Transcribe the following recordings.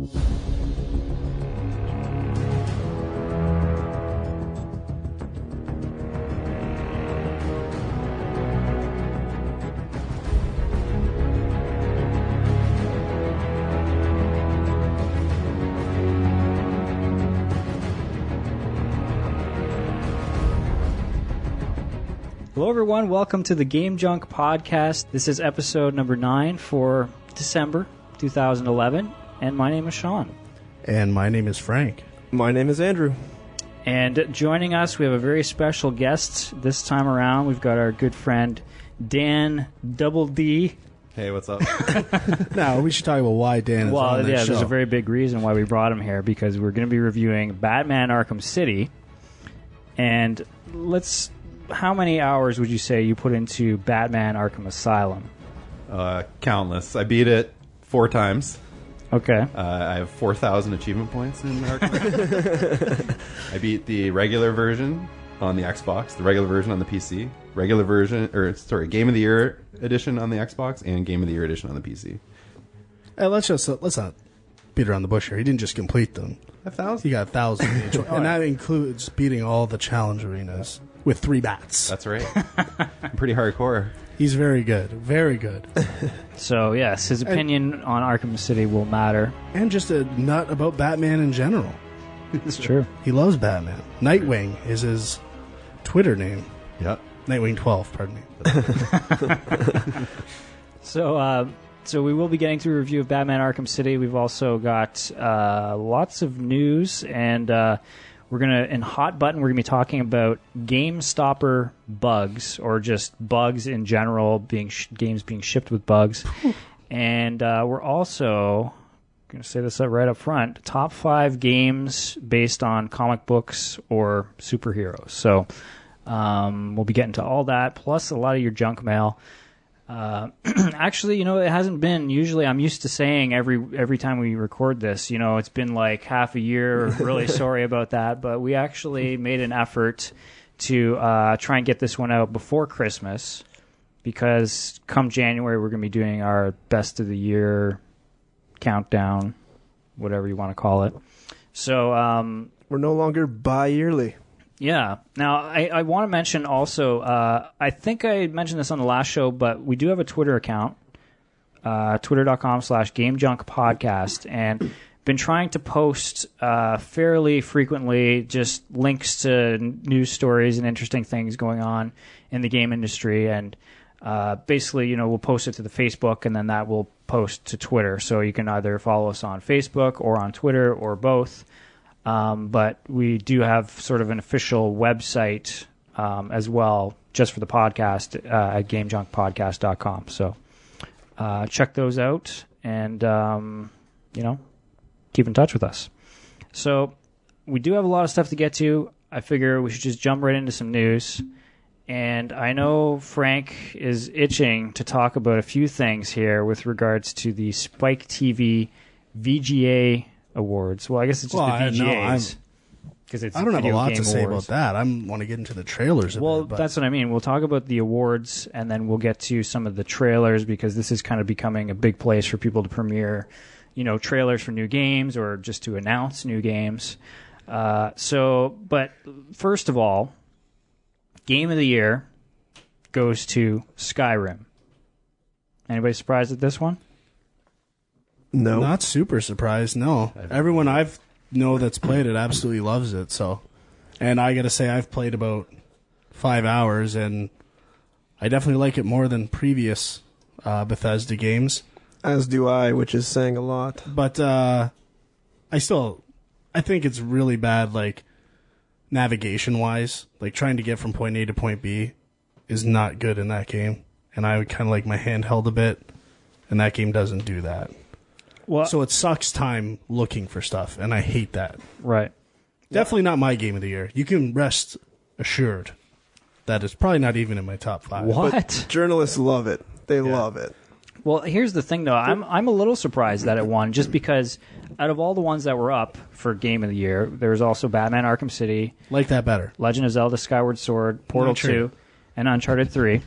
Hello everyone, welcome to the Game Junk Podcast. This is episode number 9 for December 2011, and my name is Sean. And my name is Frank. My name is Andrew. And joining us, we have a very special guest this time around. We've got our good friend Dan Double D. Hey, what's up? Now, we should talk about why Dan is on this show. There's a very big reason why we brought him here, because we're going to be reviewing Batman Arkham City. And how many hours would you say you put into Batman Arkham Asylum? Countless. I beat it 4 times. Okay. I have 4,000 achievement points in Arkham. I beat the regular version on the Xbox, the regular version on the PC, Game of the Year edition on the Xbox, and Game of the Year edition on the PC. Hey, let's not beat around the bush here. He didn't just complete them. 1,000? He got 1,000 each one. And that includes beating all the challenge arenas with 3 bats. That's right. I'm pretty hardcore. He's very good. Very good. So, yes, his opinion on Arkham City will matter. And just a nut about Batman in general. It's true. He loves Batman. Nightwing is his Twitter name. Yep. Nightwing 12, pardon me. So we will be getting through a review of Batman Arkham City. We've also got lots of news, and in Hot Button, we're going to be talking about Game Stopper bugs, or just bugs in general, games being shipped with bugs. And we're also going to say this right up front, top 5 games based on comic books or superheroes. So we'll be getting to all that, plus a lot of your junk mail. Actually, it hasn't been. Usually I'm used to saying every time we record this, it's been like half a year. Really sorry about that. But we actually made an effort to try and get this one out before Christmas, because come January we're going to be doing our best of the year countdown, whatever you want to call it. So we're no longer bi-yearly. Yeah. Now, I want to mention also, I think I mentioned this on the last show, but we do have a Twitter account, twitter.com/GameJunkPodcast, and been trying to post fairly frequently just links to news stories and interesting things going on in the game industry. And basically, we'll post it to the Facebook, and then that will post to Twitter. So you can either follow us on Facebook or on Twitter or both. But we do have sort of an official website as well, just for the podcast, at GameJunkPodcast.com. So check those out and, keep in touch with us. So we do have a lot of stuff to get to. I figure we should just jump right into some news. And I know Frank is itching to talk about a few things here with regards to the Spike TV VGA Awards. Well, I guess it's just the VGAs. I don't have a lot to say about that. I want to get into the trailers. That's what I mean. We'll talk about the awards, and then we'll get to some of the trailers, because this is kind of becoming a big place for people to premiere, trailers for new games or just to announce new games. But first of all, Game of the Year goes to Skyrim. Anybody surprised at this one? No. Not super surprised, no. Everyone I've know that's played it absolutely loves it. So, and I got to say, I've played about 5 hours, and I definitely like it more than previous Bethesda games. As do I, which is saying a lot. But I think it's really bad, like, navigation-wise. Like, trying to get from point A to point B is not good in that game. And I would kind of like my hand held a bit, and that game doesn't do that. Well, so it sucks time looking for stuff, and I hate that. Right. Definitely not my game of the year. You can rest assured that it's probably not even in my top 5. What? But journalists love it. They love it. Well, here's the thing, though. I'm a little surprised that it won, just because out of all the ones that were up for Game of the Year, there was also Batman Arkham City. Like that better. Legend of Zelda Skyward Sword, Portal 2, and Uncharted 3.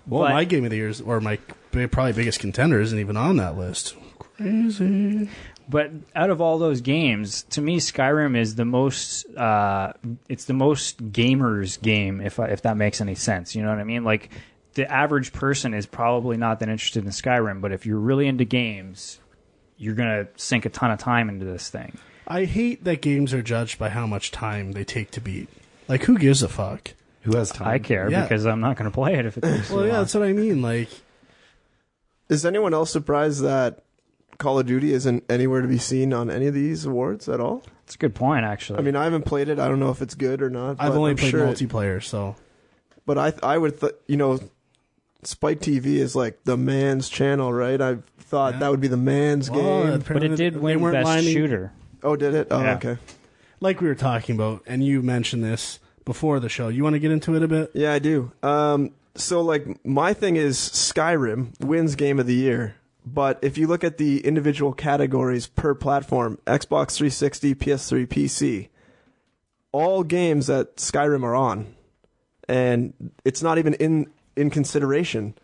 Well, my Game of the Year, or my probably biggest contender, isn't even on that list. Crazy. But out of all those games, to me, Skyrim is the most. It's the most gamers game, if that makes any sense. You know what I mean? Like the average person is probably not that interested in Skyrim, but if you're really into games, you're gonna sink a ton of time into this thing. I hate that games are judged by how much time they take to beat. Like, who gives a fuck? Who has time? I care because I'm not going to play it if it takes too Well, yeah, long. that's what I mean. Like, Is anyone else surprised that Call of Duty isn't anywhere to be seen on any of these awards at all? It's a good point, actually. I mean, I haven't played it. I don't know if it's good or not. I've but only I'm played sure multiplayer, so But I would, Spike TV is like the man's channel, right? I thought that would be the man's game. but it did they win weren't Best lining- Shooter. Oh, did it? Oh, Yeah. okay. Like we were talking about, and you mentioned this before the show. You want to get into it a bit? Yeah, I do. So, like, my thing is Skyrim wins Game of the Year. But if you look at the individual categories per platform, Xbox 360, PS3, PC, all games that Skyrim are on. And it's not even in consideration.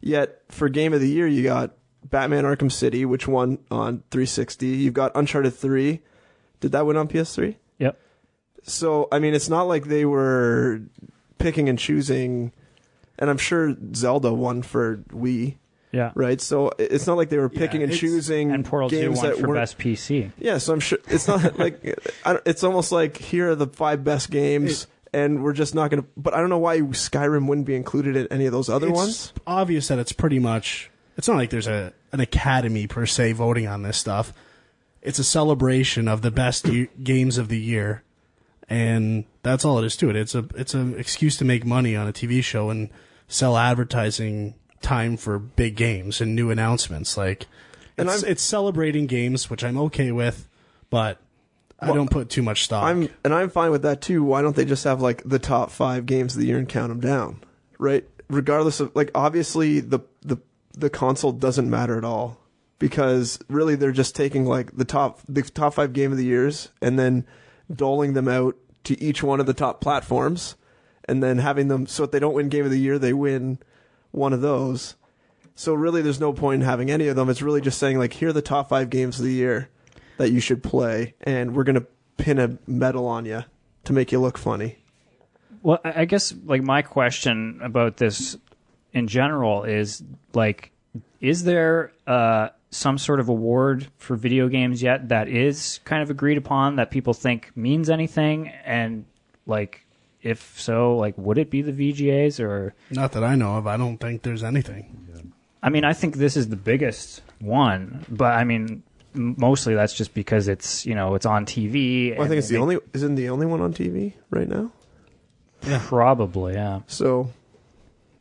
Yet, for Game of the Year, you got Batman Arkham City, which won on 360. You've got Uncharted 3. Did that win on PS3? Yep. So, I mean, it's not like they were picking and choosing, and I'm sure Zelda won for Wii, Yeah. right? So it's not like they were picking and choosing And Portal 2 games won that for were Best PC. Yeah, so I'm sure it's not like it's almost like here are the 5 best games, and we're just not going to. But I don't know why Skyrim wouldn't be included in any of those other ones. It's obvious that it's pretty much. It's not like there's an academy per se voting on this stuff. It's a celebration of the best games of the year, and that's all it is to it. It's an excuse to make money on a TV show and sell advertising time for big games and new announcements. Like, And it's celebrating games, which I'm okay with, but I don't put too much stock. I'm fine with that too. Why don't they just have like the top 5 games of the year and count them down, right? Regardless of like, obviously the console doesn't matter at all. Because really, they're just taking like the top 5 game of the years and then doling them out to each one of the top platforms, and then having them so if they don't win game of the year, they win one of those. So really, there's no point in having any of them. It's really just saying like, here are the top 5 games of the year that you should play, and we're gonna pin a medal on you to make you look funny. Well, I guess like my question about this in general is like, is there some sort of award for video games yet that is kind of agreed upon that people think means anything? And like, if so, like, would it be the VGAs or? Not that I know of. I don't think there's anything. I mean, I think this is the biggest one, but I mean, mostly that's just because it's, it's on TV. Well, I think it's isn't the only one on TV right now? Yeah, probably, yeah. So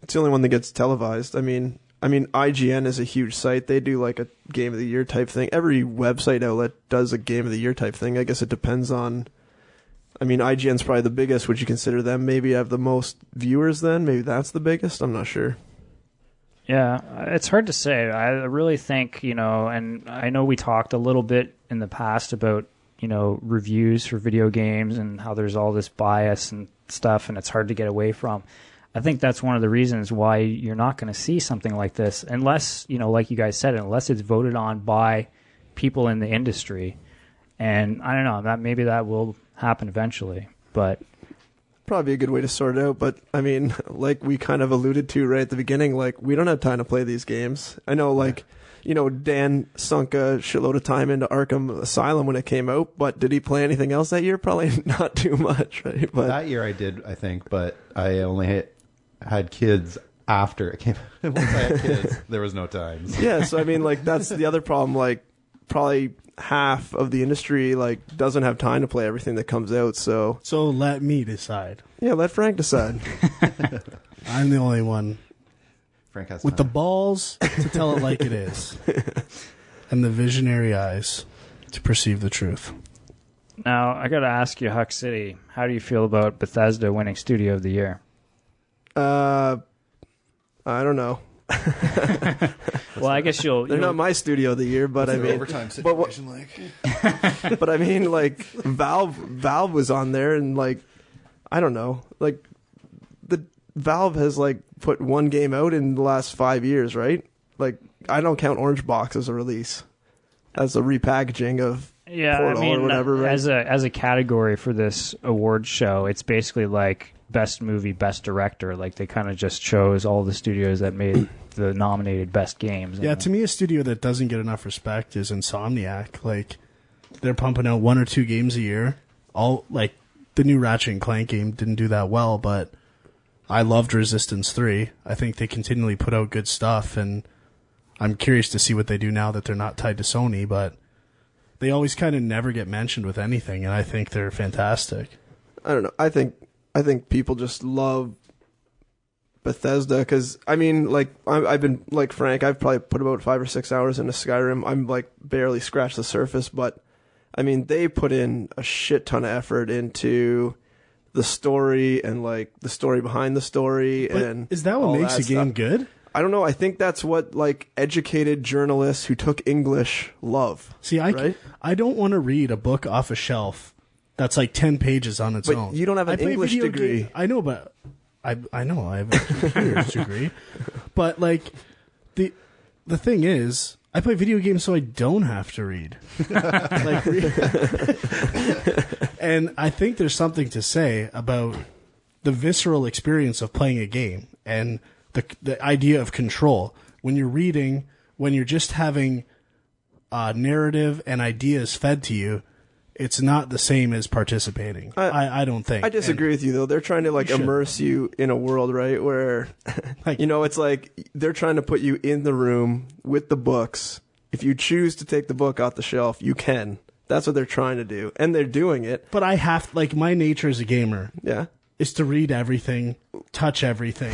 it's the only one that gets televised. I mean, IGN is a huge site. They do like a game of the year type thing. Every website outlet does a game of the year type thing. I guess it depends on. I mean, IGN's probably the biggest. Would you consider them maybe have the most viewers then? Maybe that's the biggest? I'm not sure. Yeah, it's hard to say. I really think, and I know we talked a little bit in the past about, reviews for video games and how there's all this bias and stuff, and it's hard to get away from. I think that's one of the reasons why you're not going to see something like this unless, like you guys said, unless it's voted on by people in the industry. And I don't know, maybe that will happen eventually, but probably a good way to sort it out. But I mean, like we kind of alluded to right at the beginning, like we don't have time to play these games. I know, like, Dan sunk a shitload of time into Arkham Asylum when it came out, but did he play anything else that year? Probably not too much, right? But that year I did, I think, but I only had kids after it came. Once I had kids, there was no time. So. Yeah, so I mean, like that's the other problem. Like, probably half of the industry like doesn't have time to play everything that comes out. So let me decide. Yeah, let Frank decide. I'm the only one Frank has with time. the balls to tell it like it is, and the visionary eyes to perceive the truth. now I got to ask you, Huck City, how do you feel about Bethesda winning Studio of the Year? I don't know. Well, I guess They're not my studio of the year, but I mean, overtime situation like. but I mean, like Valve was on there, and like, I don't know, like the Valve has like put one game out in the last 5 years, right? Like, I don't count Orange Box as a release. as a repackaging of Portal or whatever, right? as a category for this awards show, it's basically like best movie, best director. Like they kind of just chose all the studios that made the nominated best games. Yeah, to me, a studio that doesn't get enough respect is Insomniac. Like they're pumping out 1 or 2 games a year. All like the new Ratchet and Clank game didn't do that well, but I loved Resistance 3. I think they continually put out good stuff, and I'm curious to see what they do now that they're not tied to Sony, but they always kind of never get mentioned with anything, and I think they're fantastic. I don't know. I think people just love Bethesda because, I mean, like, I've been, like Frank, I've probably put about 5 or 6 hours into Skyrim. I'm, like, barely scratched the surface, but, I mean, they put in a shit ton of effort into the story and, like, the story behind the story. But and is that what makes a game good? I don't know. I think that's what, like, educated journalists who took English love. See, I don't want to read a book off a shelf that's like 10 pages on its But own. you don't have an English degree. I know, but I know I have a computer's degree. But like the thing is, I play video games so I don't have to read. And I think there's something to say about the visceral experience of playing a game and the idea of control. When you're reading, when you're just having narrative and ideas fed to you, it's not the same as participating. I don't think. I disagree with you, though. They're trying to, like, immerse you in a world, right, where, like, you know, it's like they're trying to put you in the room with the books. If you choose to take the book off the shelf, you can. That's what they're trying to do. And they're doing it. But I have, like, my nature as a gamer is to read everything, touch everything.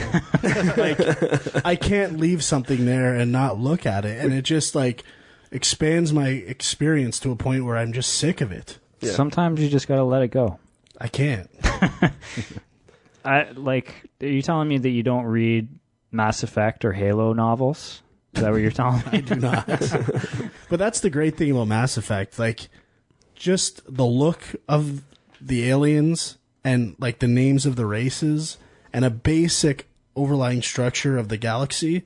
Like, I can't leave something there and not look at it. And it just, like, expands my experience to a point where I'm just sick of it. Yeah. Sometimes you just got to let it go. I can't. Are you telling me that you don't read Mass Effect or Halo novels? Is that what you're telling me? I do not. But that's the great thing about Mass Effect. Like, just the look of the aliens and, like, the names of the races and a basic overlying structure of the galaxy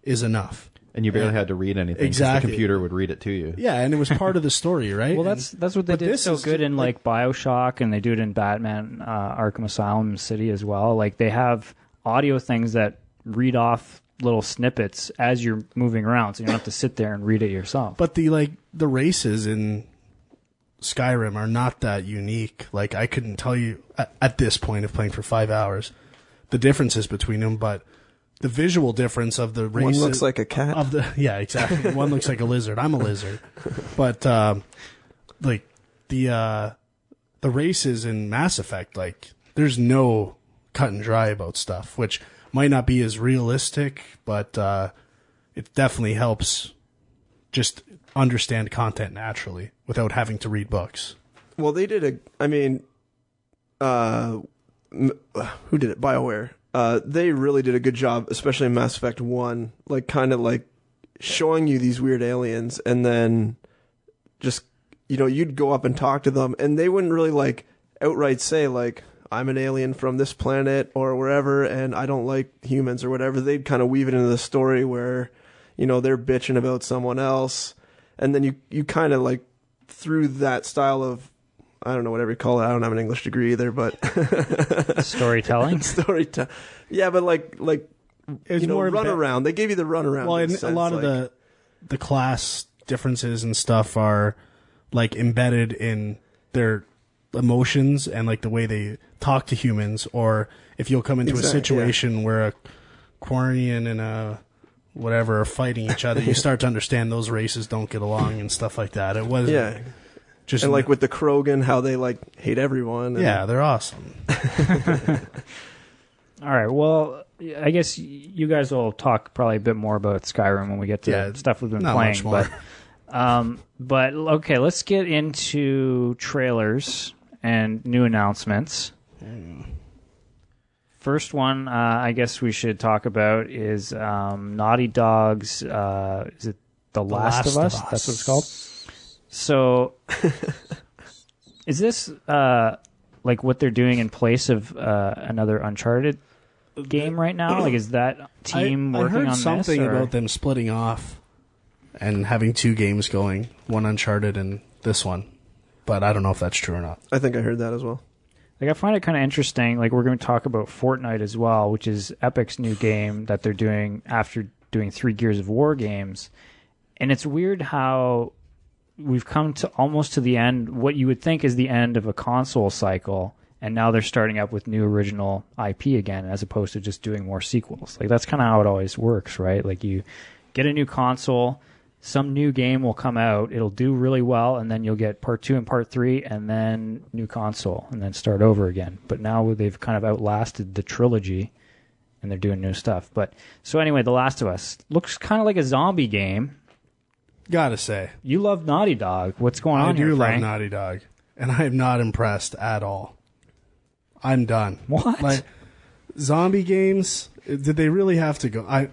is enough. And you barely had to read anything. Exactly. The computer would read it to you. Yeah, and it was part of the story, right? Well, that's what they did so good in, like, BioShock, and they do it in Batman Arkham Asylum City as well. Like, they have audio things that read off little snippets as you're moving around, so you don't have to sit there and read it yourself. But the races in Skyrim are not that unique. Like, I couldn't tell you at this point of playing for 5 hours the differences between them, but the visual difference of the races. One looks like a cat. Yeah, exactly. One looks like a lizard. I'm a lizard. But like the races in Mass Effect, like, there's no cut and dry about stuff, which might not be as realistic, but it definitely helps just understand content naturally without having to read books. Well, they did who did it? BioWare. They really did a good job, especially in Mass Effect 1, like, kind of like showing you these weird aliens, and then just, you know, you'd go up and talk to them, and they wouldn't really, like, outright say, like, I'm an alien from this planet or wherever, and I don't like humans or whatever. They'd kind of weave it into the story where, you know, they're bitching about someone else, and then you kind of, like, through that style of, I don't know, whatever you call it. I don't have an English degree either, but storytelling. Yeah, but like it's, you know, more runaround. They gave you the runaround. Well, and a lot of the class differences and stuff are, like, embedded in their emotions and, like, the way they talk to humans. Or if you'll come into a situation where a Quarian and a whatever are fighting each other, you start to understand those races don't get along and stuff like that. It was just, and, like, with the Krogan, how they, like, hate everyone. Yeah, they're awesome. All right. Well, I guess you guys will talk probably a bit more about Skyrim when we get to stuff we've been playing. But okay, let's get into trailers and new announcements. First one, I guess we should talk about is Naughty Dog's. Is it The Last of Us? That's what it's called. So, is this like what they're doing in place of another Uncharted game right now? Like, is that team working on this? I heard something about them splitting off and having 2 games going, one Uncharted and this one. But I don't know if that's true or not. I think I heard that as well. Like, I find it kind of interesting. Like, we're going to talk about Fortnite as well, which is Epic's new game that they're doing after doing 3 Gears of War games. And it's weird how we've come to almost to the end, what you would think is the end of a console cycle, and now they're starting up with new original IP again, as opposed to just doing more sequels. Like, that's kind of how it always works, right? Like, you get a new console, some new game will come out, it'll do really well, and then you'll get part 2 and part 3, and then new console, and then start over again. But now they've kind of outlasted the trilogy, and they're doing new stuff. But so anyway, The Last of Us looks kind of like a zombie game. Gotta say. You love Naughty Dog. What's going on here, I do Frank? love Naughty Dog, and I am not impressed at all. I'm done. What? Like, zombie games, did they really have to go?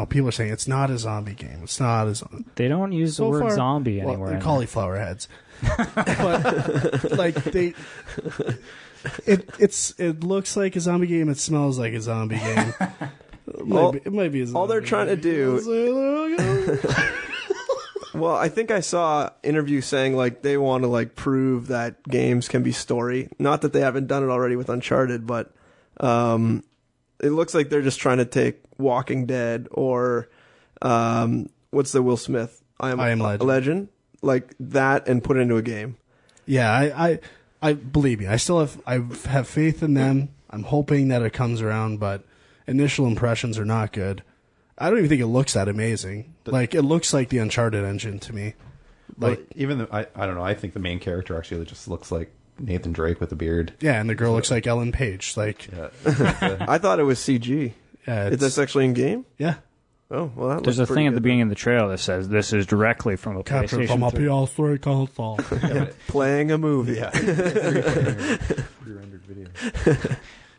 People are saying it's not a zombie game. It's not a zombie. They don't use the word zombie anywhere. They're cauliflower heads. But like it looks like a zombie game. It smells like a zombie game. It might be a zombie all they're trying to do. Well, I think I saw interview saying like they want to like prove that games can be story. Not that they haven't done it already with Uncharted, but it looks like they're just trying to take Walking Dead or what's the Will Smith? I am Legend, like that, and put it into a game. Yeah, I believe me. I have faith in them. I'm hoping that it comes around, but initial impressions are not good. I don't even think it looks that amazing. Like, it looks like the Uncharted engine to me. Like, well, even I don't know. I think the main character actually just looks like Nathan Drake with a beard. Yeah, and the girl looks like Ellen Page. Like, yeah. I thought it was CG. Yeah, is this actually in game? Yeah. Oh well, that there's a thing at the beginning of the trailer that says this is directly from a Captured PlayStation from a 3. PS3 console. Playing a movie. Yeah. Pre-rendered video.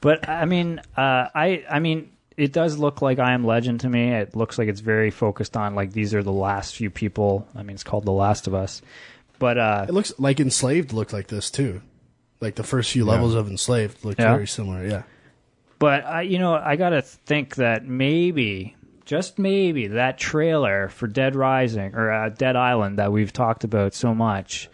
But I mean, I mean, it does look like I Am Legend to me. It looks like it's very focused on like these are the last few people. I mean, it's called The Last of Us. But it looks like Enslaved looked like this too. Like the first few levels of Enslaved looked very similar. Yeah. But I gotta think that maybe, just maybe, that trailer for Dead Rising or Dead Island that we've talked about so much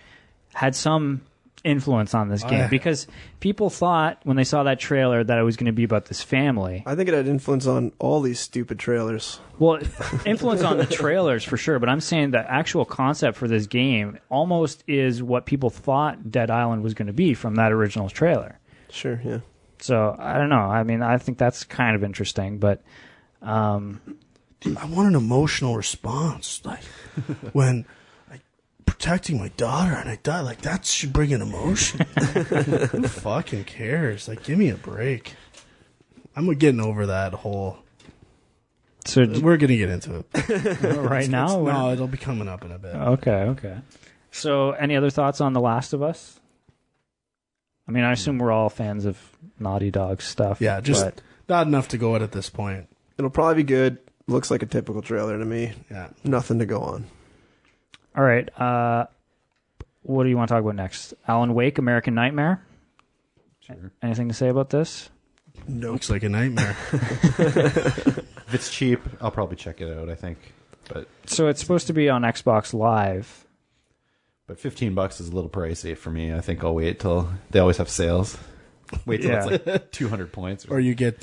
had some influence on this game, because people thought when they saw that trailer that it was going to be about this family. I think it had influence on all these stupid trailers. Well, influence on the trailers for sure, but I'm saying the actual concept for this game almost is what people thought Dead Island was going to be from that original trailer. Sure, yeah. So, I don't know. I mean, I think that's kind of interesting, but I want an emotional response. Like, when protecting my daughter and I die, like, that should bring an emotion. Who fucking cares? Like, give me a break. I'm getting over that whole... So we're going to get into it. right now? No, it'll be coming up in a bit. Okay. So, any other thoughts on The Last of Us? I mean, I assume we're all fans of Naughty Dog stuff. Yeah, just not enough to go at this point. It'll probably be good. Looks like a typical trailer to me. Yeah. Nothing to go on. All right. What do you want to talk about next? Alan Wake, American Nightmare? Sure. Anything to say about this? Nope. Looks like a nightmare. If it's cheap, I'll probably check it out, I think. But so it's supposed to be on Xbox Live. But $15 is a little pricey for me. I think I'll wait till they always have sales. Wait till it's like 200 points. Or you get...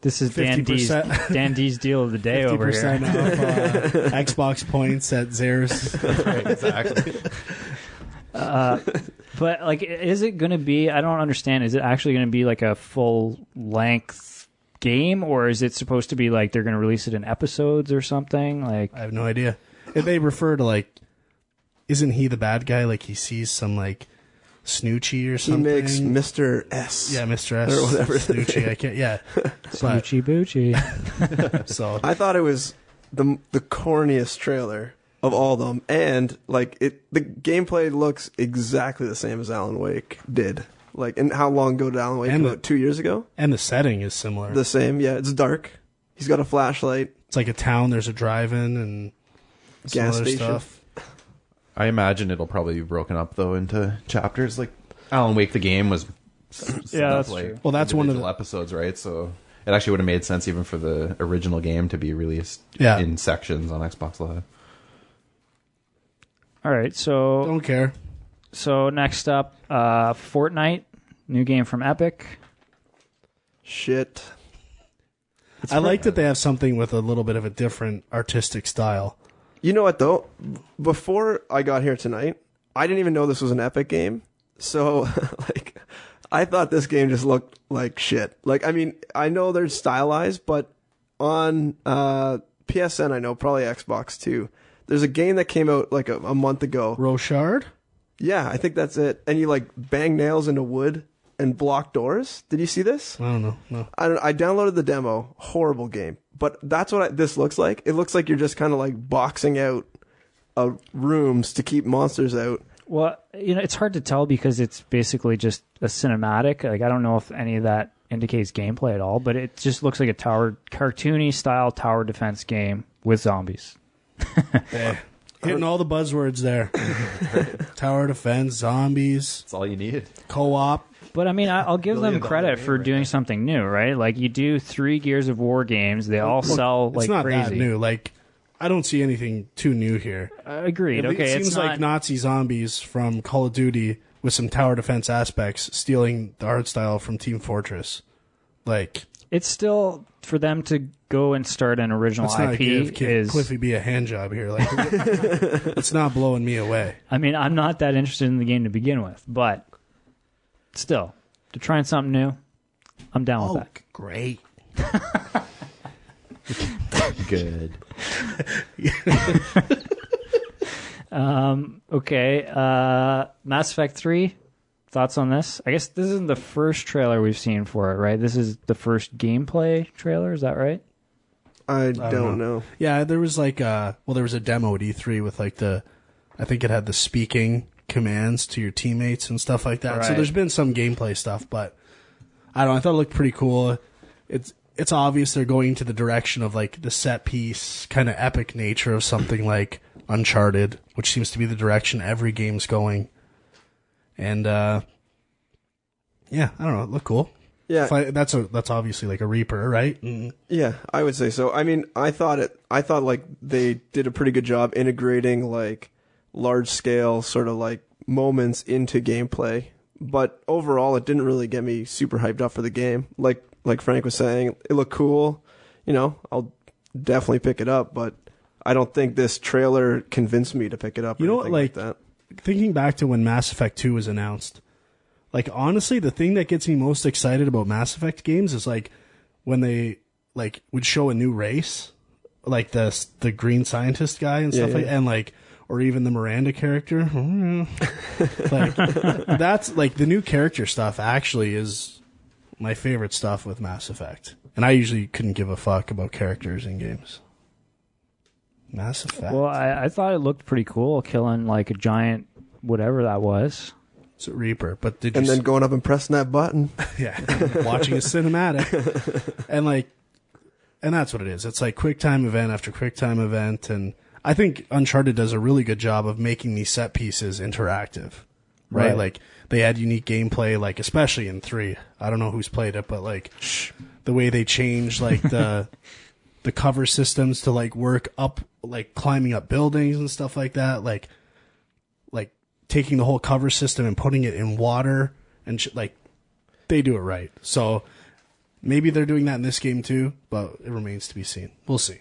This is Dan D's deal of the day over here. 50% off Xbox points at Zares. Right, exactly. But, like, is it going to be... I don't understand. Is it actually going to be, like, a full-length game? Or is it supposed to be, like, they're going to release it in episodes or something? Like, I have no idea. If they refer to, like... Isn't he the bad guy? Like, he sees some, like, Snoochie or something? He makes Mr. S. Yeah, Mr. S. Or whatever. Snoochie, I can't... Yeah. Snoochie Boochie. So I thought it was the corniest trailer of all of them, and like the gameplay looks exactly the same as Alan Wake did. Like, and how long ago did Alan Wake come out? 2 years ago? And the setting is similar. The same, yeah. It's dark. He's got a flashlight. It's like a town. There's a drive-in and some Gas other station. stuff. I imagine it'll probably be broken up though into chapters. Like Alan Wake, the game was that's like true. Well, that's one of the episodes, right? So it actually would have made sense even for the original game to be released Yeah. in sections on Xbox Live. All right, so Don't care. So next up, Fortnite, new game from Epic. Shit. I like that they have something with a little bit of a different artistic style. You know what, though? Before I got here tonight, I didn't even know this was an Epic game. So, like, I thought this game just looked like shit. Like, I mean, I know they're stylized, but on PSN, I know, probably Xbox too, there's a game that came out like a month ago. Rochard? Yeah, I think that's it. And you like bang nails into wood and block doors. Did you see this? I don't know. No. I downloaded the demo. Horrible game. But that's what this looks like. It looks like you're just kind of like boxing out rooms to keep monsters out. Well, it's hard to tell because it's basically just a cinematic. Like, I don't know if any of that indicates gameplay at all, but it just looks like a cartoony style tower defense game with zombies. Yeah. Hitting all the buzzwords there. Tower defense, zombies. That's all you need. Co-op. But I mean, I'll give them credit for doing something new, right? Like, you do 3 Gears of War games, they all sell like crazy. It's not that new. Like, I don't see anything too new here. Agreed. It seems like Nazi zombies from Call of Duty with some tower defense aspects, stealing the art style from Team Fortress. Like, it's still for them to go and start an original IP is Cliffy be a hand job here. Like, it's not blowing me away. I mean, I'm not that interested in the game to begin with, but still, to trying something new, I'm down with that. Great. Good. Okay. Mass Effect 3. Thoughts on this? I guess this isn't the first trailer we've seen for it, right? This is the first gameplay trailer. Is that right? I don't know. Yeah, there was like there was a demo at E3 with like I think it had the speaking commands to your teammates and stuff like that. Right. So there's been some gameplay stuff, but I don't know. I thought it looked pretty cool. It's obvious they're going to the direction of like the set piece kind of epic nature of something like Uncharted, which seems to be the direction every game's going. And yeah, I don't know. It looked cool. Yeah, that's obviously like a Reaper, right? Mm. Yeah, I would say so. I mean, I thought like they did a pretty good job integrating like large scale sort of like moments into gameplay. But overall, it didn't really get me super hyped up for the game. Like Frank was saying, it looked cool. I'll definitely pick it up, but I don't think this trailer convinced me to pick it up. You know what? Like that. Thinking back to when Mass Effect 2 was announced, like honestly, the thing that gets me most excited about Mass Effect games is like when they like would show a new race, like the green scientist guy and stuff like, and like, or even the Miranda character. Like that's like the new character stuff actually is my favorite stuff with Mass Effect. And I usually couldn't give a fuck about characters in games. Mass Effect. Well, I thought it looked pretty cool, killing like a giant whatever that was. It's a Reaper, but then going up and pressing that button. Yeah, watching a cinematic, and that's what it is. It's like quick time event after quick time event, and I think Uncharted does a really good job of making these set pieces interactive, right? Like they add unique gameplay, like especially in 3. I don't know who's played it, but like the way they change like the cover systems to like work up, like climbing up buildings and stuff like that, like taking the whole cover system and putting it in water and like they do it right. So maybe they're doing that in this game too, but it remains to be seen. We'll see.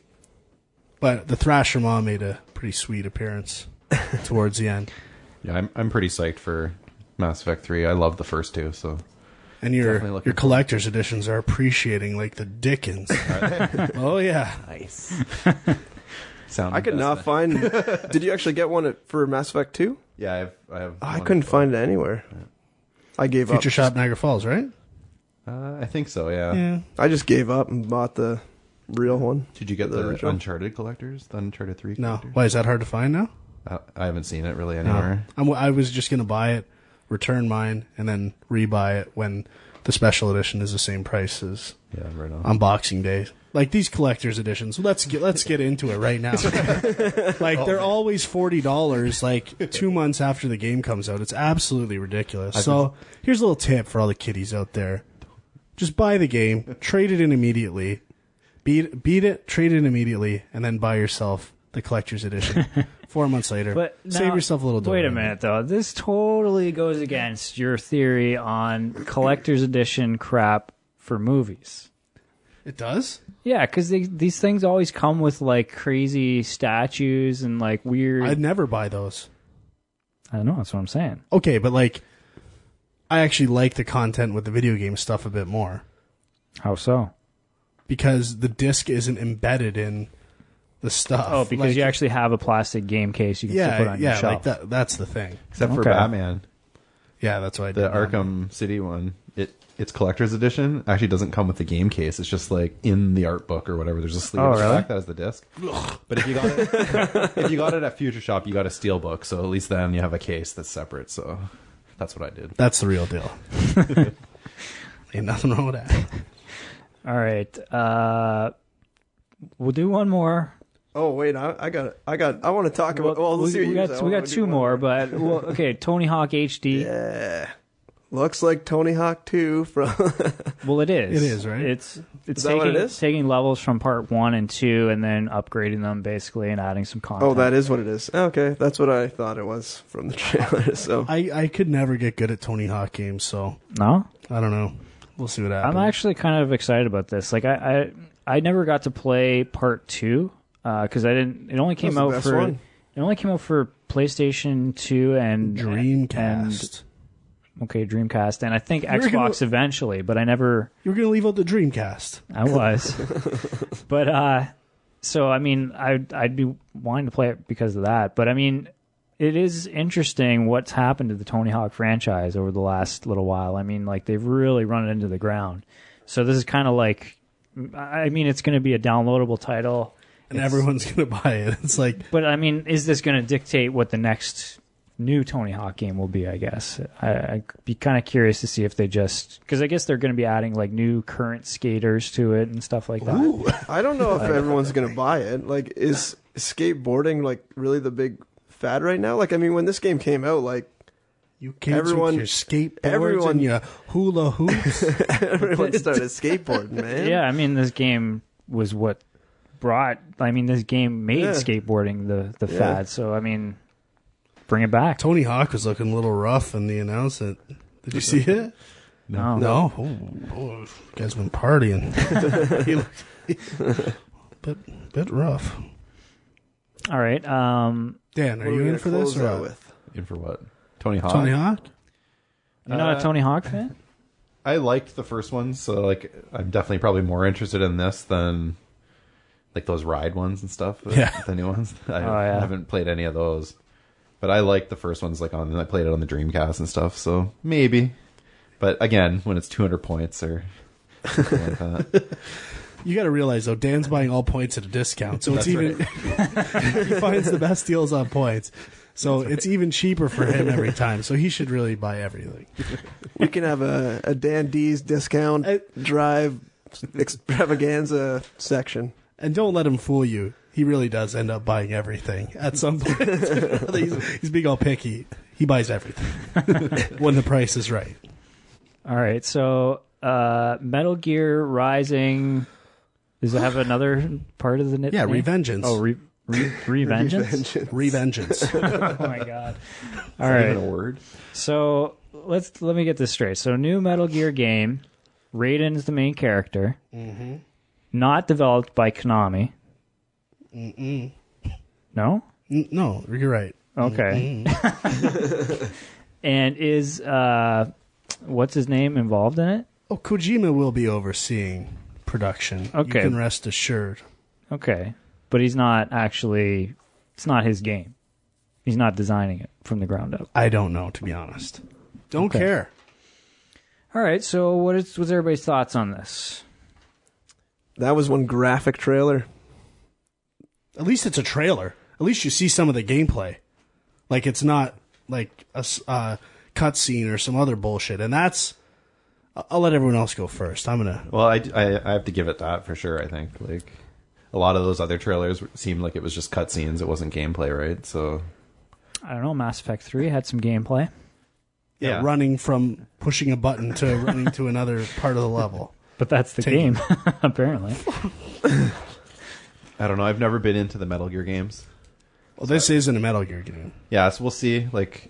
But the Thrasher Mom made a pretty sweet appearance towards the end. Yeah, I'm pretty psyched for Mass Effect 3. I love the first 2, so. And your collector's editions are appreciating like the Dickens. Oh yeah, nice. I could not find. Did you actually get one for Mass Effect 2? Yeah, I have. I couldn't find it anywhere. Yeah. I gave up. Future Shop Niagara Falls, right? I think so. Yeah. I just gave up and bought the real one. Did you get the original Uncharted collectors? The Uncharted 3 collectors? No. Why is that hard to find now? I haven't seen it really anywhere. No. I was just gonna buy it, return mine, and then rebuy it when the special edition is the same price as on Boxing Day. Like these collector's editions, let's get into it right now. Like they're always $40, like 2 months after the game comes out. It's absolutely ridiculous. So here's a little tip for all the kiddies out there: just buy the game, trade it in immediately, beat it, trade it in immediately, and then buy yourself the collector's edition. 4 months later. But save now, yourself a little Wait a dough. minute, though. This totally goes against your theory on collector's edition crap for movies. It does? Yeah, because these things always come with like crazy statues and like weird. I'd never buy those. I don't know. That's what I'm saying. Okay, but like, I actually like the content with the video game stuff a bit more. How so? Because the disc isn't embedded in the stuff. Oh, because like, you actually have a plastic game case you can still put on your shelf. like that's the thing. Except for Okay. Batman. Yeah, that's what I did. The Arkham City one, its collector's edition actually doesn't come with the game case. It's just like in the art book or whatever. There's a sleeve Oh, in the really? back that has the disc. But if you got it at Future Shop, you got a steel book. So at least then you have a case that's separate. So that's what I did. That's the real deal. Ain't nothing wrong with that. All right. We'll do one more. Oh wait, I want to talk about. Well, let's see what we you got say. we got two more, but well, okay. Tony Hawk HD. Yeah, looks like Tony Hawk 2 from. Well, it is. It is, right? It's Is that what it is? taking levels from part 1 and 2 and then upgrading them basically and adding some content. Oh, that is what it is. Okay, that's what I thought it was from the trailer. So I could never get good at Tony Hawk games, so No? I don't know. We'll see what happens. I'm actually kind of excited about this. Like I never got to play part 2 because I didn't. It only came That was out the best for one. it only came out for PlayStation 2 and Dreamcast. Okay, Dreamcast, and I think were Xbox eventually, but I never. You were going to leave out the Dreamcast. I was, but so I mean, I'd be wanting to play it because of that. But I mean, it is interesting what's happened to the Tony Hawk franchise over the last little while. I mean, like they've really run it into the ground. So this is kind of like, I mean, it's going to be a downloadable title, And everyone's going to buy it. It's like, but I mean, is this going to dictate what the next new Tony Hawk game will be? I guess I'd be kind of curious to see if they just, because I guess they're going to be adding like new current skaters to it and stuff like that. I don't know if everyone's gonna buy it. Like, is skateboarding like really the big fad right now? Like, I mean, when this game came out, like you kids Everyone- with your skateboards everyone- and your hula hoops. everyone started skateboarding, man. Yeah, I mean, this game was what brought. I mean, this game made Yeah. skateboarding the Yeah. fad. So I mean, bring it back. Tony Hawk was looking a little rough in the announcement. Did you see it? No. No. Oh, boy, you guys been partying. He looked bit rough. All right. Dan, What are we you in gonna for this close or out what? with? In for what? Tony Hawk? Tony Hawk? You're not a Tony Hawk fan? I liked the first one, so like I'm definitely probably more interested in this than like those ride ones and stuff. Yeah. The new ones. I yeah. haven't played any of those, but I like the first ones. Like I played it on the Dreamcast and stuff, so maybe. But again, when it's 200 points or something like that. You got to realize though, Dan's buying all points at a discount, so it's even he finds the best deals on points. So it's even cheaper for him every time. So he should really buy everything. We can have a Dan D's discount drive extravaganza section. And don't let him fool you. He really does end up buying everything at some point. he's being all picky. He buys everything when the price is right. All right. So Metal Gear Rising. Does it have another part of the name? Yeah, Revengeance. Oh, Revengeance? Revengeance. Oh my god! All All right. right. Even a word. So let me get this straight. So new Metal Gear game. Rayton's the main character. Mm-hmm. Not developed by Konami. Mm-mm. No. No, you're right. Okay. And is what's his name involved in it? Oh, Kojima will be overseeing production. Okay. You can rest assured. Okay, but he's not actually. It's not his game. He's not designing it from the ground up. I don't know, to be honest. Don't Okay. care. All right. So what's everybody's thoughts on this? That was one graphic trailer. At least it's a trailer. At least you see some of the gameplay. Like, it's not like a cutscene or some other bullshit. And that's... I'll let everyone else go first. I'm going to... Well, I have to give it that for sure. I think like a lot of those other trailers seemed like it was just cutscenes. It wasn't gameplay, right? So I don't know. Mass Effect 3 had some gameplay. yeah. running from pushing a button to running to another part of the level. But that's the Taking- game, apparently. I don't know. I've never been into the Metal Gear games. Well, this isn't a Metal Gear game. Yeah, so we'll see. Like,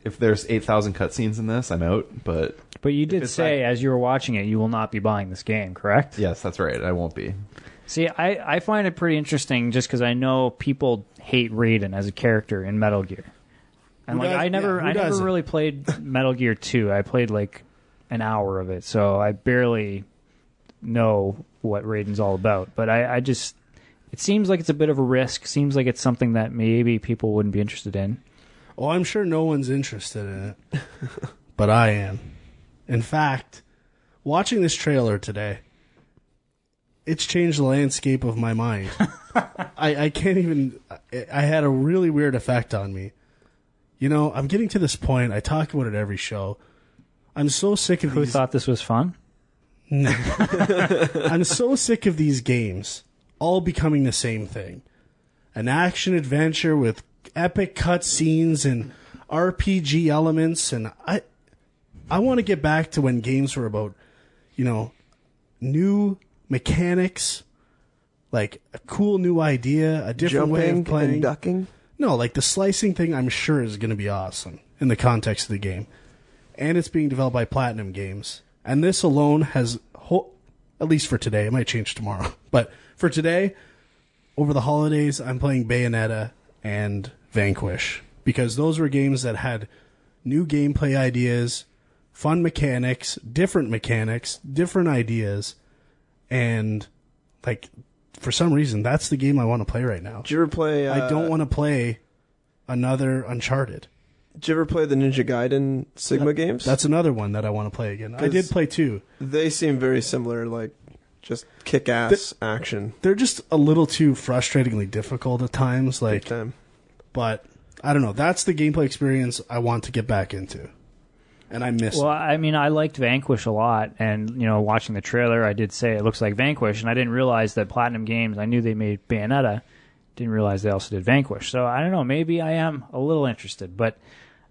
if there's 8,000 cutscenes in this, I'm out. But you did say, as you were watching it, you will not be buying this game, correct? yes, that's right. I won't be. See, I find it pretty interesting just because I know people hate Raiden as a character in Metal Gear. And I never really played Metal Gear 2. I played like an hour of it, so I barely know what Raiden's all about. But I just, it seems like it's a bit of a risk. Seems like it's something that maybe people wouldn't be interested in. Oh, I'm sure no one's interested in it, but I am. In fact, watching this trailer today, it's changed the landscape of my mind. I can't even... I had a really weird effect on me. You know, I'm getting to this point. I talk about it every show. I'm so sick of Who thought this was fun? No. I'm so sick of these games all becoming the same thing. An action-adventure with epic cutscenes and RPG elements. And I want to get back to when games were about, you know, new mechanics, like a cool new idea, a different way of playing. And ducking? No, like the slicing thing I'm sure is going to be awesome in the context of the game. And it's being developed by Platinum Games. And this alone has, at least for today, it might change tomorrow, but for today, over the holidays, I'm playing Bayonetta and Vanquish. Because those were games that had new gameplay ideas, fun mechanics, different ideas. And, like, for some reason, that's the game I want to play right now. Did you ever play... I don't want to play another Uncharted. Did you ever play the Ninja Gaiden Sigma games? That's another one that I want to play again. I did play 2. They seem very similar, like, just kick-ass action. They're just a little too frustratingly difficult at times. Like, but, I don't know. That's the gameplay experience I want to get back into. And I miss it. Well, I mean, I liked Vanquish a lot, and, you know, watching the trailer, I did say it looks like Vanquish, and I didn't realize that Platinum Games, I knew they made Bayonetta, didn't realize they also did Vanquish. So, I don't know, maybe I am a little interested, but,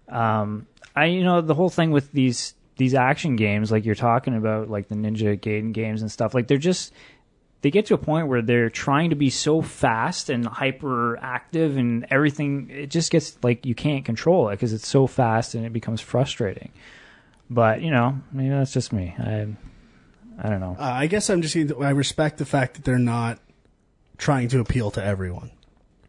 you know, the whole thing with these action games, like you're talking about, like the Ninja Gaiden games and stuff, like they get to a point where they're trying to be so fast and hyperactive and everything, it just gets like you can't control it because it's so fast and it becomes frustrating. But, you know, maybe that's just me. I don't know. I guess I respect the fact that they're not trying to appeal to everyone.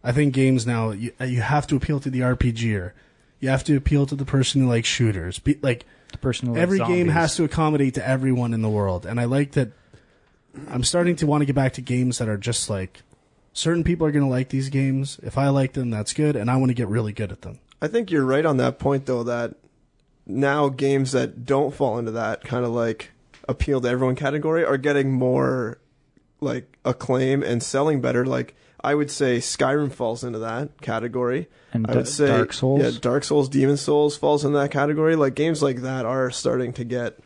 I think games now, you have to appeal to the RPGer. You have to appeal to the person who likes shooters. The person who every game has to accommodate to everyone in the world. And I like that. I'm starting to want to get back to games that are just like, certain people are going to like these games. If I like them, that's good, and I want to get really good at them. I think you're right on that point, though, that now games that don't fall into that kind of like appeal to everyone category are getting more like acclaim and selling better. Like, I would say Skyrim falls into that category. And I would say Dark Souls? Yeah, Dark Souls, Demon Souls falls in that category. Like, games like that are starting to get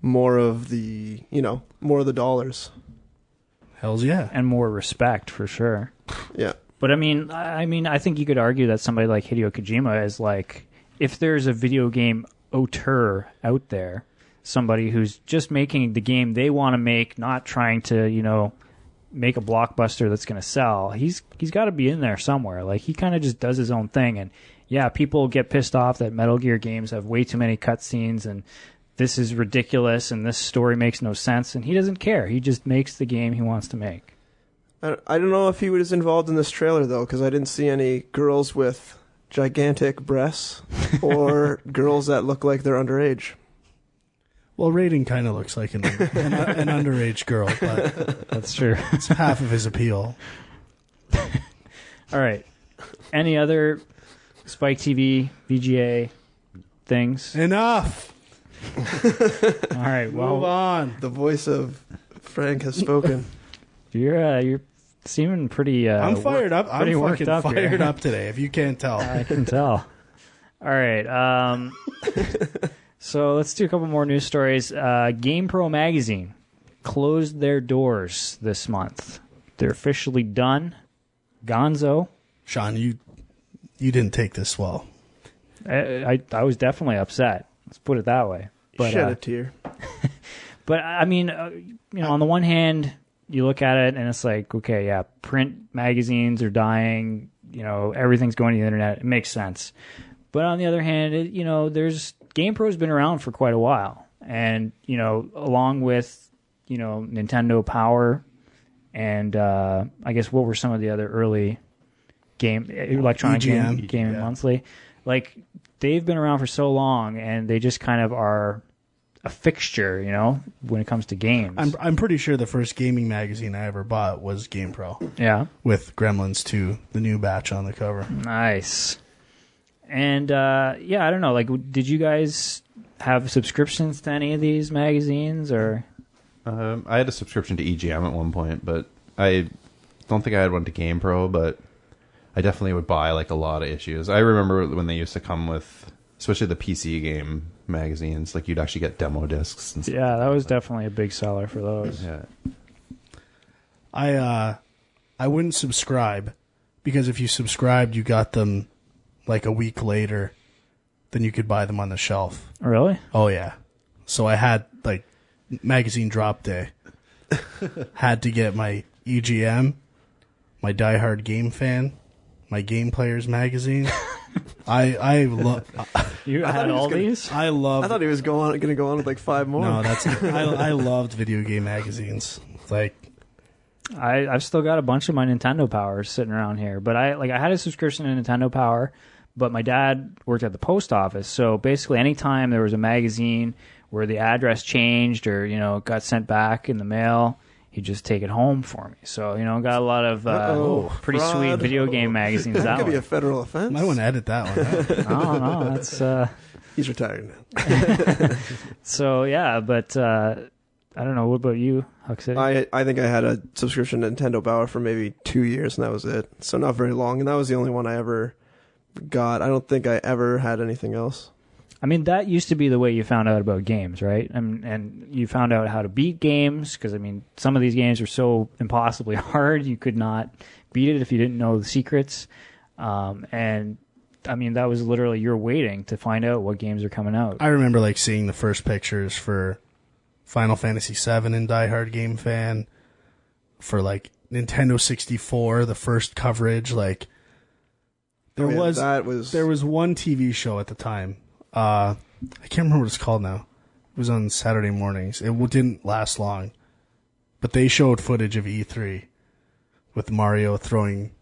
more of the, you know, more of the dollars. Hells yeah. And more respect, for sure. Yeah. But I mean, I think you could argue that somebody like Hideo Kojima is like, if there's a video game auteur out there, somebody who's just making the game they want to make, not trying to, you know, make a blockbuster that's going to sell, he's got to be in there somewhere. Like, he kind of just does his own thing. And yeah, people get pissed off that Metal Gear games have way too many cutscenes and this is ridiculous and this story makes no sense, and he doesn't care. He just makes the game he wants to make. I don't know if he was involved in this trailer, though, because I didn't see any girls with gigantic breasts or girls that look like they're underage. Well, Raiden kind of looks like an underage girl, but that's true. It's half of his appeal. All right. Any other Spike TV, VGA things? Enough! All right, well, move on. The voice of Frank has spoken. You're seeming pretty. I'm fired up. Pretty I'm worked fucking up fired here. up today. If you can't tell, I can tell. All right. So let's do a couple more news stories. GamePro magazine closed their doors this month. They're officially done. Gonzo. Sean, you didn't take this well. I was definitely upset. Let's put it that way. But, shed a tear. But I mean, you know, on the one hand, you look at it and it's like, okay, yeah, print magazines are dying. Everything's going to the internet. It makes sense. But on the other hand, there's GamePro's been around for quite a while, and along with Nintendo Power, and I guess what were some of the other early electronic game monthly, like they've been around for so long, and they just kind of are a fixture, when it comes to games. I'm pretty sure the first gaming magazine I ever bought was GamePro. Yeah, with Gremlins 2, the new batch on the cover. Nice. And I don't know. Like, did you guys have subscriptions to any of these magazines, or? I had a subscription to EGM at one point, but I don't think I had one to GamePro. But I definitely would buy like a lot of issues. I remember when they used to come with, especially the PC game magazines, like you'd actually get demo discs. And stuff. Yeah, that was definitely a big seller for those. Yeah. I wouldn't subscribe, because if you subscribed, you got them like a week later, then you could buy them on the shelf. Really? Oh yeah. So I had like magazine drop day. Had to get my EGM, my Die Hard Game Fan, my Game Players magazine. I love. You had all these? I love. I thought he was going to go on with like 5 more. No, that's. I loved video game magazines. Like, I've still got a bunch of my Nintendo Powers sitting around here, but I had a subscription to Nintendo Power, but my dad worked at the post office, so basically anytime there was a magazine where the address changed or got sent back in the mail, he'd just take it home for me. So got a lot of pretty fraud. Sweet video game magazines. That could be way. a federal offense. might want to edit that one out. No, that's He's retired now. so yeah, but I don't know. What about you, Huck City? I think I had a subscription to Nintendo Power for maybe 2 years, and that was it. So not very long, and that was the only one I ever got. I don't think I ever had anything else. I mean, that used to be the way you found out about games, right? And you found out how to beat games, because, I mean, some of these games are so impossibly hard, you could not beat it if you didn't know the secrets. And, I mean, that was literally you're waiting to find out what games are coming out. I remember, like, seeing the first pictures for Final Fantasy VII in Die Hard Game Fan, for, like, Nintendo 64, the first coverage, like, there was one TV show at the time. I can't remember what it's called now. It was on Saturday mornings. It didn't last long, but they showed footage of E3 with Mario throwing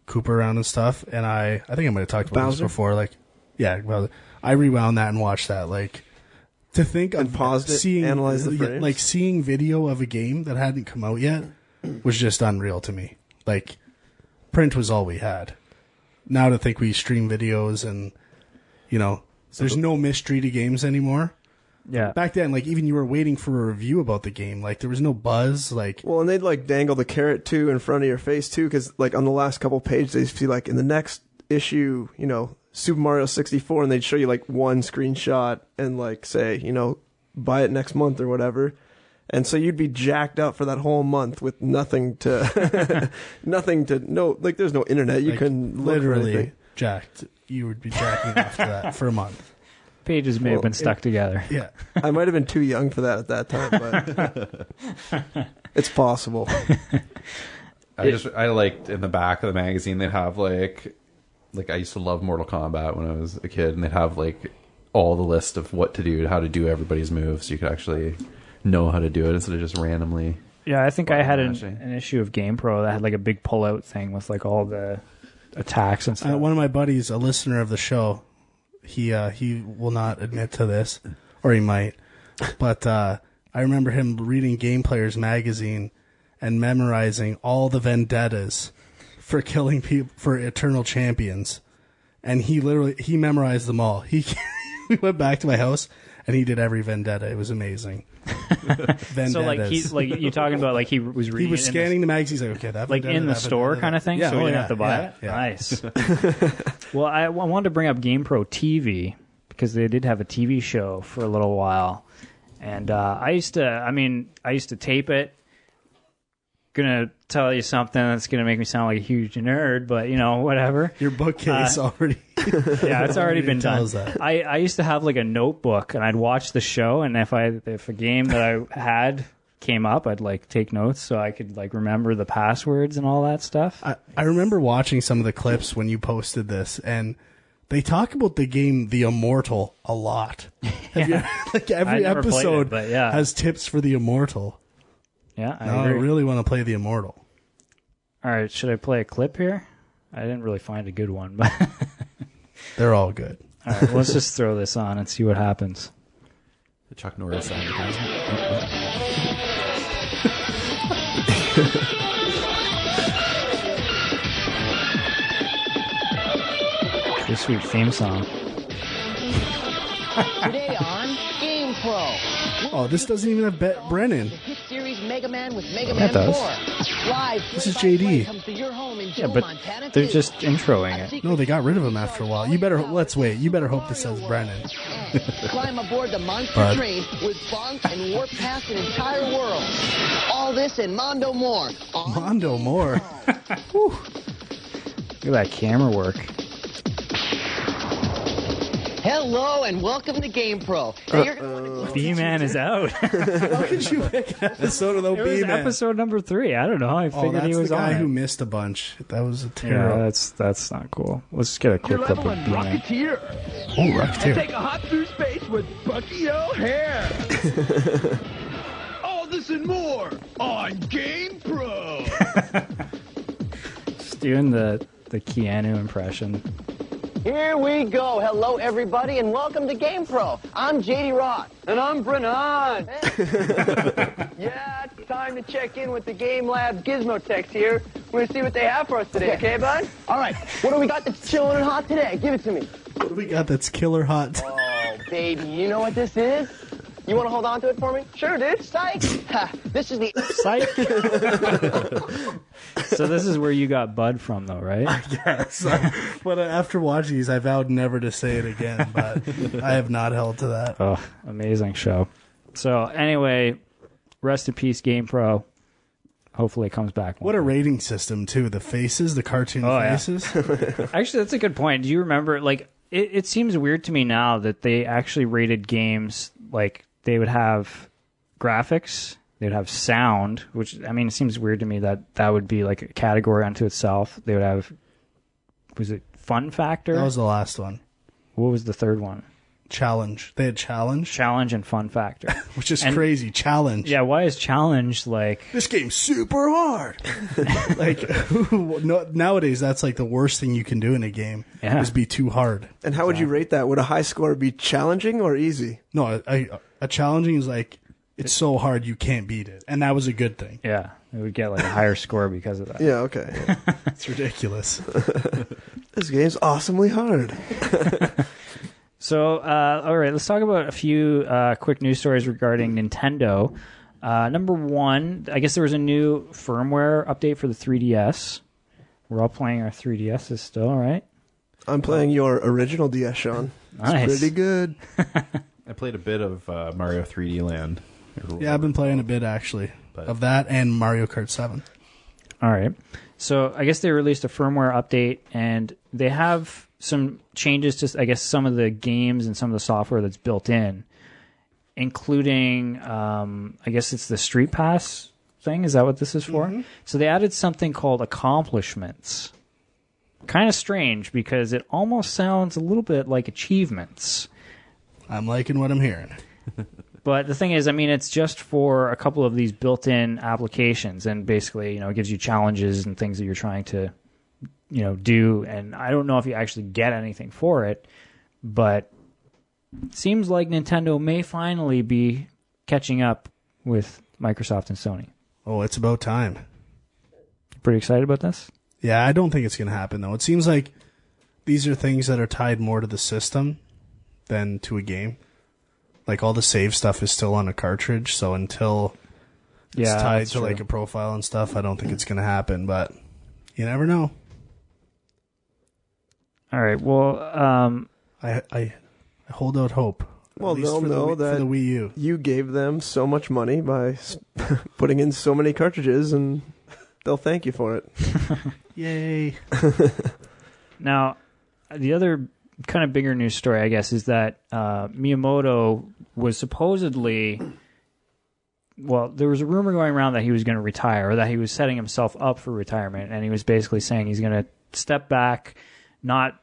Koopa around and stuff. And I think I might have talked about this before. Like, yeah, well, I rewound that and watched that. Like, to think and of paused seeing, it, analyzed the frames. like seeing video of a game that hadn't come out yet was just unreal to me. Like, print was all we had. Now to think we stream videos and, there's no mystery to games anymore. Yeah. Back then, like, even you were waiting for a review about the game. Like, there was no buzz. Like, well, and they'd like dangle the carrot too in front of your face too, because like on the last couple pages, they'd see like in the next issue, Super Mario 64, and they'd show you like one screenshot and like say, buy it next month or whatever. And so you'd be jacked up for that whole month with nothing to, like there's no internet. You couldn't look for anything. literally jacked. You would be jacking after that for a month. Pages may have been stuck together. Yeah. I might have been too young for that at that time, but it's possible. I liked in the back of the magazine they'd have like I used to love Mortal Kombat when I was a kid, and they'd have like all the list of what to do, how to do everybody's moves, so you could actually know how to do it instead of just randomly. Yeah, I think I had an issue of GamePro that had like a big pull-out thing with like all the attacks and stuff. One of my buddies, a listener of the show, he will not admit to this, or he might, but I remember him reading Game Players magazine and memorizing all the vendettas for killing people, for eternal champions, and he memorized them all. We went back to my house and he did every vendetta. It was amazing. So like you're talking about like he was reading. He was scanning the magazines. Like, okay, that like vendetta, in the store kind of thing. Yeah, so we didn't have to buy it. Yeah. Nice. Well, I wanted to bring up GamePro TV because they did have a TV show for a little while, and I used to tape it. Gonna tell you something that's gonna make me sound like a huge nerd, but whatever. Your bookcase already. Yeah, it's already been done. That. I used to have like a notebook, and I'd watch the show, and if a game that I had came up, I'd like take notes so I could like remember the passwords and all that stuff. I remember watching some of the clips when you posted this, and they talk about the game The Immortal a lot. Have you, like every episode has tips for The Immortal. Yeah, I really want to play The Immortal. All right, should I play a clip here? I didn't really find a good one, but they're all good. All right, let's just throw this on and see what happens. The Chuck Norris sound. Pretty sweet theme song. Today on GamePro. Oh, this doesn't even have Brennan. The hit series Mega Man with Mega Man 4. Live this is JD. comes to your home in Yeah, but they're just introing it. No, they got rid of him after a while. Let's wait. You better hope this says Brennan. Climb aboard the monster train with bonk and warp past an entire world. All this and Mondo more. Mondo more. Look at that camera work. Hello and welcome to GamePro. Hey, you're gonna B-Man is out. How could you pick an episode without It was B-Man? episode number 3. I don't know. I figured that's he was the guy on who it. missed a bunch. That was a terrible. Yeah, that's not cool. Let's get a quick clip of B-Man. Rocketeer. Oh, Racketeer. Take a hop through space with Bucky O'Hare. All this and more on GamePro. Just doing the Keanu impression. Here we go. Hello, everybody, and welcome to GamePro. I'm JD Roth. And I'm Brennan. Yeah, it's time to check in with the Game Lab Gizmo techs here. We're going to see what they have for us today, okay, bud? All right, what do we got that's chilling and hot today? Give it to me. What do we got that's killer hot? Oh, baby, you know what this is? You want to hold on to it for me? Sure, dude. Psych. Ha, this is the... Psych. So this is where you got Bud from, though, right? Yes. But after watching these, I vowed never to say it again, but I have not held to that. Oh, amazing show. So anyway, rest in peace, GamePro. Hopefully it comes back. What a rating system, too. The faces, the cartoon faces. Yeah. Actually, that's a good point. Do you remember, like, it seems weird to me now that they actually rated games, like, they would have graphics, they would have sound, which, I mean, it seems weird to me that that would be like a category unto itself. They would have, was it fun factor? That was the last one. What was the third one? Challenge. They had challenge. Challenge and fun factor. Which is crazy. Challenge. Yeah, why is challenge like... This game's super hard. Like, nowadays, that's like the worst thing you can do in a game is be too hard. And how would you rate that? Would a high score be challenging or easy? No, a challenging is like, it's so hard you can't beat it. And that was a good thing. Yeah, it would get like a higher score because of that. Yeah, okay. Yeah. It's ridiculous. This game's awesomely hard. So, all right, let's talk about a few quick news stories regarding Nintendo. Number one, I guess there was a new firmware update for the 3DS. We're all playing our 3DSs still, right? I'm playing your original DS, Sean. Nice. It's pretty good. I played a bit of Mario 3D Land. Yeah, I've been playing a bit, actually, of that and Mario Kart 7. All right. So I guess they released a firmware update, and they have some changes to, I guess, some of the games and some of the software that's built in, including, I guess it's the Street Pass thing. Is that what this is for? Mm-hmm. So they added something called accomplishments. Kind of strange because it almost sounds a little bit like achievements. I'm liking what I'm hearing. But the thing is, I mean, it's just for a couple of these built-in applications, and basically, it gives you challenges and things that you're trying to, do. And I don't know if you actually get anything for it, but it seems like Nintendo may finally be catching up with Microsoft and Sony. Oh, it's about time. Pretty excited about this? Yeah, I don't think it's going to happen, though. It seems like these are things that are tied more to the system than to a game. Like, all the save stuff is still on a cartridge, so until it's tied to, like, a profile and stuff, I don't think it's going to happen, but you never know. All right, well... I hold out hope. Well, they'll know that for the Wii U. You gave them so much money by putting in so many cartridges, and they'll thank you for it. Yay. Now, the other kind of bigger news story, I guess, is that Miyamoto was supposedly well, there was a rumor going around that he was going to retire, or that he was setting himself up for retirement, and he was basically saying he's going to step back, not,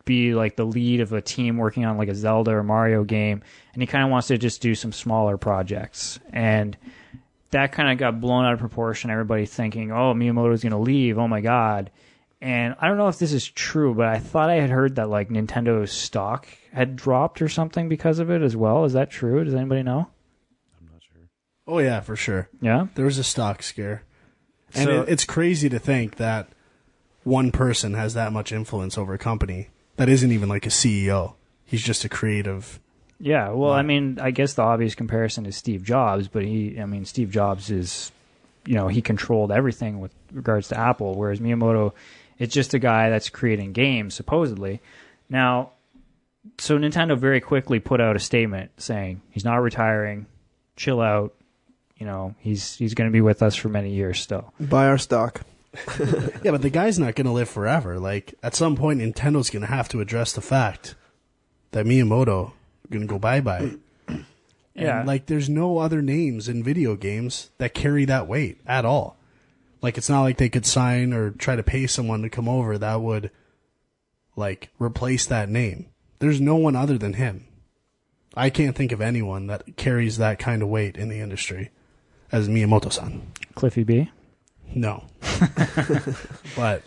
be like the lead of a team working on like a Zelda or Mario game, and he kind of wants to just do some smaller projects. And that kind of got blown out of proportion. Everybody thinking, oh, Miyamoto's going to leave. Oh my God. And I don't know if this is true, but I thought I had heard that like Nintendo's stock had dropped or something because of it as well. Is that true? Does anybody know? I'm not sure. Oh yeah, for sure. Yeah? There was a stock scare. And So- it's crazy to think that one person has that much influence over a company that isn't even like a CEO. He's just a creative. Yeah, well, I mean, I guess the obvious comparison is Steve Jobs, but Steve Jobs is, he controlled everything with regards to Apple, whereas Miyamoto, it's just a guy that's creating games, supposedly. Now, so Nintendo very quickly put out a statement saying he's not retiring, chill out, he's going to be with us for many years still. Buy our stock. Yeah, but the guy's not going to live forever. Like, at some point, Nintendo's going to have to address the fact that Miyamoto going to go bye-bye. Yeah. And, like, there's no other names in video games that carry that weight at all. Like, it's not like they could sign or try to pay someone to come over that would, like, replace that name. There's no one other than him. I can't think of anyone that carries that kind of weight in the industry as Miyamoto-san. Cliffy B? No. But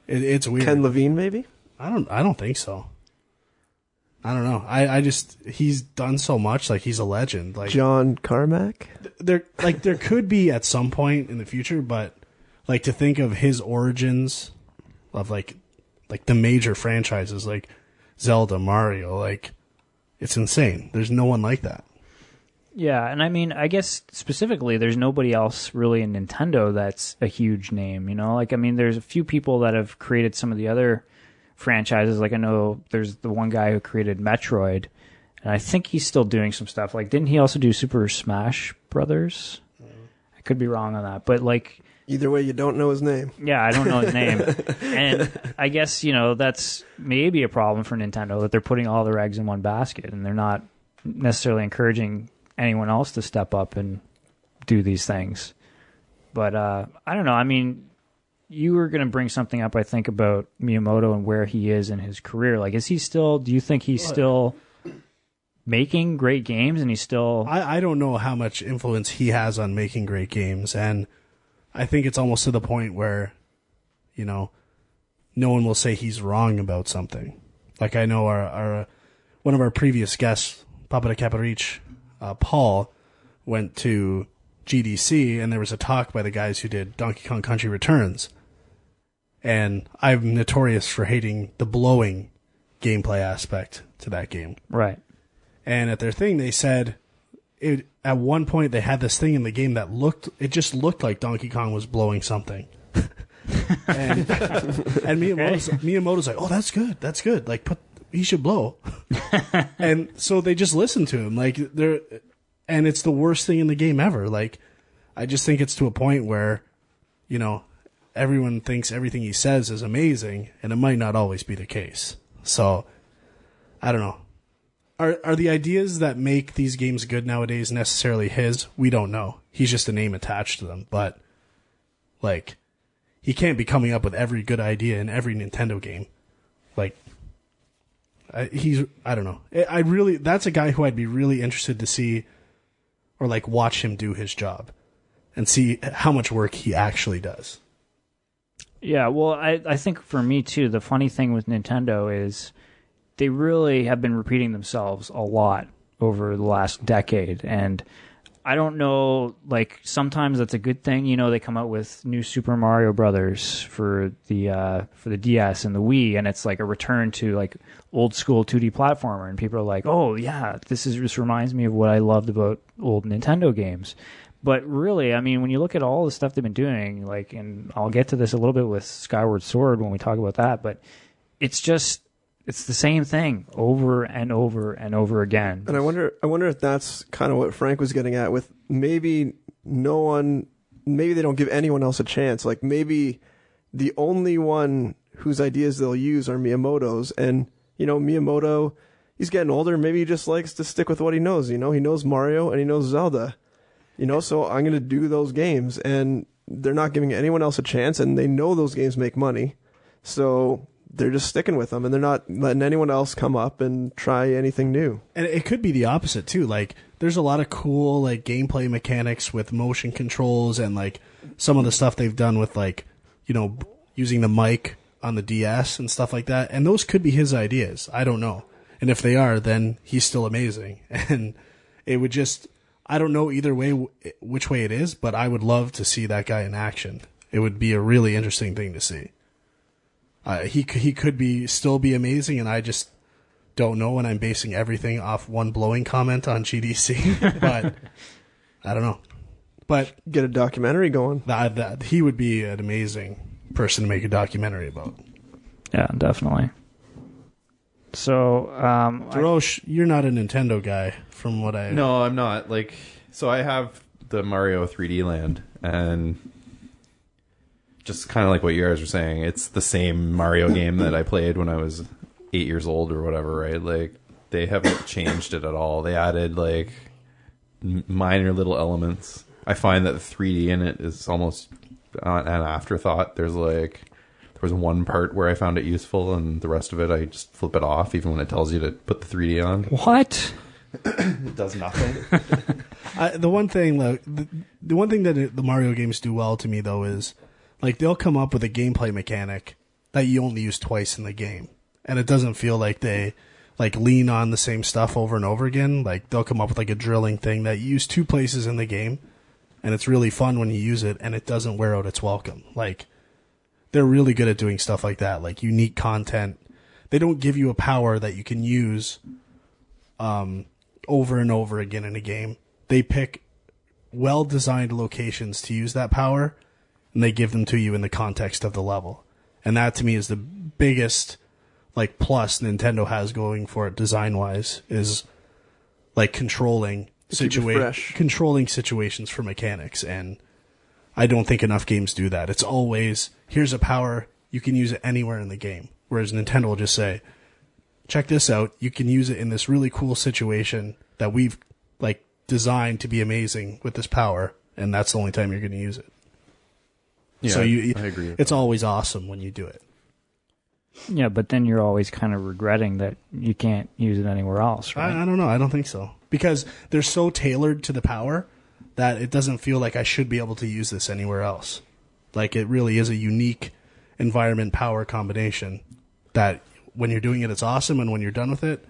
it's weird. Ken Levine, maybe? I don't think so. I don't know. I just, he's done so much. Like, he's a legend. Like, John Carmack? there could be at some point in the future, but like, to think of his origins of like the major franchises like Zelda, Mario, like, it's insane. There's no one like that. Yeah, and I mean, I guess specifically, there's nobody else really in Nintendo that's a huge name, Like, I mean, there's a few people that have created some of the other franchises. Like, I know there's the one guy who created Metroid, and I think he's still doing some stuff. Like, didn't he also do Super Smash Brothers? I could be wrong on that, but like... Either way, you don't know his name. Yeah, I don't know his name. And I guess, that's maybe a problem for Nintendo, that they're putting all their eggs in one basket, and they're not necessarily encouraging anyone else to step up and do these things. But I don't know. I mean, you were going to bring something up, I think, about Miyamoto and where he is in his career. Like, is he still, do you think he's still making great games, and he's still... I don't know how much influence he has on making great games, and I think it's almost to the point where, no one will say he's wrong about something. Like, I know our one of our previous guests, Papa de Caparich, Paul, went to GDC, and there was a talk by the guys who did Donkey Kong Country Returns. And I'm notorious for hating the blowing gameplay aspect to that game. Right. And at their thing, they said, at one point they had this thing in the game that just looked like Donkey Kong was blowing something. and Miyamoto's like, oh, that's good. Like, he should blow. And so they just listen to him. Like, and it's the worst thing in the game ever. Like, I just think it's to a point where, everyone thinks everything he says is amazing, and it might not always be the case. So, I don't know. Are the ideas that make these games good nowadays necessarily his? We don't know. He's just a name attached to them. But, like, he can't be coming up with every good idea in every Nintendo game. Like, I don't know. That's a guy who I'd be really interested to see, or like watch him do his job and see how much work he actually does. Yeah, well, I think for me too, the funny thing with Nintendo is they really have been repeating themselves a lot over the last decade, and I don't know, like, sometimes that's a good thing. They come out with new Super Mario Brothers for the DS and the Wii, and it's like a return to like old school 2D platformer, and people are like, oh yeah, this reminds me of what I loved about old Nintendo games. But really, I mean, when you look at all the stuff they've been doing, like, and I'll get to this a little bit with Skyward Sword when we talk about that, but it's the same thing over and over and over again. And I wonder if that's kind of what Frank was getting at with maybe they don't give anyone else a chance. Like, maybe the only one whose ideas they'll use are Miyamoto's, and, Miyamoto, he's getting older, maybe he just likes to stick with what he knows, he knows Mario and he knows Zelda. So I'm going to do those games, and they're not giving anyone else a chance, and they know those games make money. So they're just sticking with them, and they're not letting anyone else come up and try anything new. And it could be the opposite too. Like, there's a lot of cool like gameplay mechanics with motion controls and like some of the stuff they've done with like, using the mic on the DS and stuff like that. And those could be his ideas. I don't know. And if they are, then he's still amazing. And it would just, I don't know either way which way it is, but I would love to see that guy in action. It would be a really interesting thing to see. He could still be amazing, and I just don't know, and I'm basing everything off one blowing comment on GDC. But I don't know. But get a documentary going. He would be an amazing person to make a documentary about. Yeah, definitely. So, Hirosh, you're not a Nintendo guy, from what I... No, I'm not. So I have the Mario 3D Land, and just kind of like what you guys were saying, it's the same Mario game that I played when I was 8 years old or whatever, right? Like, they haven't changed it at all. They added, minor little elements. I find that the 3D in it is almost an afterthought. There was one part where I found it useful, and the rest of it I just flip it off, even when it tells you to put the 3D on. What? It does nothing. The one thing that the Mario games do well to me, though, is they'll come up with a gameplay mechanic that you only use twice in the game, and it doesn't feel like they lean on the same stuff over and over again. They'll come up with a drilling thing that you use 2 places in the game, and it's really fun when you use it, and it doesn't wear out its welcome. They're really good at doing stuff like that, unique content. They don't give you a power that you can use over and over again in a game. They pick well-designed locations to use that power, and they give them to you in the context of the level. And that, to me, is the biggest plus Nintendo has going for it design-wise, is controlling situations for mechanics. And I don't think enough games do that. It's always, here's a power, you can use it anywhere in the game. Whereas Nintendo will just say, check this out, you can use it in this really cool situation that we've designed to be amazing with this power, and that's the only time you're going to use it. Yeah, so I agree with it's that. always awesome when you do it. Yeah, but then you're always kind of regretting that you can't use it anywhere else, right? I don't know. I don't think so. Because they're so tailored to the power that it doesn't feel like I should be able to use this anywhere else. It really is a unique environment power combination that when you're doing it, it's awesome, and when you're done with it,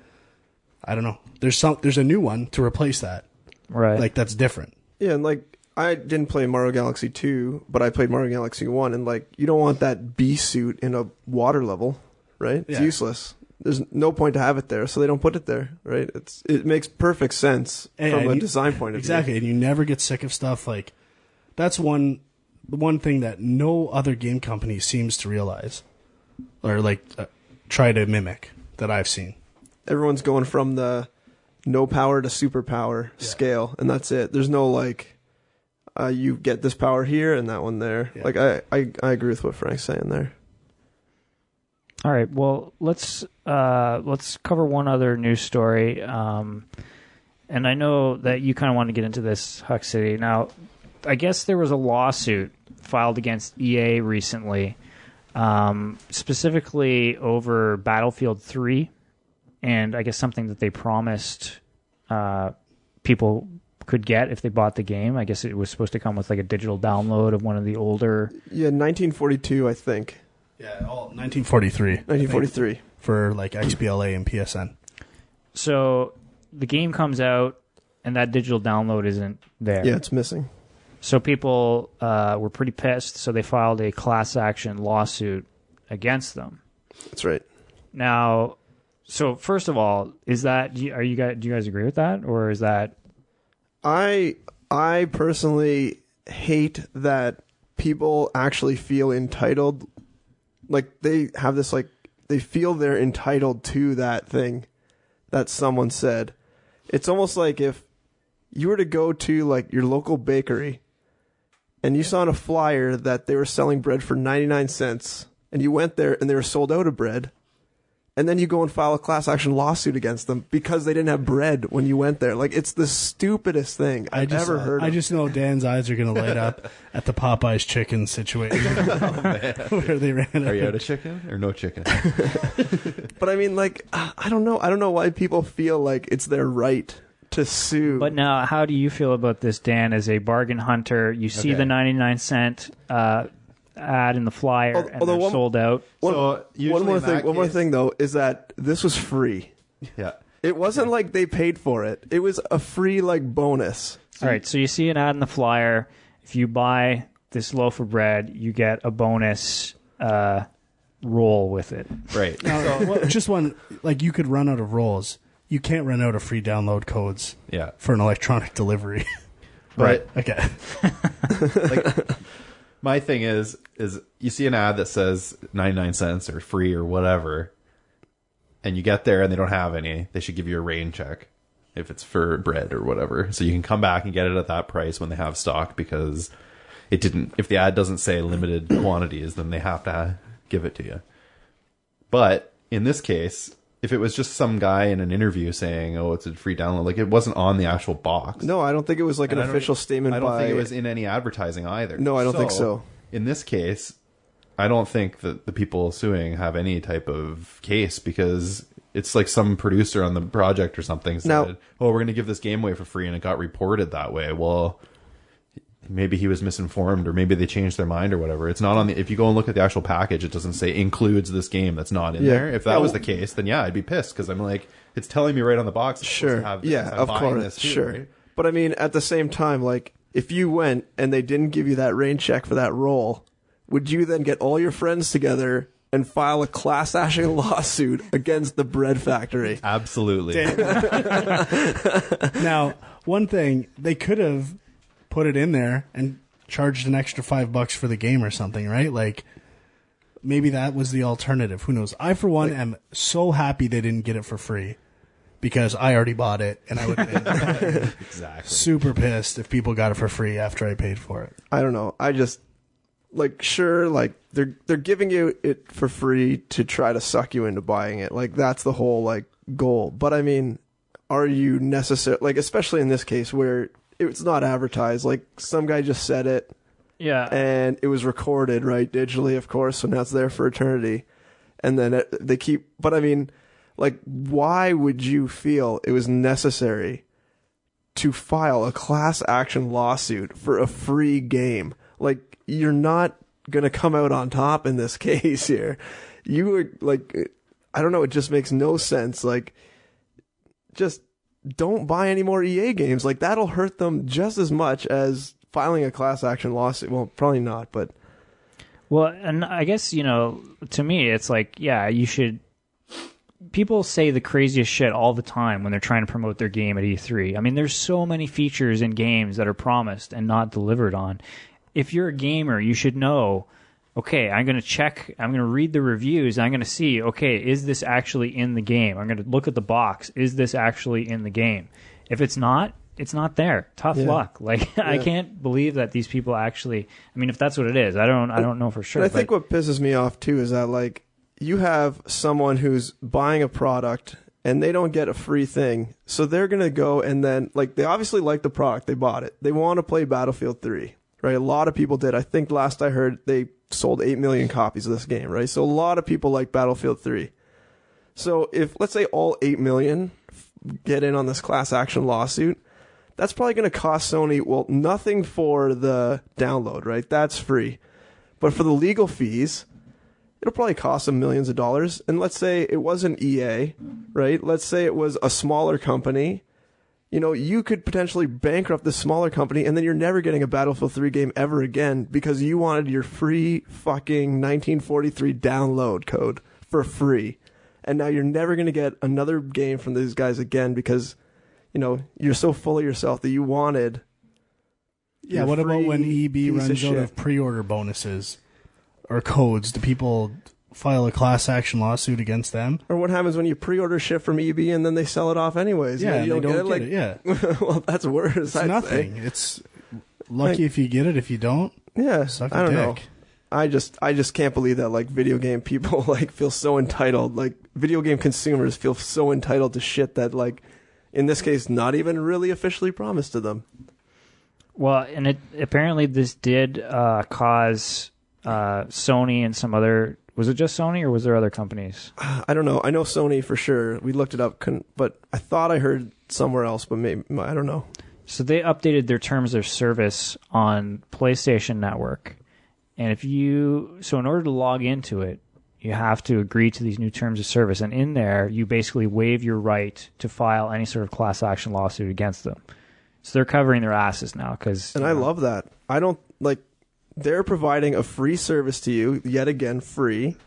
I don't know. There's a new one to replace that. Right. That's different. Yeah, and I didn't play Mario Galaxy 2, but I played Mario Galaxy 1, and you don't want that bee suit in a water level, right? It's useless. There's no point to have it there, so they don't put it there, right? It makes perfect sense from a design point of view. Exactly, and you never get sick of stuff. That's the one thing that no other game company seems to realize or try to mimic that I've seen. Everyone's going from the no power to superpower scale, and that's it. There's no you get this power here and that one there. Yeah. I agree with what Frank's saying there. All right. Well, let's cover one other news story. And I know that you kind of want to get into this, Huck City. Now, I guess there was a lawsuit filed against EA recently, specifically over Battlefield 3, and I guess something that they promised people could get if they bought the game. I guess it was supposed to come with a digital download of one of the older... Yeah, 1942, I think. Yeah, 1943. 1943. For XBLA and PSN. So the game comes out, and that digital download isn't there. Yeah, it's missing. So people were pretty pissed, so they filed a class action lawsuit against them. That's right. Now, so first of all, do you guys agree with that, or is that... I personally hate that people actually feel entitled. They have this they feel they're entitled to that thing that someone said. It's almost like if you were to go to your local bakery and you saw on a flyer that they were selling bread for 99 cents, and you went there and they were sold out of bread, and then you go and file a class action lawsuit against them because they didn't have bread when you went there. Like, it's the stupidest thing I've ever heard of. I just know Dan's eyes are going to light up at the Popeyes chicken situation. Where they ran Are you out of chicken or no chicken? But I mean, like, I don't know. I don't know why people feel like it's their right to sue. But now, how do you feel about this, Dan, as a bargain hunter? You see the 99-cent ad in the flyer, and they're sold out. One more thing, though, is that this was free. Yeah. It wasn't like they paid for it. It was a free, like, bonus. All right, so you see an ad in the flyer. If you buy this loaf of bread, you get a bonus roll with it. Right. Now, just one, like, you could run out of rolls. You can't run out of free download codes for an electronic delivery. Right. Okay. Like, my thing is you see an ad that says 99 cents or free or whatever, and you get there and they don't have any. They should give you a rain check if it's for bread or whatever. So you can come back and get it at that price when they have stock, because it didn't. If the ad doesn't say limited quantities, then they have to give it to you. But in this case, if it was just some guy in an interview saying, "Oh, it's a free download," like, it wasn't on the actual box. No, I don't think it was like an official statement. I don't think it was in any advertising either. No, I don't think so. In this case, I don't think that the people suing have any type of case, because it's like some producer on the project or something said, "Oh, we're going to give this game away for free," and it got reported that way. Well, maybe he was misinformed, or maybe they changed their mind or whatever. It's not on the. If you go and look at the actual package, it doesn't say includes this game. That's not in there. If that was the case, then I'd be pissed, because I'm like, it's telling me right on the box. Sure. Have this, of course. This too, sure. Right? But I mean, at the same time, like, if you went and they didn't give you that rain check for that roll, would you then get all your friends together and file a class action lawsuit against the bread factory? Absolutely. Now, one thing, they could have put it in there and charged an extra $5 for the game or something, right? Like, maybe that was the alternative. Who knows? I, for one, am so happy they didn't get it for free, because I already bought it, and I would have been super pissed if people got it for free after I paid for it. I don't know. I just, like, sure, like, they're giving you it for free to try to suck you into buying it. Like, that's the whole, like, goal. But I mean, are you necessary, like, especially in this case where it's not advertised, like, some guy just said it. Yeah. And it was recorded, right, digitally, of course, so now it's there for eternity. And then they keep, but I mean, like, why would you feel it was necessary to file a class action lawsuit for a free game? Like, you're not going to come out on top in this case here. You were, like, I don't know, it just makes no sense. Like, just don't buy any more EA games. Like, that'll hurt them just as much as filing a class action lawsuit. Well, probably not, but. Well, and I guess, you know, to me, it's like, yeah, you should. People say the craziest shit all the time when they're trying to promote their game at E3. I mean, there's so many features in games that are promised and not delivered on. If you're a gamer, you should know, okay, I'm going to read the reviews, and I'm going to see, okay, is this actually in the game? I'm going to look at the box. Is this actually in the game? If it's not there. Tough luck. Like, I can't believe that these people actually, I mean, if that's what it is, I don't know for sure. I think what pisses me off too is that, like, you have someone who's buying a product and they don't get a free thing. So they're going to go and then, like, they obviously like the product. They bought it. They want to play Battlefield 3, right? A lot of people did. I think last I heard they sold 8 million copies of this game, right? So a lot of people like Battlefield 3. So if, let's say, all 8 million get in on this class action lawsuit, that's probably going to cost Sony, well, nothing for the download, right? That's free. But for the legal fees, it'll probably cost them millions of dollars. And let's say it wasn't EA, right? Let's say it was a smaller company. You know, you could potentially bankrupt this smaller company, and then you're never getting a Battlefield 3 game ever again because you wanted your free fucking 1943 download code for free. And now you're never going to get another game from these guys again because, you know, you're so full of yourself that you wanted. Yeah, what about when EB runs out of pre-order bonuses or codes? Do people file a class action lawsuit against them? Or what happens when you pre-order shit from EB and then they sell it off anyways? Yeah, you they don't get it. Yeah. Well, that's worse. It's nothing. It's lucky if you get it. If you don't, suck a I don't dick. know. I just can't believe that, like, video game people, like, feel so entitled. Like, video game consumers feel so entitled to shit that, like, in this case, not even really officially promised to them. Well, and apparently this did cause Sony and some other... Was it just Sony, or was there other companies? I don't know. I know Sony for sure. We looked it up, but I thought I heard somewhere else, but maybe I don't know. So they updated their terms of service on PlayStation Network. And in order to log into it, you have to agree to these new terms of service. And in there, you basically waive your right to file any sort of class action lawsuit against them. So they're covering their asses now. And I love that. I don't, like, they're providing a free service to you, yet again, free.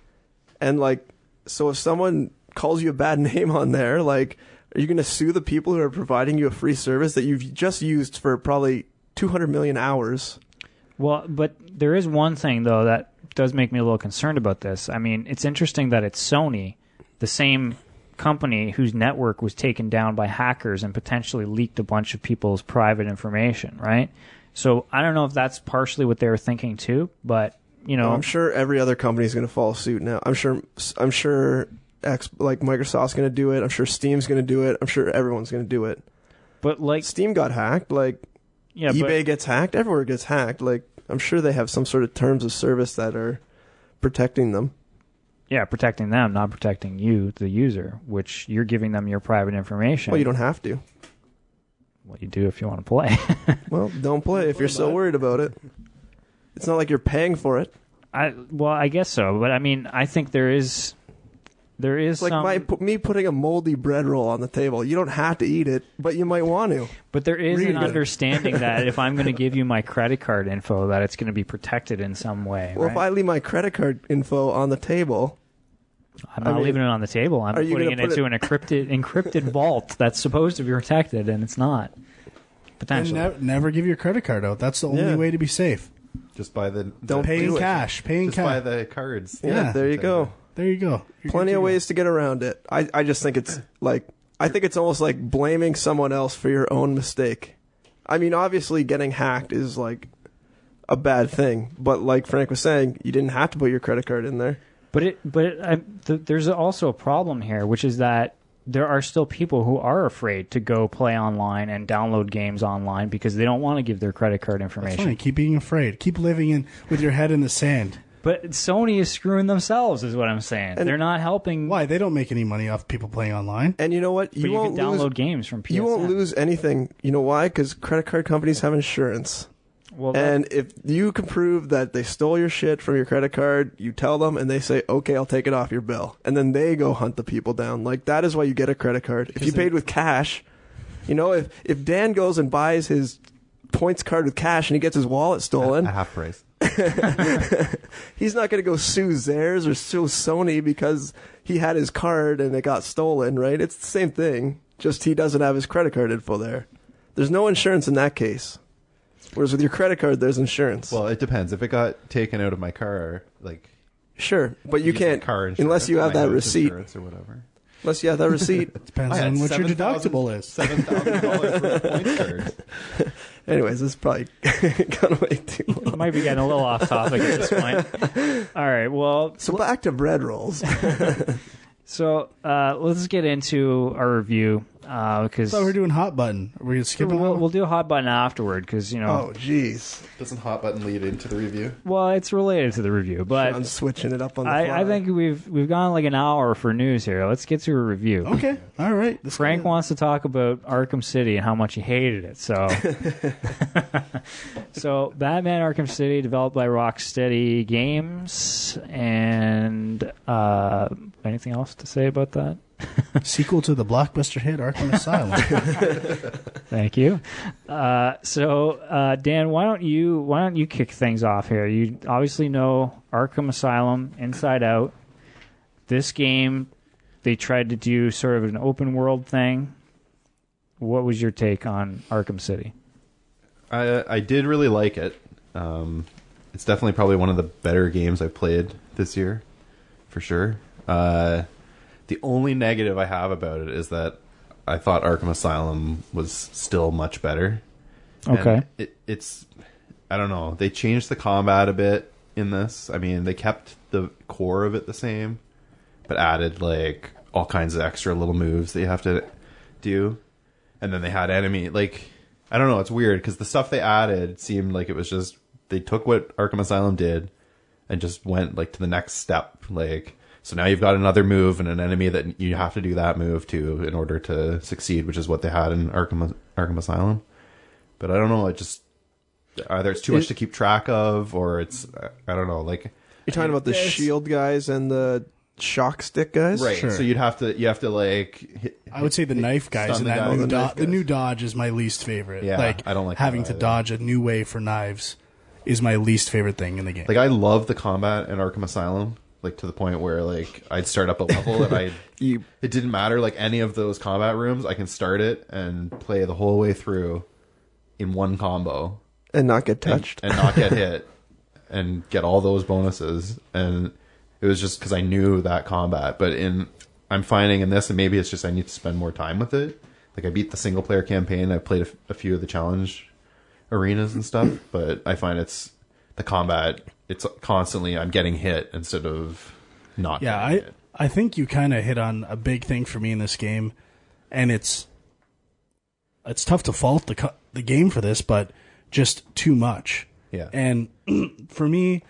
And, like, so if someone calls you a bad name on there, like, are you going to sue the people who are providing you a free service that you've just used for probably 200 million hours? Well, but there is one thing, though, that does make me a little concerned about this. I mean, it's interesting that it's Sony, the same company whose network was taken down by hackers and potentially leaked a bunch of people's private information, right? So I don't know if that's partially what they were thinking too, but you know, I'm sure every other company is going to follow suit now. I'm sure Microsoft's going to do it. I'm sure Steam's going to do it. I'm sure everyone's going to do it. But like Steam got hacked, like eBay gets hacked, everywhere gets hacked. Like I'm sure they have some sort of terms of service that are protecting them. Yeah, protecting them, not protecting you, the user, which you're giving them your private information. Well, you don't have to. Well, you do if you want to play. Well, don't play if you're so worried about it. It's not like you're paying for it. I guess so, but I mean, I think there is like me putting a moldy bread roll on the table. You don't have to eat it, but you might want to. But there is an understanding that if I'm going to give you my credit card info, that it's going to be protected in some way. Well, right? If I leave my credit card info on the table, I'm not leaving it on the table. I'm putting it into an encrypted vault that's supposed to be protected, and it's not. Potentially. And never give your credit card out. That's the only way to be safe. Just buy don't pay in cash. Pay in cash. Just buy the cards. Yeah, there you go. There you go. Plenty of ways to get around it. I just think it's like, I think it's almost like blaming someone else for your own mistake. I mean, obviously getting hacked is like a bad thing, but like Frank was saying, you didn't have to put your credit card in there. There's also a problem here, which is that there are still people who are afraid to go play online and download games online because they don't want to give their credit card information. That's fine. Keep being afraid. Keep living with your head in the sand. But Sony is screwing themselves, is what I'm saying. And they're not helping. Why? They don't make any money off people playing online. And you know what? You can download games from PSN. You won't lose anything. You know why? Because credit card companies have insurance. And if you can prove that they stole your shit from your credit card, you tell them and they say, okay, I'll take it off your bill. And then they go hunt the people down. Like, that is why you get a credit card. If you paid with cash, you know, if Dan goes and buys his points card with cash and he gets his wallet stolen. At half price. He's not going to go sue Zares or sue Sony because he had his card and it got stolen, right? It's the same thing, just he doesn't have his credit card info there. There's no insurance in that case. Whereas with your credit card, there's insurance. Well, it depends. If it got taken out of my car, like... Sure, but you can't, car unless you have that receipt. Or whatever. Unless you have that receipt. Depends on what your deductible is. $7,000 for a points card. Anyways, this is probably gone way too long. Might be getting a little off topic at this point. All right, well... So back to bread rolls. So let's get into our review. Because I thought we're doing hot button. Are we skipping? We'll do a hot button afterward because you know. Oh, jeez. Doesn't hot button lead into the review? Well, it's related to the review, but I'm switching it up on the fly. I think we've gone like an hour for news here. Let's get to a review. Okay, all right. Frank wants to talk about Arkham City and how much he hated it. So, so Batman Arkham City, developed by Rocksteady Games, and anything else to say about that? Sequel to the blockbuster hit Arkham Asylum. Thank you. So Dan, why don't you kick things off here? You obviously know Arkham Asylum inside out. This game, they tried to do sort of an open world thing. What was your take on Arkham City? I did really like it. It's definitely probably one of the better games I've played this year, for sure. The only negative I have about it is that I thought Arkham Asylum was still much better. Okay. And it's, I don't know, they changed the combat a bit in this. I mean, they kept the core of it the same, but added like all kinds of extra little moves that you have to do. And then they had enemy, like, I don't know, it's weird because the stuff they added seemed like it was just, they took what Arkham Asylum did and just went like to the next step. Like, so now you've got another move and an enemy that you have to do that move to in order to succeed, which is what they had in Arkham Asylum. But I don't know, it just, either it's too much to keep track of, or it's, I don't know, like. You're talking about the shield guys and the shock stick guys? Right, Sure. so you have to like. I would say the knife guys stun and the that guy. the new dodge is my least favorite. Yeah, like, I don't like having that to either. dodge a new way for knives is my least favorite thing in the game. Like, I love the combat in Arkham Asylum, like to the point where like I'd start up a level and it didn't matter, like any of those combat rooms, I can start it and play the whole way through in one combo And not get touched. and not get hit and get all those bonuses. And it was just because I knew that combat. But I'm finding in this, and maybe it's just I need to spend more time with it. Like, I beat the single player campaign, I played a few of the challenge arenas and stuff, but I find it's the combat, it's constantly I'm getting hit instead of not getting hit. I think you kind of hit on a big thing for me in this game, and it's tough to fault the game for this, but just too much. Yeah. And for me,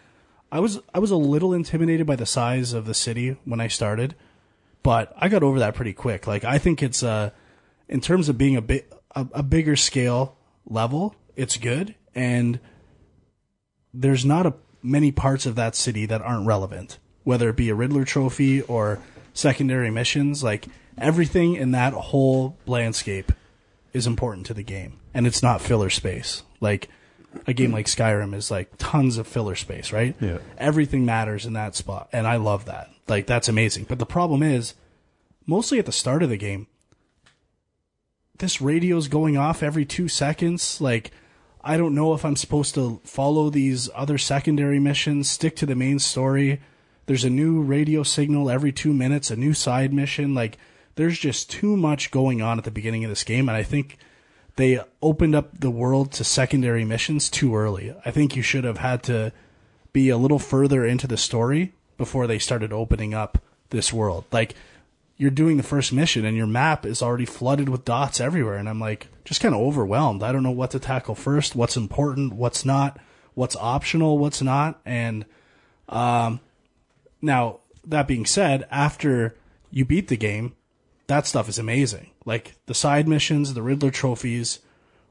I was a little intimidated by the size of the city when I started, but I got over that pretty quick. Like, I think it's in terms of being a bigger scale level, it's good, and there's not many parts of that city that aren't relevant, whether it be a Riddler trophy or secondary missions. Like, everything in that whole landscape is important to the game, and it's not filler space. Like, a game like Skyrim is like tons of filler space, right? Yeah. Everything matters in that spot, and I love that. Like, that's amazing. But the problem is, mostly at the start of the game, this radio's going off every 2 seconds. Like, I don't know if I'm supposed to follow these other secondary missions, stick to the main story. There's a new radio signal every 2 minutes, a new side mission. Like, there's just too much going on at the beginning of this game, and I think they opened up the world to secondary missions too early. I think you should have had to be a little further into the story before they started opening up this world. Like, you're doing the first mission and your map is already flooded with dots everywhere, and I'm like, just kind of overwhelmed. I don't know what to tackle first, what's important, what's not, what's optional, what's not. And now, that being said, after you beat the game, that stuff is amazing. Like, the side missions, the Riddler trophies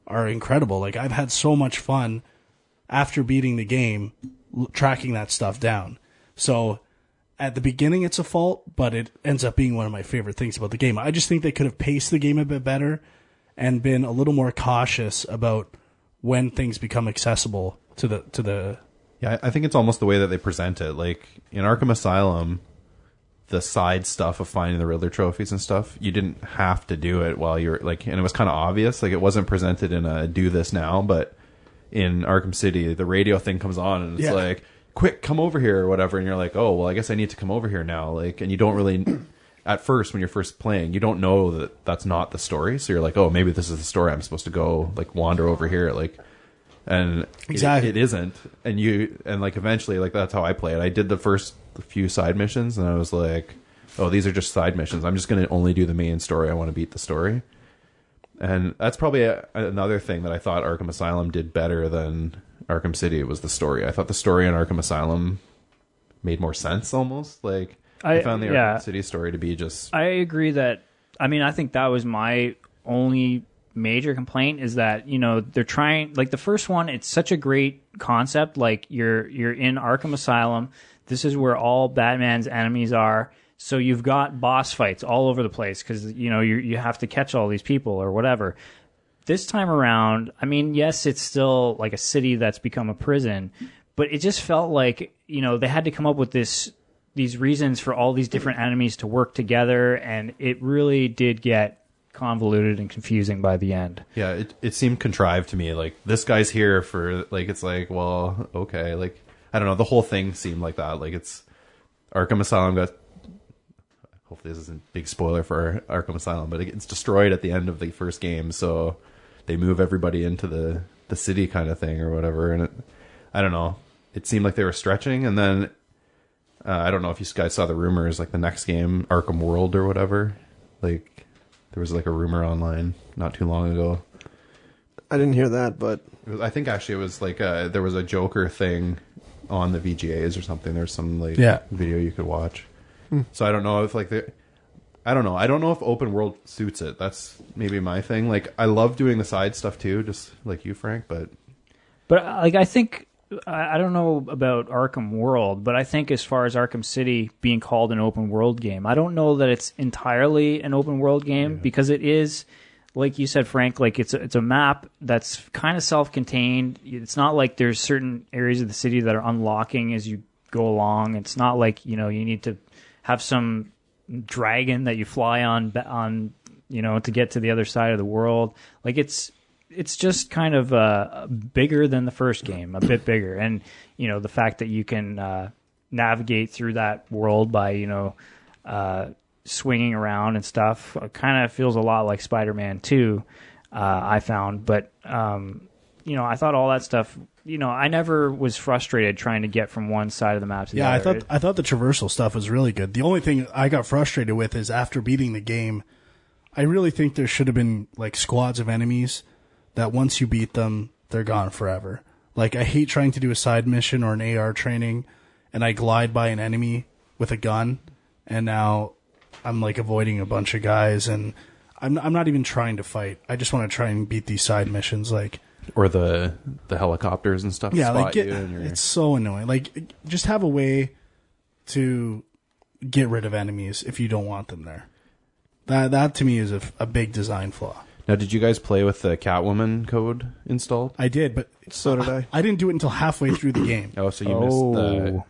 are incredible. Like, I've had so much fun after beating the game tracking that stuff down. So at the beginning it's a fault, but it ends up being one of my favorite things about the game. I just think they could have paced the game a bit better and been a little more cautious about when things become accessible to the Yeah, I think it's almost the way that they present it. Like, in Arkham Asylum, the side stuff of finding the Riddler trophies and stuff, you didn't have to do it while you're like, and it was kind of obvious. Like, it wasn't presented in a do this now, but in Arkham City, the radio thing comes on and it's like, quick, come over here or whatever. And you're like, oh, well, I guess I need to come over here now. Like, and you don't really, at first, when you're first playing, you don't know that that's not the story. So you're like, oh, maybe this is the story. I'm supposed to go like wander over here. Like, and Exactly. it isn't. And like, eventually, like, that's how I play it. I did the first few side missions and I was like, oh, these are just side missions. I'm just going to only do the main story. I want to beat the story. And that's probably another thing that I thought Arkham Asylum did better than Arkham City. Was the story. I thought the story in Arkham Asylum made more sense almost. Like, I found the Arkham City story to be just... I agree that... I mean, I think that was my only major complaint, is that, you know, they're trying... Like, the first one, it's such a great concept. Like, you're in Arkham Asylum. This is where all Batman's enemies are. So you've got boss fights all over the place because, you know, you have to catch all these people or whatever. This time around, I mean, yes, it's still like a city that's become a prison, but it just felt like, you know, they had to come up with these reasons for all these different enemies to work together, and it really did get convoluted and confusing by the end. Yeah, it seemed contrived to me. Like, this guy's here for, like, it's like, well, okay. Like, I don't know. The whole thing seemed like that. Like, it's Arkham Asylum got... Hopefully this isn't a big spoiler for Arkham Asylum, but it's destroyed at the end of the first game, so they move everybody into the city kind of thing or whatever. And I don't know. It seemed like they were stretching, and then I don't know if you guys saw the rumors, like the next game, Arkham World or whatever. Like, there was like a rumor online not too long ago. I didn't hear that, but I think actually it was like there was a Joker thing on the VGAs or something. There's some like video you could watch. So I don't know if like I don't know if open world suits it. That's maybe my thing. Like, I love doing the side stuff too, just like you, Frank. But like, I think, I don't know about Arkham World, but I think as far as Arkham City being called an open world game, I don't know that it's entirely an open world game because it is, like you said, Frank, like it's a map that's kind of self-contained. It's not like there's certain areas of the city that are unlocking as you go along. It's not like, you need to have some dragon that you fly on, to get to the other side of the world. Like, it's just kind of bigger than the first game, a bit bigger. And, the fact that you can navigate through that world by, swinging around and stuff kind of feels a lot like Spider-Man 2, I found. But, I thought all that stuff, I never was frustrated trying to get from one side of the map to the other. I thought the traversal stuff was really good. The only thing I got frustrated with is after beating the game, I really think there should have been like squads of enemies that once you beat them, they're gone forever. Like, I hate trying to do a side mission or an AR training and I glide by an enemy with a gun and now I'm like avoiding a bunch of guys and I'm not even trying to fight. I just want to try and beat these side missions, like, or the helicopters and stuff. Yeah, spot like it's so annoying. Like, just have a way to get rid of enemies if you don't want them there. That to me is a big design flaw. Now, did you guys play with the Catwoman code installed? I did, but so did I. I didn't do it until halfway through the game. Oh, so you missed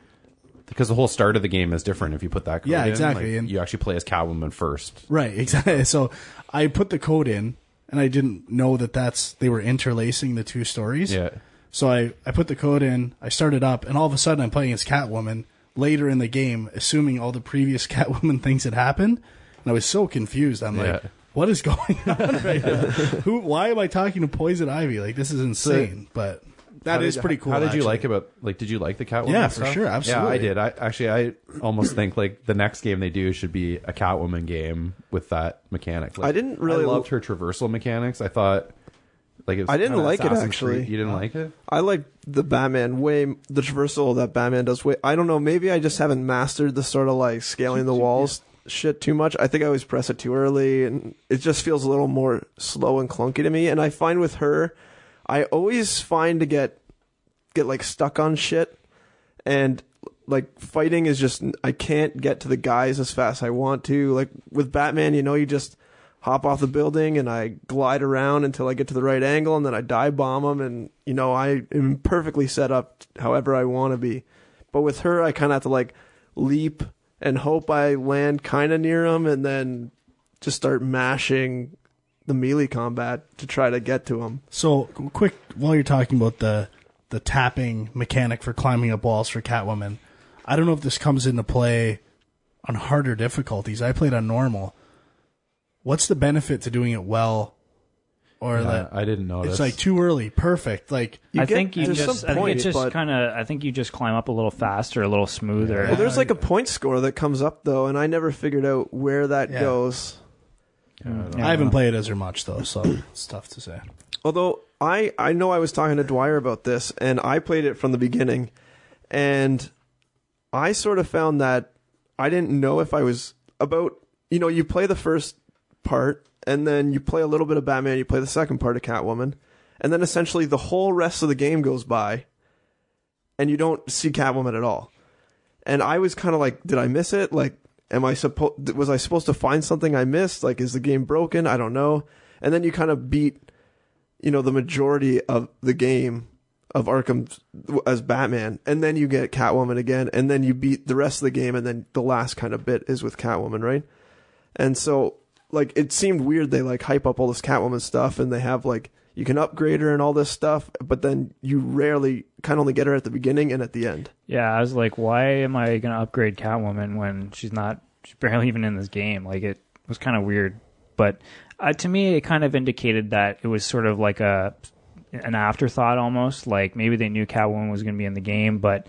because the whole start of the game is different if you put that code in. Yeah, exactly. Like, and you actually play as Catwoman first. Right, exactly. So I put the code in, and I didn't know that they were interlacing the two stories. Yeah. So I put the code in, I started up, and all of a sudden I'm playing as Catwoman later in the game, assuming all the previous Catwoman things had happened. And I was so confused. I'm like, what is going on right now? Why am I talking to Poison Ivy? Like, this is insane. But that is pretty cool. How did you actually. did you like the Catwoman Yeah, stuff? for sure. Absolutely. Yeah, I did. I almost think like the next game they do should be a Catwoman game with that mechanic. Like, I didn't really I loved her traversal mechanics. I thought like it was I didn't like it Assassin's actually. Creed. You didn't like it? I like the Batman the traversal that Batman does way. I don't know. Maybe I just haven't mastered the sort of like scaling the walls shit too much. I think I always press it too early, and it just feels a little more slow and clunky to me. And I find with her, I always find to get like stuck on shit, and like fighting is just, I can't get to the guys as fast as I want to. Like with Batman, you just hop off the building and I glide around until I get to the right angle, and then I dive bomb them, and I am perfectly set up however I want to be. But with her, I kind of have to like leap and hope I land kind of near them, and then just start mashing the melee combat to try to get to them. So, quick, while you're talking about the tapping mechanic for climbing up walls for Catwoman, I don't know if this comes into play on harder difficulties. I played on normal. What's the benefit to doing it well? Or that I didn't notice. It's like too early. Perfect. Like, I think you just climb up a little faster, a little smoother. Well, there's like a point score that comes up though, and I never figured out where that goes. I haven't played as much though, so it's tough to say. Although I know I was talking to Dwyer about this, and I played it from the beginning, and I sort of found that I didn't know if I was about, you play the first part, and then you play a little bit of Batman, you play the second part of Catwoman, and then essentially the whole rest of the game goes by, and you don't see Catwoman at all. And I was kind of like, did I miss it? Like, was I supposed to find something I missed? Like, is the game broken? I don't know. And then you kind of beat, the majority of the game of Arkham as Batman, and then you get Catwoman again, and then you beat the rest of the game, and then the last kind of bit is with Catwoman, right? And so, like, it seemed weird they, like, hype up all this Catwoman stuff, and they have, like, you can upgrade her and all this stuff, but then you rarely kind of only get her at the beginning and at the end. Yeah, I was like, why am I going to upgrade Catwoman when she's barely even in this game? Like, it was kind of weird. But to me, it kind of indicated that it was sort of like an afterthought almost. Like, maybe they knew Catwoman was going to be in the game, but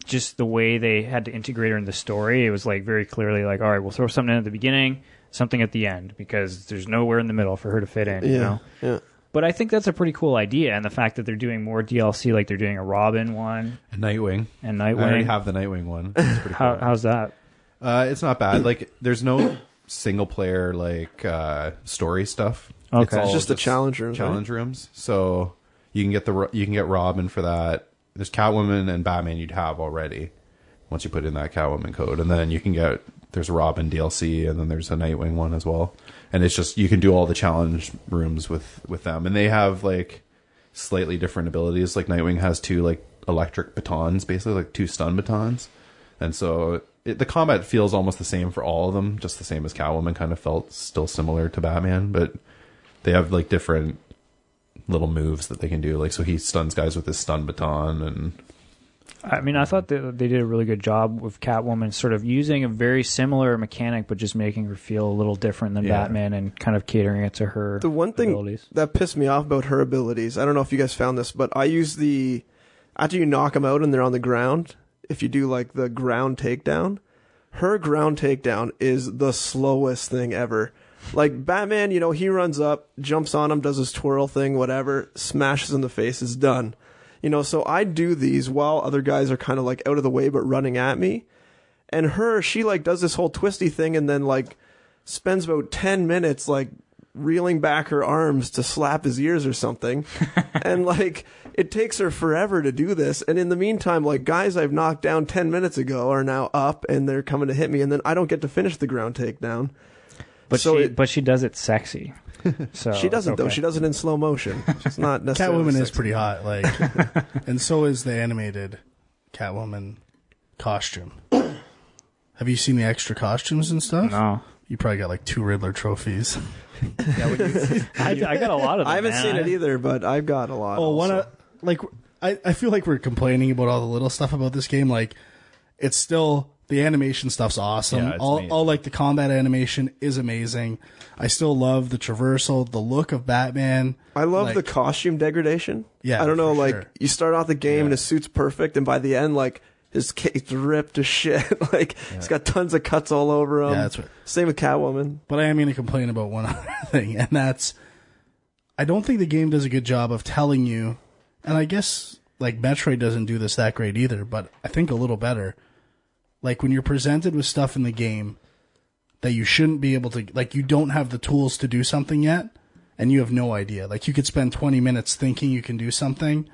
just the way they had to integrate her in the story, it was like very clearly like, all right, we'll throw something in at the beginning, something at the end, because there's nowhere in the middle for her to fit in. Yeah, you know? yeah. But I think that's a pretty cool idea, and the fact that they're doing more DLC, like they're doing a Robin one And Nightwing. and I already Nightwing. have the Nightwing one. It's pretty cool. How's that? It's not bad. Like, there's no single player like story stuff. Okay. It's just the challenge rooms. Challenge rooms. So you can get Robin for that. There's Catwoman and Batman you'd have already once you put in that Catwoman code, and then you can get there's a Robin DLC, and then there's a Nightwing one as well. And it's just you can do all the challenge rooms with them, and they have like slightly different abilities. Like Nightwing has 2 like electric batons, basically like 2 stun batons, and so the combat feels almost the same for all of them, just the same as Catwoman kind of felt, still similar to Batman, but they have like different little moves that they can do. Like, so he stuns guys with his stun baton, and I mean, I thought that they did a really good job with Catwoman sort of using a very similar mechanic, but just making her feel a little different than Batman and kind of catering it to her The one thing abilities. that pissed me off about her abilities, I don't know if you guys found this, but I use after you knock them out and they're on the ground, if you do like the ground takedown, her ground takedown is the slowest thing ever. Like Batman, he runs up, jumps on him, does his twirl thing, whatever, smashes in the face, is done. So I do these while other guys are kind of like out of the way but running at me. And she like does this whole twisty thing and then like spends about 10 minutes like reeling back her arms to slap his ears or something. And like it takes her forever to do this. And in the meantime, like guys I've knocked down 10 minutes ago are now up and they're coming to hit me, and then I don't get to finish the ground takedown. But So she does it sexy. So she doesn't okay. though. She does it in slow motion. It's not necessarily Catwoman is sexy. pretty hot, like, and so is the animated Catwoman costume. Have you seen the extra costumes and stuff? No. You probably got like 2 Riddler trophies. I got a lot of them. I haven't man. seen it either, but I've got a lot. Oh, also. I feel like we're complaining about all the little stuff about this game. Like, it's still the animation stuff's awesome. Yeah, it's amazing. all like the combat animation is amazing. I still love the traversal, the look of Batman. I love like, the costume degradation. Yeah, I don't know, for like sure. you start off the game and his suit's perfect, and by the end, like his cape's ripped to shit. Like he's got tons of cuts all over him. Yeah, that's right. Same with Catwoman. But I am going to complain about one other thing, and that's I don't think the game does a good job of telling you, and I guess like Metroid doesn't do this that great either, but I think a little better. Like when you're presented with stuff in the game that you shouldn't be able to, like you don't have the tools to do something yet, and you have no idea. Like you could spend 20 minutes thinking you can do something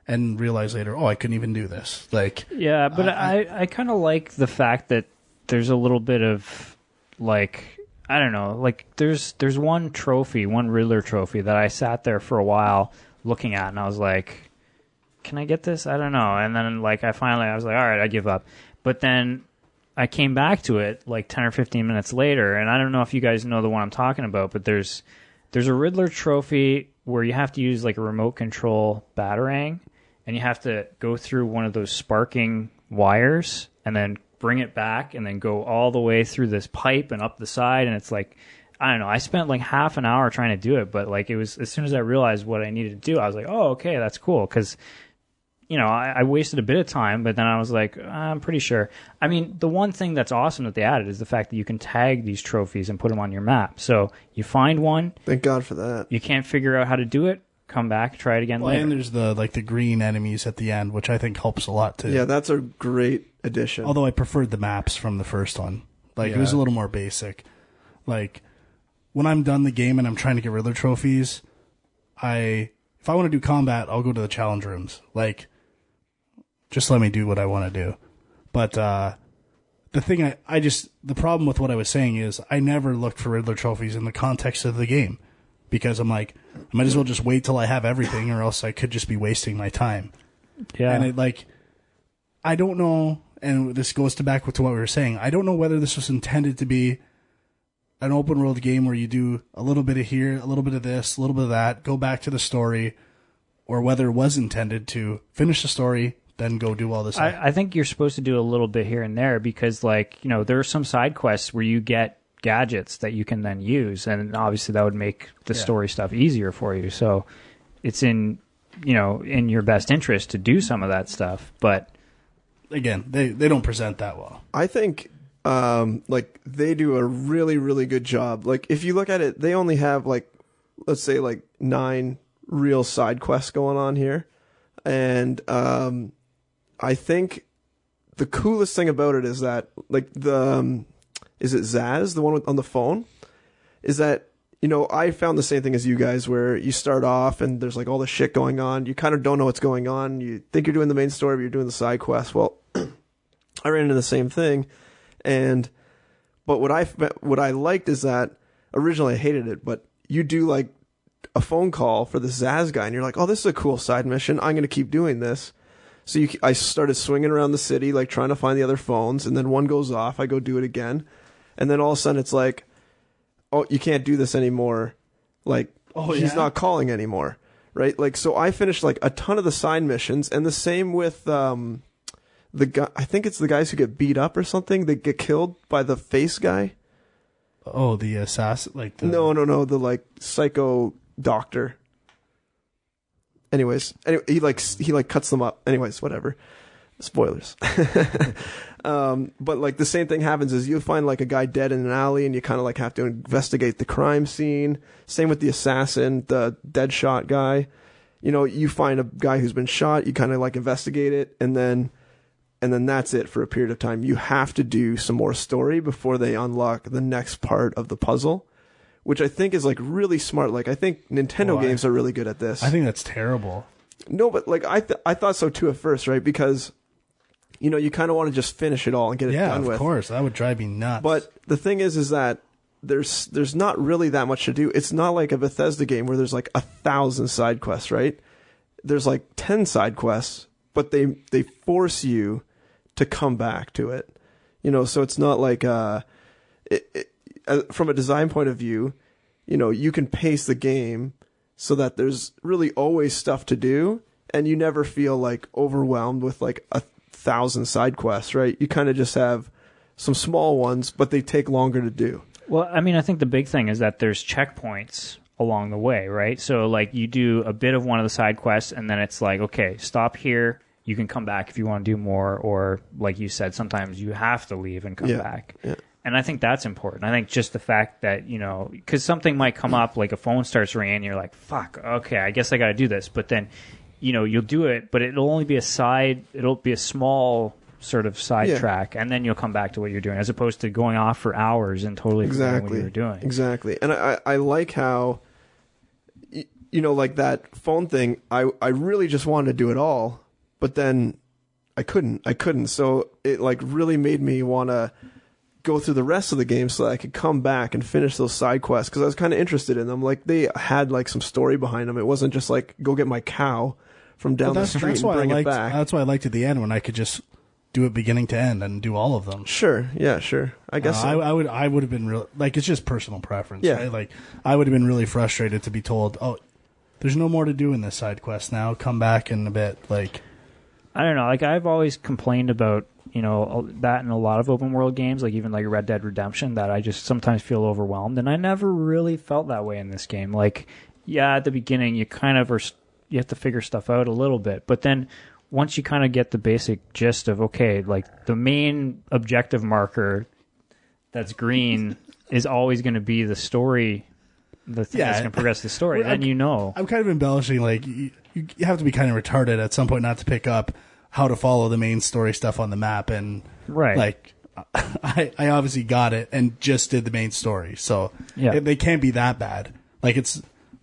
and realize later, oh, I couldn't even do this. Like, Yeah, but I kind of like the fact that there's a little bit of like, I don't know, like there's one Riddler trophy that I sat there for a while looking at, and I was like, can I get this? I don't know. And then like I was like, all right, I give up. But then I came back to it like 10 or 15 minutes later, and I don't know if you guys know the one I'm talking about, but there's a Riddler trophy where you have to use like a remote control batarang, and you have to go through one of those sparking wires and then bring it back and then go all the way through this pipe and up the side. And it's like, I don't know, I spent like half an hour trying to do it, but like it was, as soon as I realized what I needed to do, I was like, oh, okay, that's cool. Because I wasted a bit of time, but then I was like, I'm pretty sure. I mean, the one thing that's awesome that they added is the fact that you can tag these trophies and put them on your map. So you find one, Thank God for that. you can't figure out how to do it, come back, try it again well, later. and there's the green enemies at the end, which I think helps a lot too. Yeah, that's a great addition. Although I preferred the maps from the first one. Like, it was a little more basic. Like, when I'm done the game and I'm trying to get Riddler trophies, if I want to do combat, I'll go to the challenge rooms. Like, just let me do what I want to do. But the thing the problem with what I was saying is I never looked for Riddler trophies in the context of the game, because I'm like, I might as well just wait till I have everything, or else I could just be wasting my time. Yeah. And I don't know, and this goes back to what we were saying, I don't know whether this was intended to be an open world game where you do a little bit of here, a little bit of this, a little bit of that, go back to the story, or whether it was intended to finish the story, then go do all this. I think you're supposed to do a little bit here and there because, there are some side quests where you get gadgets that you can then use, and obviously that would make the story stuff easier for you. So it's in your best interest to do some of that stuff. But again, they don't present that well. I think like they do a really, really good job. Like if you look at it, they only have like, let's say like 9 real side quests going on here. And I think the coolest thing about it is that like is it Zaz, the one on the phone? Is that, you know, I found the same thing as you guys where you start off and there's like all this shit going on. You kind of don't know what's going on. You think you're doing the main story, but you're doing the side quest. Well, I ran into the same thing. But what I liked is that originally I hated it, but you do like a phone call for the Zaz guy and you're like, oh, this is a cool side mission. I'm going to keep doing this. So I started swinging around the city, like trying to find the other phones. And then one goes off. I go do it again. And then all of a sudden it's like, oh, you can't do this anymore. Like, he's not calling anymore. Right? Like, so I finished like a ton of the side missions, and the same with the guy. I think it's the guys who get beat up or something. They get killed by the face guy. Oh, the assassin, like the... No, the like psycho doctor. Anyway, he cuts them up. Anyways, whatever. Spoilers. But like the same thing happens is you find like a guy dead in an alley and you kind of like have to investigate the crime scene. Same with the assassin, the dead shot guy. You know, you find a guy who's been shot, you kind of like investigate it, and then that's it for a period of time. You have to do some more story before they unlock the next part of the puzzle, which I think is like really smart. Like I think Nintendo games are really good at this. I think that's terrible. No, but like I thought so too at first, right? Because you know, you kind of want to just finish it all and get it done with. Yeah, of course. That would drive me nuts. But the thing is that there's not really that much to do. It's not like a Bethesda game where there's like 1,000 side quests, right? There's like 10 side quests, but they force you to come back to it. You know, so it's not like from a design point of view, you know, you can pace the game so that there's really always stuff to do, and you never feel like overwhelmed with like 1,000 side quests, right? You kind of just have some small ones, but they take longer to do. Well, I mean, I think the big thing is that there's checkpoints along the way, right? So, like, you do a bit of one of the side quests, and then it's like, okay, stop here. You can come back if you want to do more, or, like you said, sometimes you have to leave and come back. Yeah. And I think that's important. I think just the fact that, you know, because something might come up, like a phone starts ringing, and you're like, fuck, okay, I guess I got to do this. But then, you know, you'll do it, but it'll only be it'll be a small sort of side track, and then you'll come back to what you're doing, as opposed to going off for hours and totally forgetting what you were doing. Exactly. And I like how, you know, like that phone thing, I really just wanted to do it all, but then I couldn't. So it like really made me want to go through the rest of the game so that I could come back and finish those side quests, because I was kind of interested in them. Like they had like some story behind them. It wasn't just like go get my cow from down the street and bring it back. That's why I liked at the end when I could just do it beginning to end and do all of them. Sure, yeah, sure. I guess so. I would have been real, like, it's just personal preference, right? Like I would have been really frustrated to be told, oh, there's no more to do in this side quest now. Come back in a bit. Like, I don't know. Like I've always complained about, you know, that in a lot of open world games, like even like Red Dead Redemption, that I just sometimes feel overwhelmed, and I never really felt that way in this game. Like, yeah, at the beginning you kind of you have to figure stuff out a little bit, but then once you kind of get the basic gist of, okay, like the main objective marker that's green is always going to be the story, the thing that's going to progress the story. Well, then you know. I'm kind of embellishing, like you have to be kind of retarded at some point not to pick up how to follow the main story stuff on the map, and like I obviously got it and just did the main story, so they can't be that bad. Like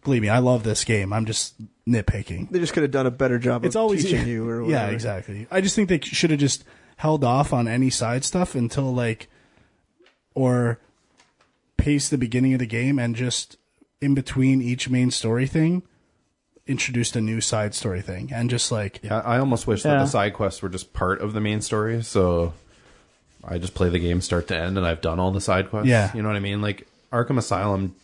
believe me, I love this game. I'm just nitpicking. They just could have done a better job of teaching you or whatever. Yeah, exactly. I just think they should have just held off on any side stuff until or pace the beginning of the game, and just in between each main story thing introduced a new side story thing, and just like... Yeah, I almost wish that the side quests were just part of the main story, so I just play the game start to end and I've done all the side quests. Yeah. You know what I mean? Like, Arkham Asylum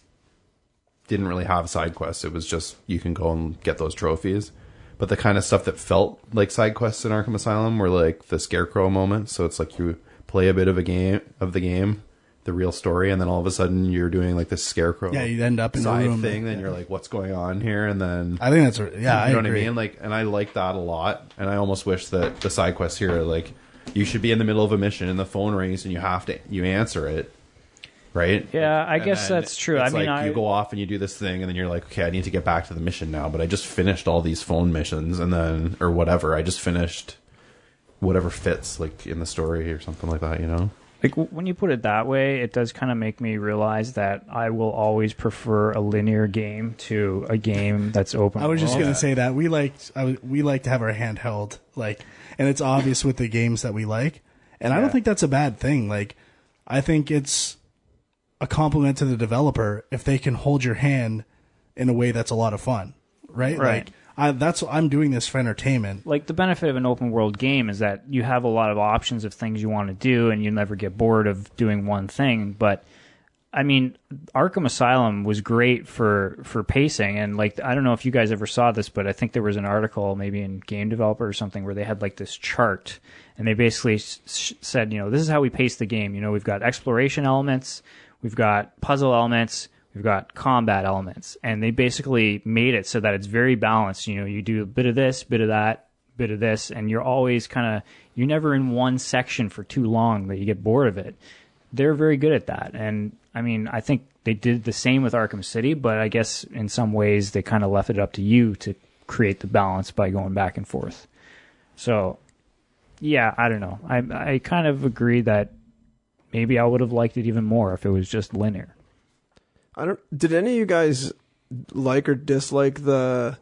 didn't really have side quests. It was just, you can go and get those trophies. But the kind of stuff that felt like side quests in Arkham Asylum were like the Scarecrow moment. So it's like you play a bit of the game, the real story, and then all of a sudden you're doing like this Scarecrow. Yeah, you end up in side a room thing. Then you're like, what's going on here? And then I think that's you know what I mean? Like, and I like that a lot. And I almost wish that the side quests here, like, you should be in the middle of a mission and the phone rings and you answer it, right? Yeah, I And guess then that's true. It's I mean, like you go off and you do this thing and then you're like, okay, I need to get back to the mission now, but I just finished all these phone missions and then, or whatever, I just finished whatever fits like in the story or something like that, you know? Like when you put it that way, it does kind of make me realize that I will always prefer a linear game to a game that's open. I was just world. going to say that we like to have our handheld, like, and it's obvious with the games that we like, and I don't think that's a bad thing. Like, I think it's a compliment to the developer if they can hold your hand in a way that's a lot of fun, right? Right. Like, I'm doing this for entertainment. Like the benefit of an open world game is that you have a lot of options of things you want to do, and you never get bored of doing one thing. But I mean, Arkham Asylum was great for pacing, and like I don't know if you guys ever saw this, but I think there was an article maybe in Game Developer or something where they had like this chart, and they basically said, you know, this is how we pace the game. You know, we've got exploration elements, we've got puzzle elements, we've got combat elements, and they basically made it so that it's very balanced. You know, you do a bit of this, bit of that, bit of this, and you're always you're never in one section for too long that you get bored of it. They're very good at that. And I mean, I think they did the same with Arkham City, but I guess in some ways they kind of left it up to you to create the balance by going back and forth. So, yeah, I don't know. I kind of agree that maybe I would have liked it even more if it was just linear. Did any of you guys like or dislike the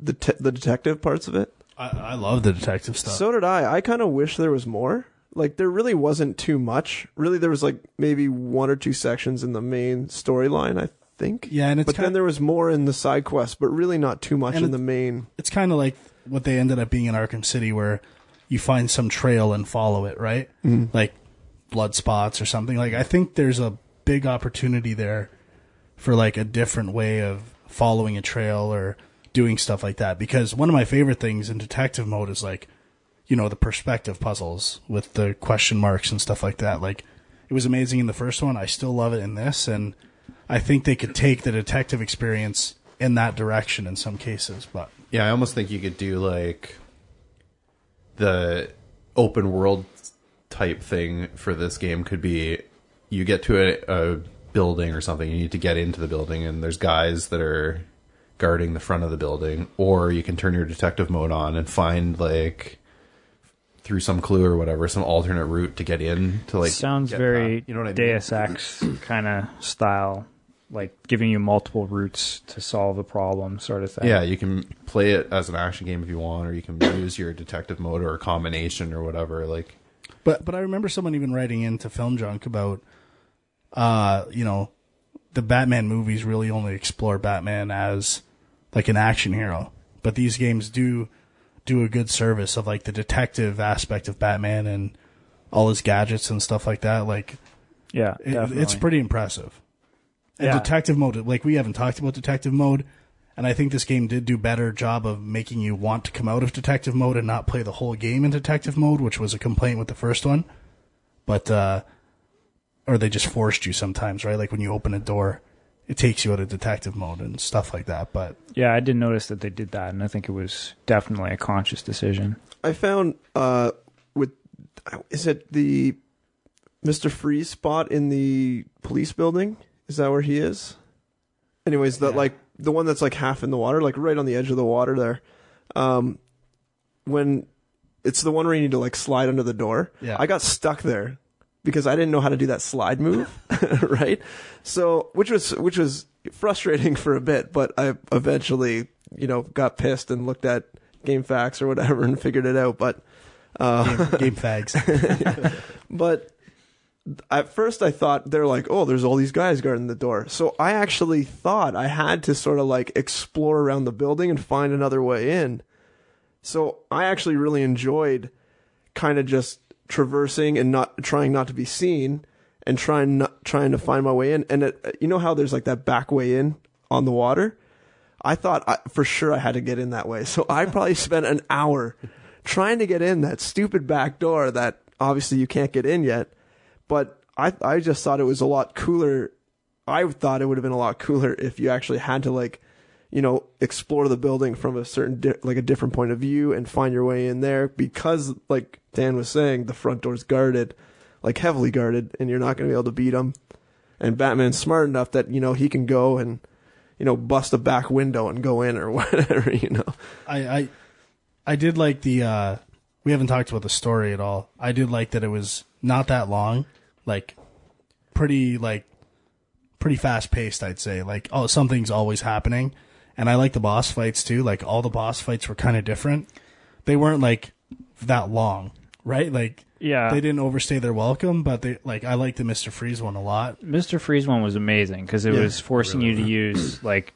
detective parts of it? I love the detective stuff. So did I. I kind of wish there was more. Like, there really wasn't too much. Really, there was like maybe one or two sections in the main storyline, I think. Yeah, and then there was more in the side quests, but really not too much in the main. It's kind of like what they ended up being in Arkham City, where you find some trail and follow it, right? Mm-hmm. Like blood spots or something. Like, I think there's a big opportunity there for like a different way of following a trail or doing stuff like that. Because one of my favorite things in detective mode is like, you know, the perspective puzzles with the question marks and stuff like that. Like, it was amazing in the first one. I still love it in this, and I think they could take the detective experience in that direction in some cases. But yeah, I almost think you could do like the open world type thing for this game could be you get to a building or something, you need to get into the building, and there's guys that are guarding the front of the building, or you can turn your detective mode on and find like through some clue or whatever some alternate route to get in to like sounds very you know what I mean? Deus Ex kind of style, like giving you multiple routes to solve a problem sort of thing. Yeah, you can play it as an action game if you want, or you can use your detective mode or a combination or whatever. Like, but I remember someone even writing into Film Junk about you know, the Batman movies really only explore Batman as like an action hero, but these games do a good service of like the detective aspect of Batman and all his gadgets and stuff like that. Like, yeah, it's pretty impressive. And Yeah. detective mode, like we haven't talked about detective mode, and I think this game did do better job of making you want to come out of detective mode and not play the whole game in detective mode, which was a complaint with the first one. But or they just forced you sometimes, right? Like when you open a door, it takes you out of detective mode and stuff like that. But yeah, I did notice that they did that, and I think it was definitely a conscious decision. I found is it the Mr. Freeze spot in the police building? Is that where he is? Anyways, like the one that's like half in the water, like right on the edge of the water there. When it's the one where you need to like slide under the door. Yeah. I got stuck there because I didn't know how to do that slide move, right? So, which was frustrating for a bit, but I eventually, you know, got pissed and looked at GameFAQs or whatever and figured it out. But game fags. But at first I thought they're like, oh, there's all these guys guarding the door. So I actually thought I had to sort of like explore around the building and find another way in. So I actually really enjoyed kind of just traversing and not to be seen and trying to find my way in. And you know how there's like that back way in on the water? I thought for sure I had to get in that way. So I probably spent an hour trying to get in that stupid back door that obviously you can't get in yet. But I just thought it was a lot cooler. I thought it would have been a lot cooler if you actually had to like explore the building from a certain like a different point of view and find your way in there, because like Dan was saying, the front door's guarded, like heavily guarded, and you're not going to be able to beat them. And Batman's smart enough that he can go and bust a back window and go in or whatever. I did like the we haven't talked about the story at all. I did like that it was not that long, like pretty fast paced, I'd say. Like, something's always happening. And I like the boss fights too. Like, all the boss fights were kind of different. They weren't like that long, right? Like, yeah, they didn't overstay their welcome, but I like the Mr. Freeze one a lot. Mr. Freeze one was amazing because it was forcing you to use like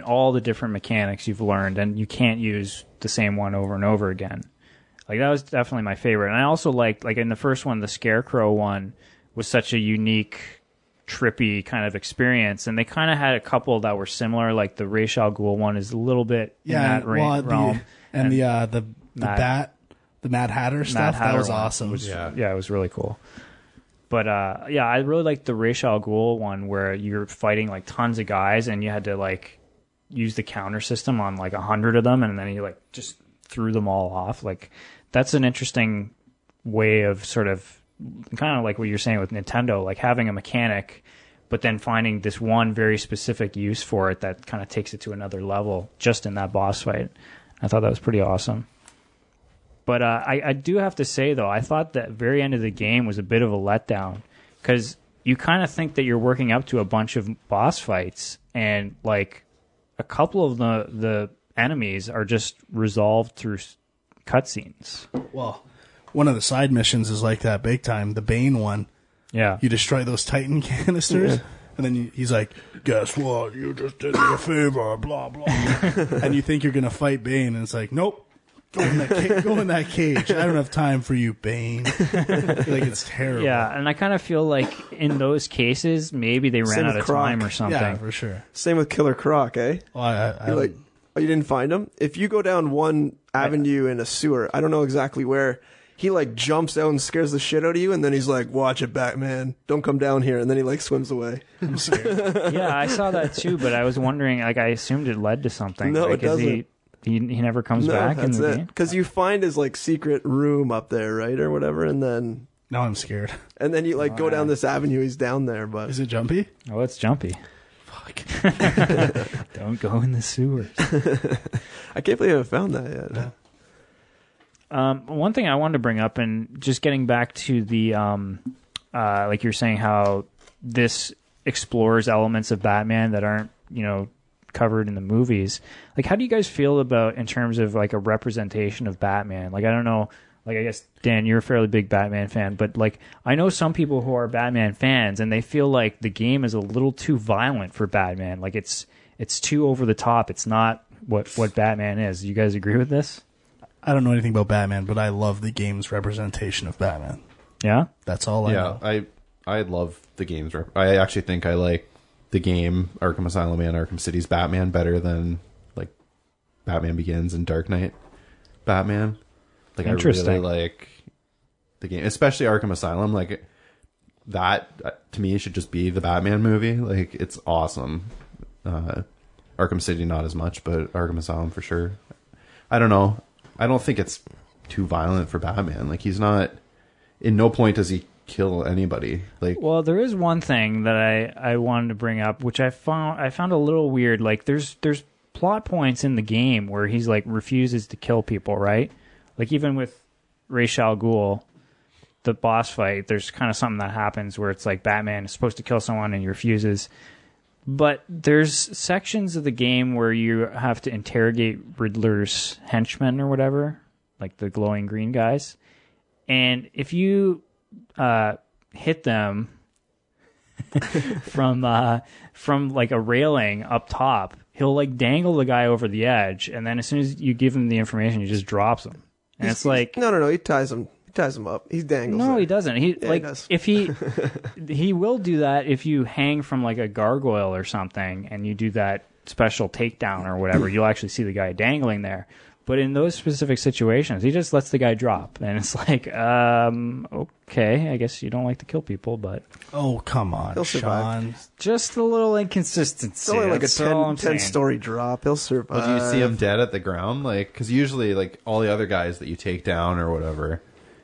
all the different mechanics you've learned, and you can't use the same one over and over again. Like, that was definitely my favorite. And I also liked, like, in the first one, the Scarecrow one was such a unique, trippy kind of experience. And they kind of had a couple that were similar. Like, the Ra's al Ghul one is a little bit in that realm. And the Mad Hatter stuff, that was awesome. It was really cool. But, I really liked the Ra's al Ghul one where you're fighting, like, tons of guys and you had to, like, use the counter system on, like, 100 of them, and then you, like, just threw them all off. Like, that's an interesting way of sort of kind of like what you're saying with Nintendo, like having a mechanic, but then finding this one very specific use for it that kind of takes it to another level just in that boss fight. I thought that was pretty awesome. But I do have to say, though, I thought that very end of the game was a bit of a letdown because you kind of think that you're working up to a bunch of boss fights, and like a couple of the enemies are just resolved through cutscenes. Well, one of the side missions is like that big time. The Bane one. Yeah. You destroy those Titan canisters, and then he's like, guess what? You just did me a favor, blah, blah. And you think you're going to fight Bane, and it's like, nope. Go in that cage. I don't have time for you, Bane. Like, it's terrible. Yeah, and I kind of feel like in those cases, maybe they ran out of time or something. Yeah, for sure. Same with Killer Croc, eh? Well, you didn't find him? If you go down one avenue in a sewer, I don't know exactly where, he like jumps out and scares the shit out of you, and then he's like, watch it, Batman. Don't come down here. And then he like swims away. I'm scared. Yeah, I saw that too, but I was wondering, like, I assumed it led to something. No, like, it doesn't. He never comes back in the game? Because you find his like secret room up there, right? Or whatever, and then... Now I'm scared. And then you like go down this avenue, he's down there, but... Is it jumpy? Oh, it's jumpy. Fuck. Don't go in the sewers. I can't believe I haven't found that yet. Yeah. One thing I wanted to bring up, and just getting back to the, like you're saying, how this explores elements of Batman that aren't, covered in the movies. Like, how do you guys feel about in terms of like a representation of Batman? Like, I don't know. Like, I guess, Dan, you're a fairly big Batman fan, but like, I know some people who are Batman fans, and they feel like the game is a little too violent for Batman. Like, it's too over the top. It's not what Batman is. You guys agree with this? I don't know anything about Batman, but I love the game's representation of Batman. Yeah? That's all I know. Yeah, I love the game's I actually think I like the game Arkham Asylum and Arkham City's Batman better than like Batman Begins and Dark Knight Batman. Like, I really like the game, especially Arkham Asylum. Like, that to me should just be the Batman movie. Like, it's awesome. Arkham City not as much, but Arkham Asylum for sure. I don't know. I don't think it's too violent for Batman. Like, he's not. In no point does he kill anybody. Like, well, there is one thing that I wanted to bring up, which I found a little weird. Like, there's plot points in the game where he's like refuses to kill people, right? Like, even with Ra's al Ghul, the boss fight, there's kind of something that happens where it's like Batman is supposed to kill someone and he refuses. But there's sections of the game where you have to interrogate Riddler's henchmen or whatever, like the glowing green guys. And if you hit them from like a railing up top, he'll like dangle the guy over the edge, and then as soon as you give him the information, he just drops him. And it's like, no, he ties him up. He dangles. No, there. he doesn't. He does. If he will do that if you hang from like a gargoyle or something, and you do that special takedown or whatever, you'll actually see the guy dangling there. But in those specific situations, he just lets the guy drop. And it's like, okay, I guess you don't like to kill people, but... Oh, come on, He'll survive. Sean. Just a little inconsistency. It's only like That's a all I'm 10 saying. story drop. He'll survive. Well, do you see him dead at the ground? Like, because usually, like, all the other guys that you take down or whatever,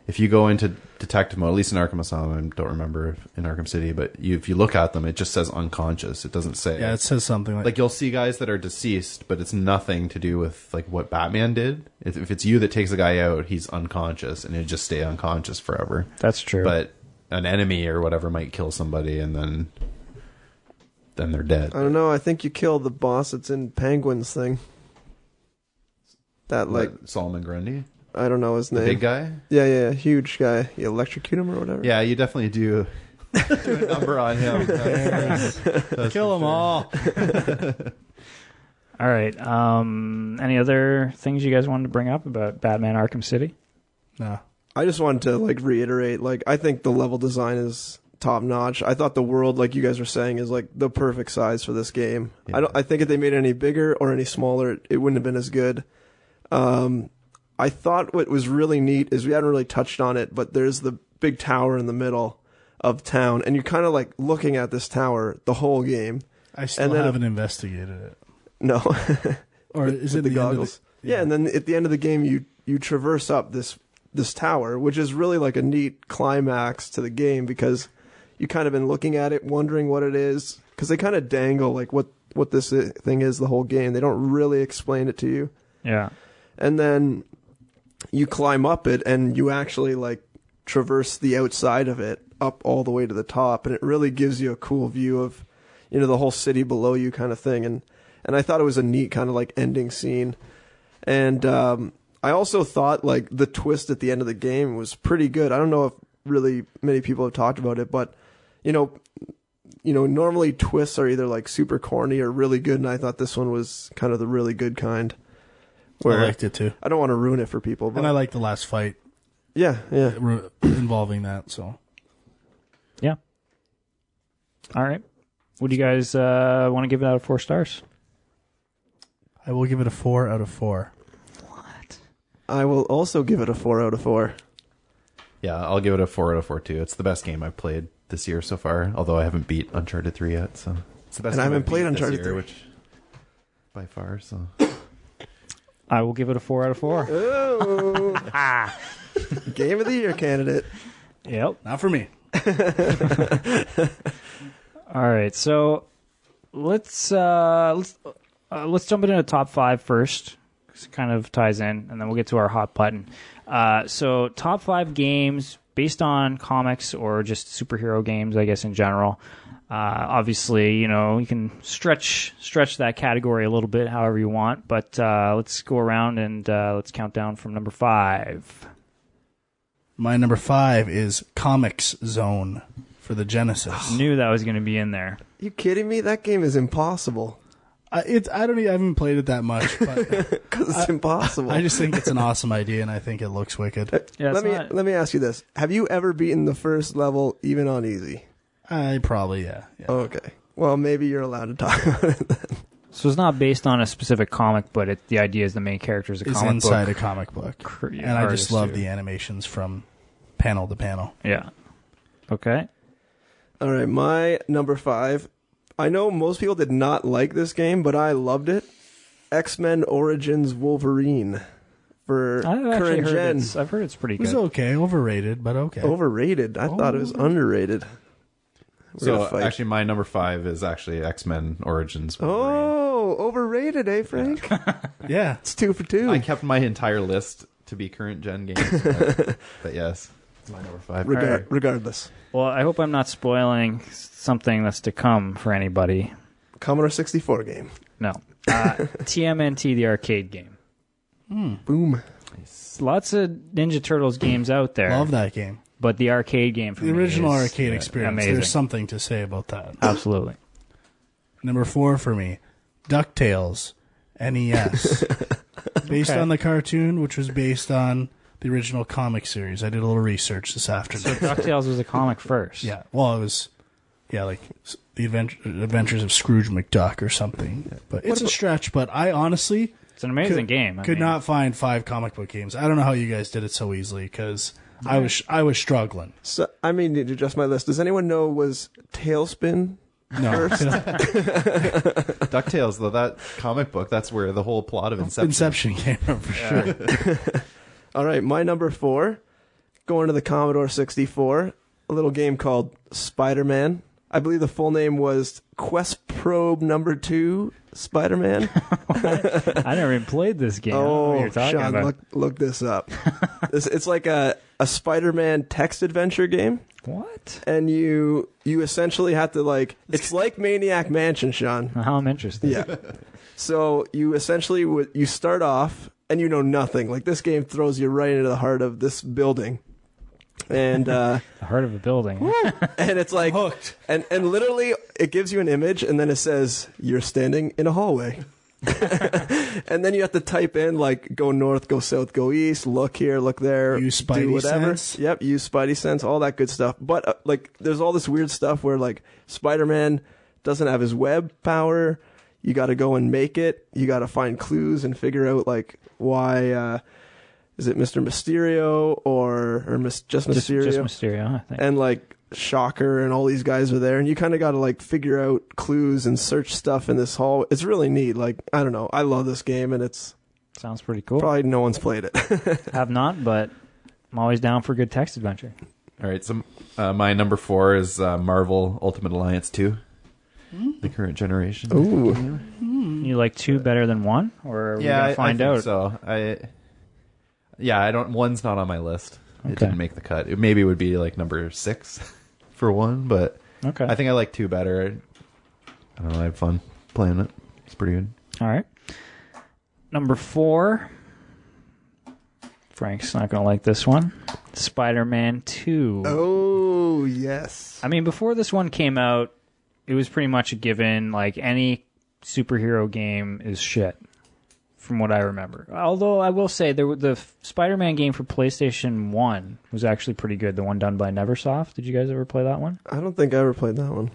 if you go into detective mode, at least in Arkham Asylum, I don't remember if in Arkham City, but if you look at them, it just says unconscious. It doesn't say. Yeah, it says something like... Like, you'll see guys that are deceased, but it's nothing to do with, like, what Batman did. If it's you that takes a guy out, he's unconscious, and he'd just stay unconscious forever. That's true. But an enemy or whatever might kill somebody, and then they're dead. I don't know. I think you killed the boss that's in Penguin's thing. That, like... What, Solomon Grundy? I don't know his The name. big guy? Yeah, huge guy. You electrocute him or whatever? Yeah, you definitely do a number on him. That's Kill them all. All right. Any other things you guys wanted to bring up about Batman Arkham City? No. I just wanted to, like, reiterate, like, I think the level design is top notch. I thought the world, like you guys were saying, is, like, the perfect size for this game. Yeah. I think if they made it any bigger or any smaller, it wouldn't have been as good. I thought what was really neat is we hadn't really touched on it, but there's the big tower in the middle of town, and you're kind of like looking at this tower the whole game. I still haven't investigated it. No. Or is it the the goggles? Yeah, and then at the end of the game, you traverse up this tower, which is really like a neat climax to the game because you kind of been looking at it, wondering what it is, because they kind of dangle like what this thing is the whole game. They don't really explain it to you. Yeah. And then you climb up it and you actually like traverse the outside of it up all the way to the top, and it really gives you a cool view of, you know, the whole city below you kind of thing. And I thought it was a neat kind of like ending scene. And I also thought like the twist at the end of the game was pretty good. I don't know if really many people have talked about it, but you know, normally twists are either like super corny or really good, and I thought this one was kind of the really good kind. I liked it too. I don't want to ruin it for people, but And I liked the last fight yeah. involving that, so. Yeah. All right. What do you guys want to give it out of 4 stars? I will give it a 4 out of 4. What? I will also give it a 4 out of 4. Yeah, I'll give it a 4 out of 4 too. It's the best game I've played this year so far, although I haven't beat Uncharted 3 yet, so it's the best And I game haven't I've played beat this Uncharted year, 3. which by far, so I will give it a 4 out of 4. Oh. Game of the year candidate. Yep. Not for me. All right. So let's jump into the top 5 first. It kind of ties in, and then we'll get to our hot button. So top 5 games based on comics or just superhero games, I guess, in general. Obviously, you know, you can stretch that category a little bit however you want, but let's go around and let's count down from number 5. My number 5 is Comics Zone for the Genesis. Knew that was going to be in there. You kidding me? That game is impossible. I haven't played it that much, but Because it's impossible. I just think it's an awesome idea, and I think it looks wicked. Yeah, let me ask you this: have you ever beaten the first level even on easy? I probably, yeah. Okay. Well, maybe you're allowed to talk about it then. So it's not based on a specific comic, but the idea is the main character is a It's comic inside book. a comic book. Yeah, And I just artist love too. the animations from panel to panel. Yeah. Okay. All right, my number 5. I know most people did not like this game, but I loved it. X-Men Origins Wolverine for current gen. I've heard it's pretty It was good. okay, overrated, but okay. Overrated. I thought it was underrated. We're gonna So fight. actually, my number 5 is actually X-Men Origins. Wolverine. Oh, overrated, eh, Frank? Yeah. It's 2 for 2. I kept my entire list to be current gen games, but yes, it's my number 5. Regardless. Well, I hope I'm not spoiling something that's to come for anybody. Commodore 64 game. No. TMNT, the arcade game. Boom. Lots of Ninja Turtles games out there. Love that game. But the arcade game for The me original is arcade experience. amazing. There's something to say about that. Absolutely. Number 4 for me, DuckTales, NES. Based on the cartoon, which was based on the original comic series. I did a little research this afternoon. DuckTales was a comic first. Yeah, well, it was, like the Adventures of Scrooge McDuck or something. But it's a stretch. But I honestly, It's an amazing game. Could not find 5 comic book games. I don't know how you guys did it so easily because I was struggling. So I mean, to adjust my list. Does anyone know was Tailspin No. first? DuckTales, though, that comic book, that's where the whole plot of Inception came from for sure. All right, my number 4, going to the Commodore 64, a little game called Spider-Man. I believe the full name was Quest Probe Number 2 Spider-Man. I never even played this game. I don't know what you're talking Sean, about. look this up. It's like a Spider-Man text adventure game. What? And you essentially have to it's like Maniac Mansion, Sean. How I'm interested. Yeah. So you essentially you start off and you know nothing. Like this game throws you right into the heart of this building. And The heart of a building. and it's like Hooked. and literally it gives you an image and then it says you're standing in a hallway. And then you have to type in go north, go south, go east, look here, look there, Use do Spidey whatever. sense? Yep, use Spidey sense, all that good stuff. But there's all this weird stuff where Spider-Man doesn't have his web power. You got to go and make it. You got to find clues and figure out why is it Mr. Mysterio or just Mysterio? Just Mysterio, I think. And Shocker and all these guys are there, and you kind of got to figure out clues and search stuff in this hall. It's really neat. I don't know. I love this game, and it's Sounds pretty cool. probably no one's played it. Have not, but I'm always down for a good text adventure. All right, so my number 4 is Marvel Ultimate Alliance 2, the current generation. Ooh, You like 2 better than 1? Or are we going to find I out? think so. I don't. 1's not on my list. It Okay. didn't make the cut. Maybe it would be number 6 for 1, but Okay. I think I like 2 better. I don't know. I had fun playing it. It's pretty good. All right. Number 4. Frank's not going to like this one. Spider-Man 2. oh yes. I mean, before this one came out, it was pretty much a given. Any superhero game is shit, from what I remember. Although I will say, the Spider-Man game for PlayStation 1 was actually pretty good. The one done by Neversoft. Did you guys ever play that one? I don't think I ever played that one.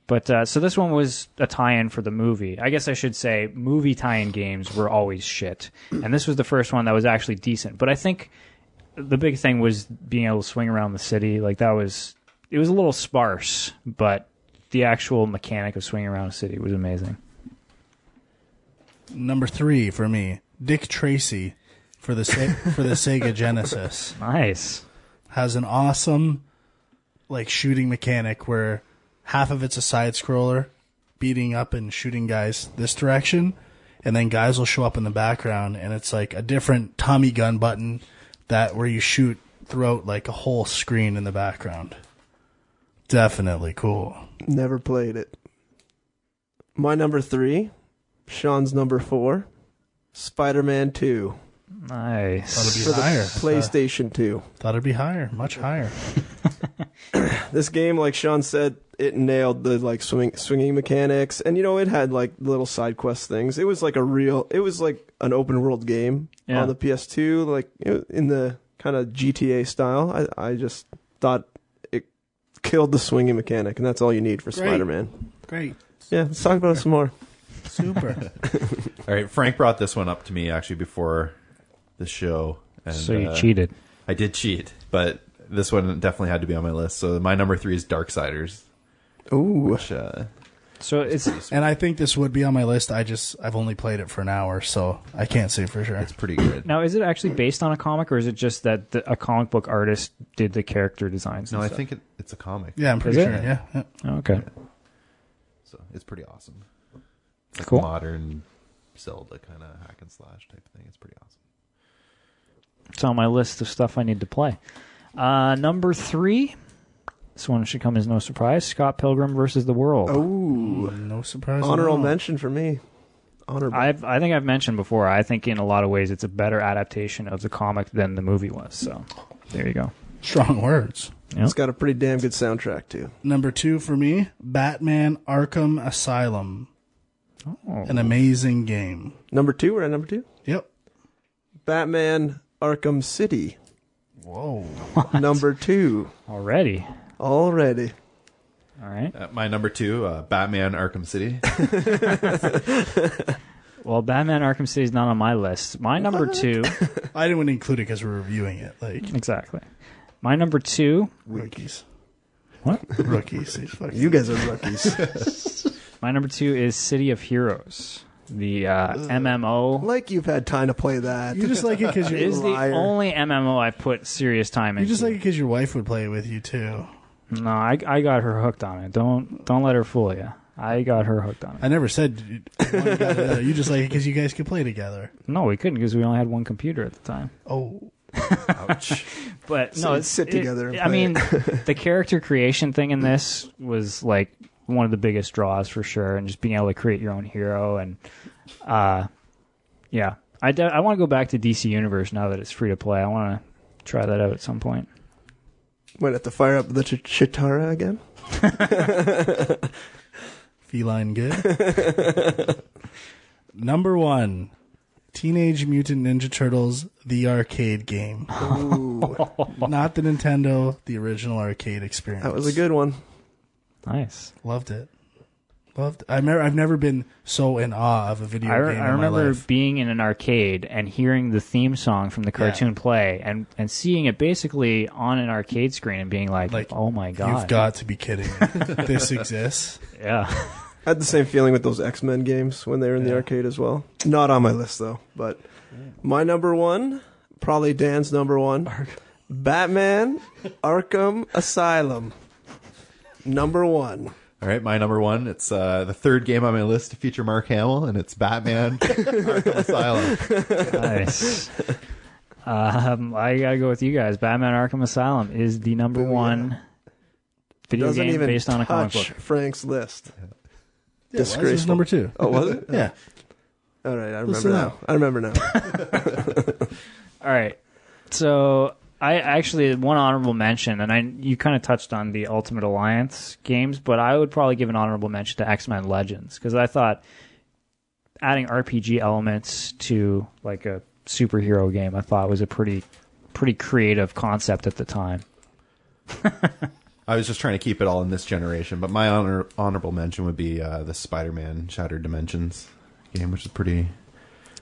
But so this one was a tie-in for the movie. I guess I should say movie tie-in games were always shit. And this was the first one that was actually decent. But I think the big thing was being able to swing around the city. It was a little sparse, but the actual mechanic of swinging around a city was amazing. Number 3 for me, Dick Tracy for the Sega Genesis. Nice. Has an awesome shooting mechanic where half of it's a side scroller beating up and shooting guys this direction, and then guys will show up in the background and it's a different Tommy gun button where you shoot throughout a whole screen in the background. Definitely cool. Never played it. My number 3, Sean's number 4, Spider-Man 2 Nice. Thought it'd for be the higher. PlayStation 2. Thought it'd be higher, much higher. This game, like Sean said, it nailed the swinging mechanics, and it had little side quest things. It was an open world game on the PS2, in the kind of GTA style. I just thought it killed the swinging mechanic, and that's all you need for Spider-Man. Great. Yeah, let's talk about it some more. Super. All right, Frank brought this one up to me actually before the show. And, So you cheated. I did cheat, but this one definitely had to be on my list. So my number 3 is Darksiders. Ooh. Which, So it's And I think this would be on my list. I've only played it for an hour, so I can't say for sure. it's pretty good. now, is it actually based on a comic, or is it just that a comic book artist did the character designs? No, and I stuff? think it's a comic. Yeah, I'm pretty Is sure. it? Yeah. Oh, okay. So it's pretty awesome. It's like Cool. modern Zelda kind of hack and slash type thing. It's pretty awesome. It's on my list of stuff I need to play. Number 3. This one should come as no surprise. Scott Pilgrim versus the World. Ooh. No surprise. Honorable at all. mention for me. Honorable. I think I've mentioned before, I think in a lot of ways it's a better adaptation of the comic than the movie was. So there you go. Strong words. Yep. It's got a pretty damn good soundtrack, too. Number 2 for me, Batman Arkham Asylum. Oh. An amazing game. Number 2, we're at number 2? Yep. Batman Arkham City. Whoa. Number 2. Already. Already. All right. My number 2, Batman Arkham City. Well, Batman Arkham City is not on my list. My number 2... I didn't want to include it because we're reviewing it. Like Exactly. My number 2... rookies. What? Rookies. You guys are rookies. My number 2 is City of Heroes. The MMO. Like you've had time to play that. You just like it because It is the only MMO I put serious time into. You just like it because your wife would play it with you too. No, I got her hooked on it. Don't let her fool you. I got her hooked on it. I never said one got the other. You just like it because you guys could play together. No, we couldn't because we only had one computer at the time. Oh. Ouch. But So no, you'd sit together and I play mean, the character creation thing in this was like one of the biggest draws for sure, and just being able to create your own hero and, yeah, I want to go back to DC Universe now that it's free to play. I want to try that out at some point. Might have to fire up the Chitara again. Feline good. Number 1. Teenage Mutant Ninja Turtles, the arcade game. Ooh, Not the Nintendo, the original arcade experience. that was a good one. Nice. Loved it. I've never been so in awe of a video game in I my remember life. being in an arcade and hearing the theme song from the cartoon play and seeing it basically on an arcade screen and being like, oh my God. You've got to be kidding me. This exists. Yeah. I had the same feeling with those X-Men games when they were in the arcade as well. Not on my list though, but my number 1, probably Dan's number 1, Batman Arkham Asylum. Number 1. All right, my number 1. It's the third game on my list to feature Mark Hamill, and it's Batman Arkham Asylum. Nice. I gotta go with you guys. Batman Arkham Asylum is the number 1 video Doesn't game even based on a comic touch book. Frank's list. Yeah, this was Disgraceful. number 2. Oh, was it? Yeah. All right, Listen I remember now. All right. So I actually one honorable mention, and you kind of touched on the Ultimate Alliance games, but I would probably give an honorable mention to X-Men Legends because I thought adding RPG elements to like a superhero game, I thought was a pretty creative concept at the time. I was just trying to keep it all in this generation, but my honorable mention would be the Spider-Man Shattered Dimensions game, which is pretty...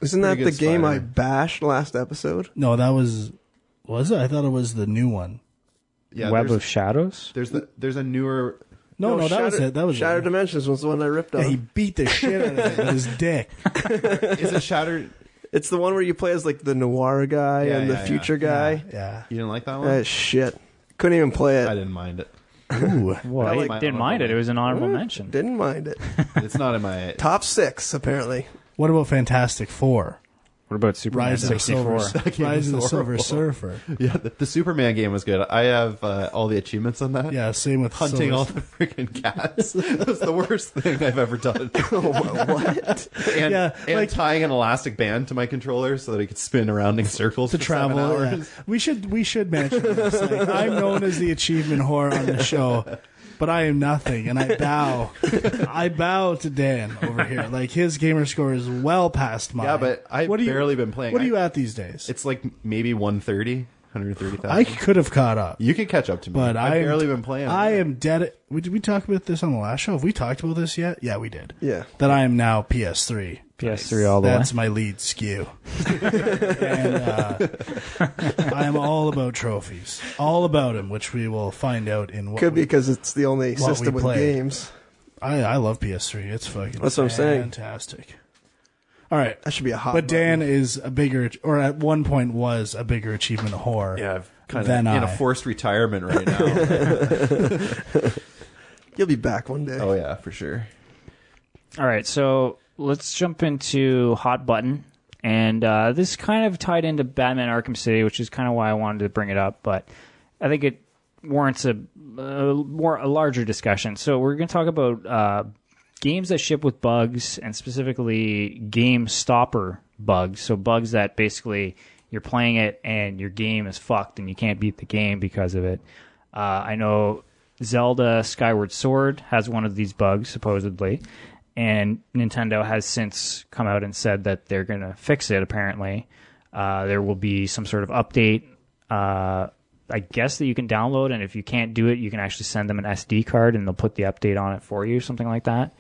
Isn't that pretty the good game I Spider-Man. bashed last episode? No, that was it? I thought it was the new one. Yeah, Web there's- of Shadows? There's a newer... No, that was it. That was Shattered it. Dimensions was the one I ripped Yeah, on. he beat the shit out of it with his dick. Is it Shattered... It's the one where you play as like the noir guy Yeah, and the yeah, future guy. Yeah. You didn't like that one? Shit. Couldn't even play it. I didn't mind it. Ooh. Well, I I like didn't mind it. It was an honorable mention. Didn't mind it. It's not in my... Top 6, apparently. What about Fantastic Four? What about Superman Rise of the 64? Silver, Rise of the Silver horrible. Surfer. Yeah, the Superman game was good. I have all the achievements on that. Yeah, same with Hunting Silver all the freaking cats. That was the worst thing I've ever done. What? And, Yeah, and like- tying an elastic band to my controller so that it could spin around in circles to for travel. 7 Yeah. hours. We should mention this. Like, I'm known as the achievement whore on the show, but I am nothing, and I bow to Dan over here. Like his gamer score is well past mine. Yeah, but I've barely been playing. What are you at these days? It's like maybe 130,000. I could have caught up, You can catch up to me. but I've barely been playing. I am dead. Did we talk about this on the last show? Have we talked about this yet? Yeah, we did. Yeah. That I am now PS3. PS3 all the way. That's my lead skew. And I am all about trophies. All about them, which we will find out in what Could be because it's the only what we system with play. games. I love PS3. It's fucking That's what I'm saying. fantastic. All right. That should be a hot But Dan button. is a bigger, or at one point was a bigger achievement whore. Yeah, I've kind of than in I. a forced retirement right now. You'll be back one day. Oh yeah, for sure. All right, so let's jump into Hot Button. And this kind of tied into Batman Arkham City, which is kind of why I wanted to bring it up. But I think it warrants a larger discussion. So we're going to talk about games that ship with bugs, and specifically game stopper bugs. So bugs that basically you're playing it and your game is fucked and you can't beat the game because of it. I know Zelda Skyward Sword has one of these bugs, supposedly. And Nintendo has since come out and said that they're going to fix it, apparently. There will be some sort of update, I guess, that you can download. And if you can't do it, you can actually send them an SD card and they'll put the update on it for you, something like that.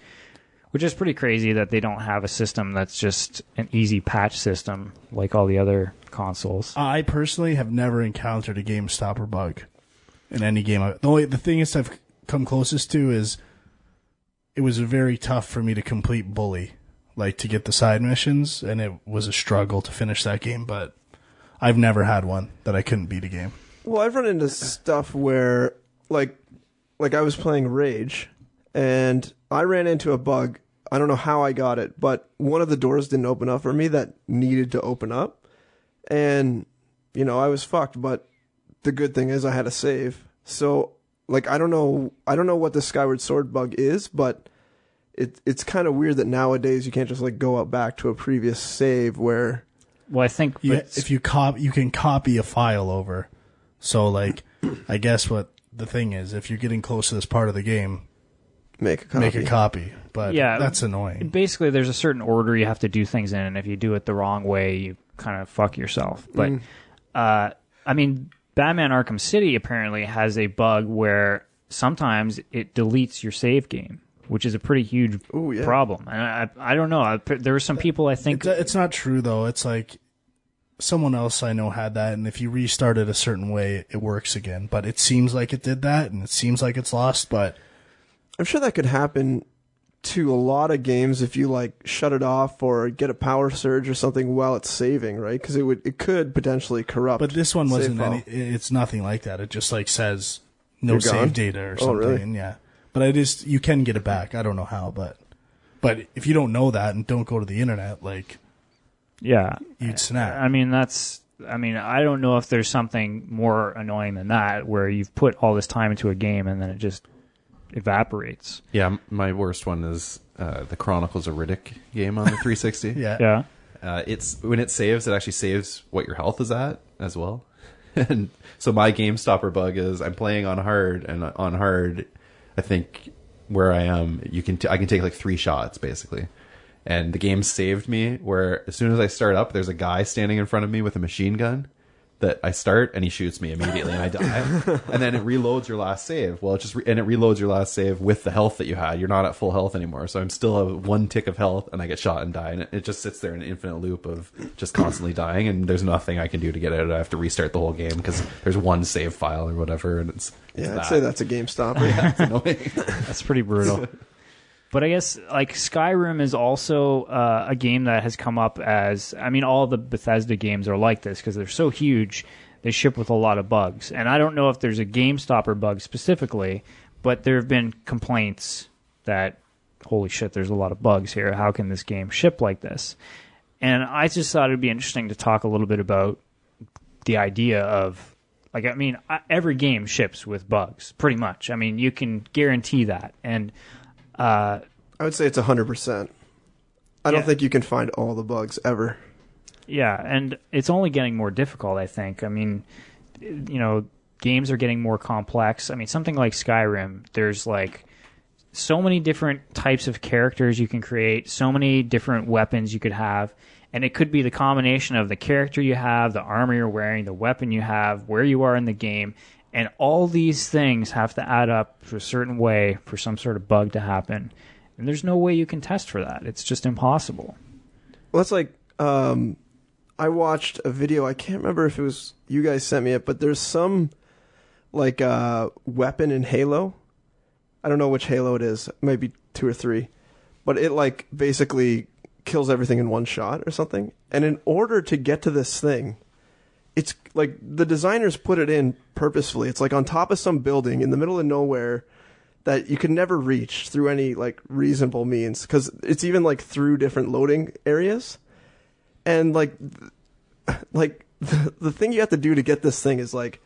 Which is pretty crazy that they don't have a system that's just an easy patch system like all the other consoles. I personally have never encountered a game stopper bug in any game. The thing I've come closest to is it was very tough for me to complete Bully, like to get the side missions, and it was a struggle to finish that game, but I've never had one that I couldn't beat a game. Well, I've run into stuff where, like I was playing Rage, and I ran into a bug. I don't know how I got it, but one of the doors didn't open up for me that needed to open up. And, you know, I was fucked, but the good thing is I had a save. So, like, I don't know what the Skyward Sword bug is, but it's kind of weird that nowadays you can't just, like, go up back to a previous save where... Well, I think... if you can copy a file over. So, like, I guess what the thing is, if you're getting close to this part of the game... Make a copy. But yeah, that's annoying. Basically, there's a certain order you have to do things in, and if you do it the wrong way, you kind of fuck yourself. But, I mean, Batman Arkham City apparently has a bug where sometimes it deletes your save game, which is a pretty huge problem. And I don't know. There were some people, I think... It's not true, though. It's like someone else I know had that, and if you restart it a certain way, it works again. But it seems like it did that, and it seems like it's lost, but... I'm sure that could happen to a lot of games if you like shut it off or get a power surge or something while it's saving, right? Because it could potentially corrupt. But this one wasn't it's nothing like that. It just like says no save data or something. Really? And yeah, but you can get it back. I don't know how, but if you don't know that and don't go to the internet, like you'd snap. I mean I don't know if there's something more annoying than that where you've put all this time into a game and then it just evaporates. Yeah, my worst one is the Chronicles of Riddick game on the 360. Yeah. It's when it saves, it actually saves what your health is at as well. And so my game stopper bug is I'm playing on hard, and on hard, I think where I am, I can take like 3 shots basically. And the game saved me where as soon as I start up, there's a guy standing in front of me with a machine gun that I start and he shoots me immediately and I die. And then it reloads your last save. Well, it reloads your last save with the health that you had. You're not at full health anymore. So I'm still at 1 tick of health and I get shot and die. And it just sits there in an infinite loop of just constantly dying. And there's nothing I can do to get out of it. I have to restart the whole game because there's 1 save file or whatever. And it's I'd say that's a game stopper. Yeah, it's annoying. That's pretty brutal. But I guess like Skyrim is also a game that has come up as, I mean, all the Bethesda games are like this because they're so huge. They ship with a lot of bugs. And I don't know if there's a game stopper bug specifically, but there have been complaints that, holy shit, there's a lot of bugs here. How can this game ship like this? And I just thought it'd be interesting to talk a little bit about the idea of, like, I mean, every game ships with bugs, pretty much. I mean, you can guarantee that. And I would say it's 100%. I don't think you can find all the bugs ever. Yeah, and it's only getting more difficult, I think. I mean, you know, games are getting more complex. I mean, something like Skyrim, there's like so many different types of characters you can create, so many different weapons you could have, and it could be the combination of the character you have, the armor you're wearing, the weapon you have, where you are in the game. And all these things have to add up to a certain way for some sort of bug to happen. And there's no way you can test for that. It's just impossible. Well, it's like, I watched a video. I can't remember if it was you guys sent me it, but there's some, like, weapon in Halo. I don't know which Halo it is. It might be 2 or 3. But it, like, basically kills everything in 1 shot or something. And in order to get to this thing... It's like the designers put it in purposefully. It's like on top of some building in the middle of nowhere that you could never reach through any like reasonable means because it's even like through different loading areas. And like the thing you have to do to get this thing is like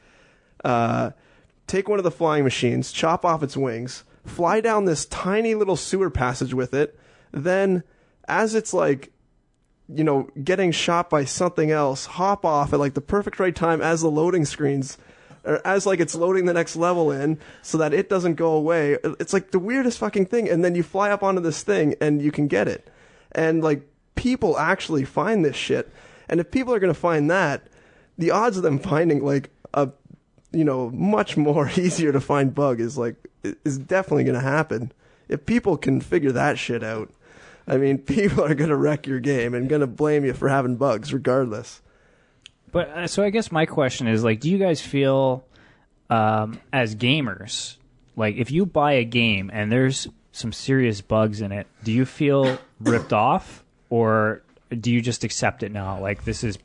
take one of the flying machines, chop off its wings, fly down this tiny little sewer passage with it. Then as it's like, you know, getting shot by something else, hop off at like the perfect right time as the loading screens, or as like it's loading the next level in so that it doesn't go away. It's like the weirdest fucking thing. And then you fly up onto this thing and you can get it. And like people actually find this shit. And if people are going to find that, the odds of them finding like a, you know, much more easier to find bug is definitely going to happen. if people can figure that shit out, I mean, people are going to wreck your game and going to blame you for having bugs regardless. But so I guess my question is, like, do you guys feel as gamers, like, if you buy a game and there's some serious bugs in it, do you feel ripped off, or do you just accept it now? Like, this is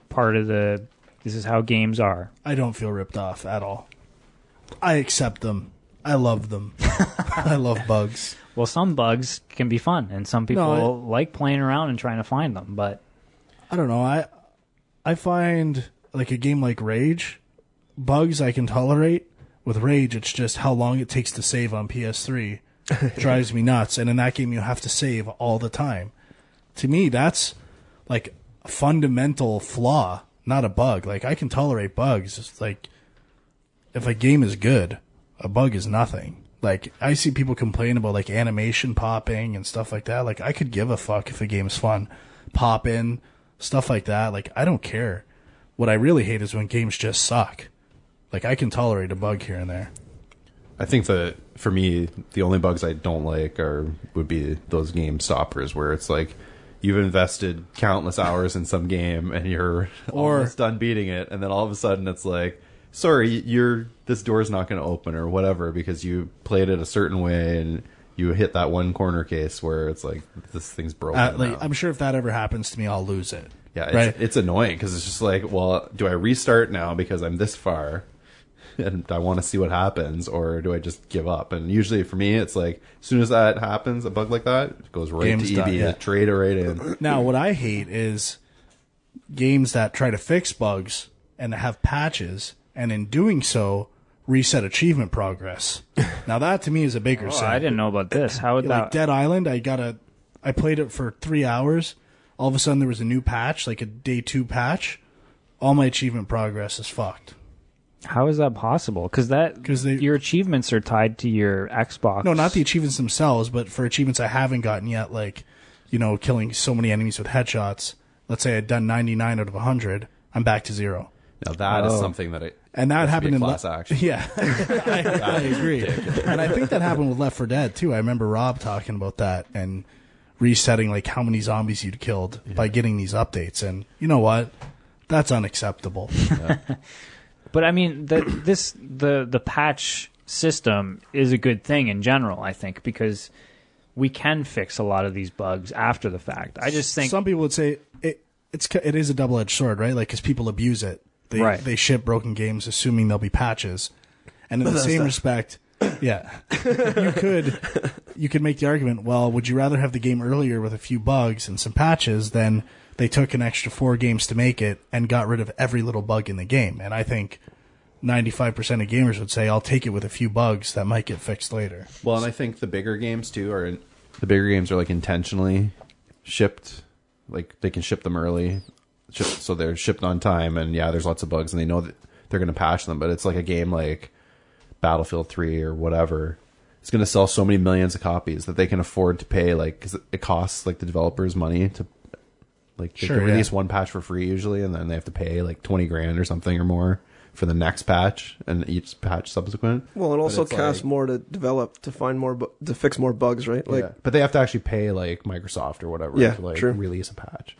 how games are. I don't feel ripped off at all. I accept them. I love them. I love bugs. Well, some bugs can be fun, and some people like playing around and trying to find them, but I don't know. I find, like, a game like Rage, bugs I can tolerate. With Rage, it's just how long it takes to save on PS3 drives me nuts. And in that game, you have to save all the time. To me, that's like a fundamental flaw, not a bug. Like, I can tolerate bugs. It's like, if a game is good, a bug is nothing. Like, I see people complain about, like, animation popping and stuff like that. Like, I could give a fuck if a game's fun. Pop in, stuff like that. Like, I don't care. What I really hate is when games just suck. Like, I can tolerate a bug here and there. I think that, for me, the only bugs I don't like would be those game stoppers where it's like, you've invested countless hours in some game and you're almost done beating it, and then all of a sudden it's like, sorry, this door's not going to open or whatever because you played it a certain way and you hit that one corner case where it's like, this thing's broken. Like, I'm sure if that ever happens to me, I'll lose it. Yeah, it's annoying because it's just like, well, do I restart now because I'm this far and I want to see what happens, or do I just give up? And usually for me, it's like, as soon as that happens, a bug like that, it goes right Game's to EB, done, trade it right in. Now, what I hate is games that try to fix bugs and have patches, and in doing so, reset achievement progress. Now, that to me is a bigger sin. I didn't know about this. How would Like that? Dead Island, I played it for 3 hours. All of a sudden, there was a new patch, like a day 2 patch. All my achievement progress is fucked. How is that possible? Because your achievements are tied to your Xbox. No, not the achievements themselves, but for achievements I haven't gotten yet, like, killing so many enemies with headshots. Let's say I'd done 99 out of 100. I'm back to 0. Now that is something that and that happened in class action. Yeah, I agree. And I think that happened with Left 4 Dead too. I remember Rob talking about that and resetting like how many zombies you'd killed by getting these updates. And you know what? That's unacceptable. Yeah. But I mean, the patch system is a good thing in general, I think, because we can fix a lot of these bugs after the fact. I just think some people would say it is a double-edged sword, right? Like, because people abuse it. They ship broken games assuming there'll be patches. And in the same respect, yeah, you could make the argument, well, would you rather have the game earlier with a few bugs and some patches than they took an extra 4 games to make it and got rid of every little bug in the game? And I think 95% of gamers would say, I'll take it with a few bugs that might get fixed later. Well, and I think the bigger games too are like intentionally shipped. Like, they can ship them early, so they're shipped on time. And yeah, there's lots of bugs, and they know that they're going to patch them. But it's like a game like Battlefield 3 or whatever. It's going to sell so many millions of copies that they can afford to pay, like, because it costs like the developers money to, like, they can release one patch for free usually, and then they have to pay like $20,000 or something or more for the next patch and each patch subsequent. Well, it also costs more to develop, to find more, to fix more bugs, right? Like, but they have to actually pay like Microsoft or whatever to like release a patch.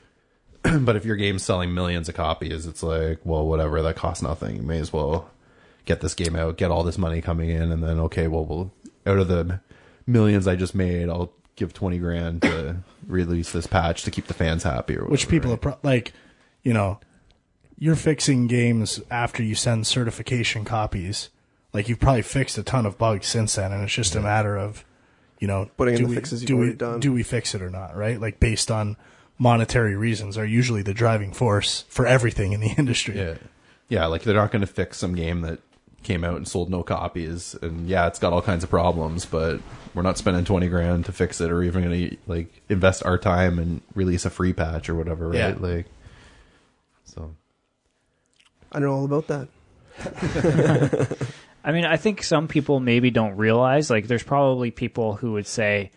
But if your game's selling millions of copies, it's like, well, whatever, that costs nothing. You may as well get this game out, get all this money coming in, and then we'll out of the millions I just made, I'll give $20,000 to release this patch to keep the fans happy, or whatever. Which people are like, you're fixing games after you send certification copies. Like, you've probably fixed a ton of bugs since then, and it's just a matter of, putting in the fixes you've already done. Do we fix it or not, right? Like, based on monetary reasons are usually the driving force for everything in the industry. Yeah, like, they're not going to fix some game that came out and sold no copies, and yeah, it's got all kinds of problems, but we're not spending $20,000 to fix it, or even going to like invest our time and release a free patch or whatever, right? Yeah. Like, so I know all about that. I mean, I think some people maybe don't realize, like, there's probably people who would say,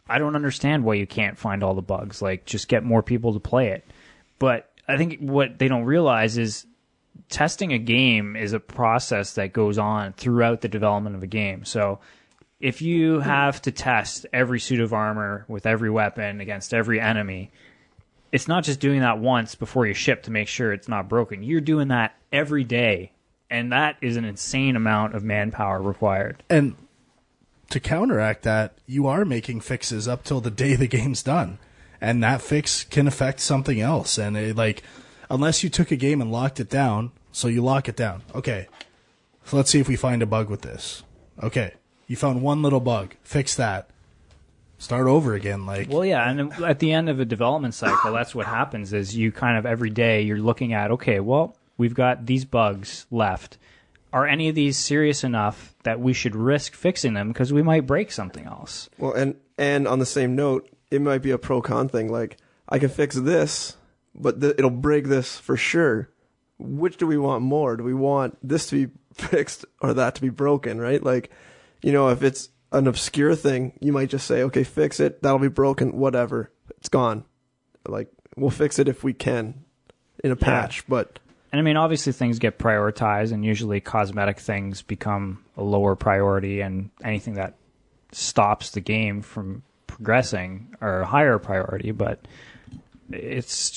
I don't understand why you can't find all the bugs. Like, just get more people to play it. But I think what they don't realize is testing a game is a process that goes on throughout the development of a game. So if you have to test every suit of armor with every weapon against every enemy, it's not just doing that once before you ship to make sure it's not broken. You're doing that every day, and that is an insane amount of manpower required. And to counteract that, you are making fixes up till the day the game's done. And that fix can affect something else. And unless you took a game and locked it down, so you lock it down. Okay, so let's see if we find a bug with this. Okay, you found one little bug. Fix that. Start over again. Well, yeah, and at the end of a development cycle, that's what happens is you kind of every day you're looking at, okay, well, we've got these bugs left. Are any of these serious enough that we should risk fixing them because we might break something else? Well, and on the same note, it might be a pro-con thing. Like, I can fix this, but it'll break this for sure. Which do we want more? Do we want this to be fixed or that to be broken, right? Like, if it's an obscure thing, you might just say, okay, fix it. That'll be broken. Whatever. It's gone. Like, we'll fix it if we can in a patch, but... And I mean, obviously things get prioritized, and usually cosmetic things become a lower priority, and anything that stops the game from progressing are a higher priority, but it's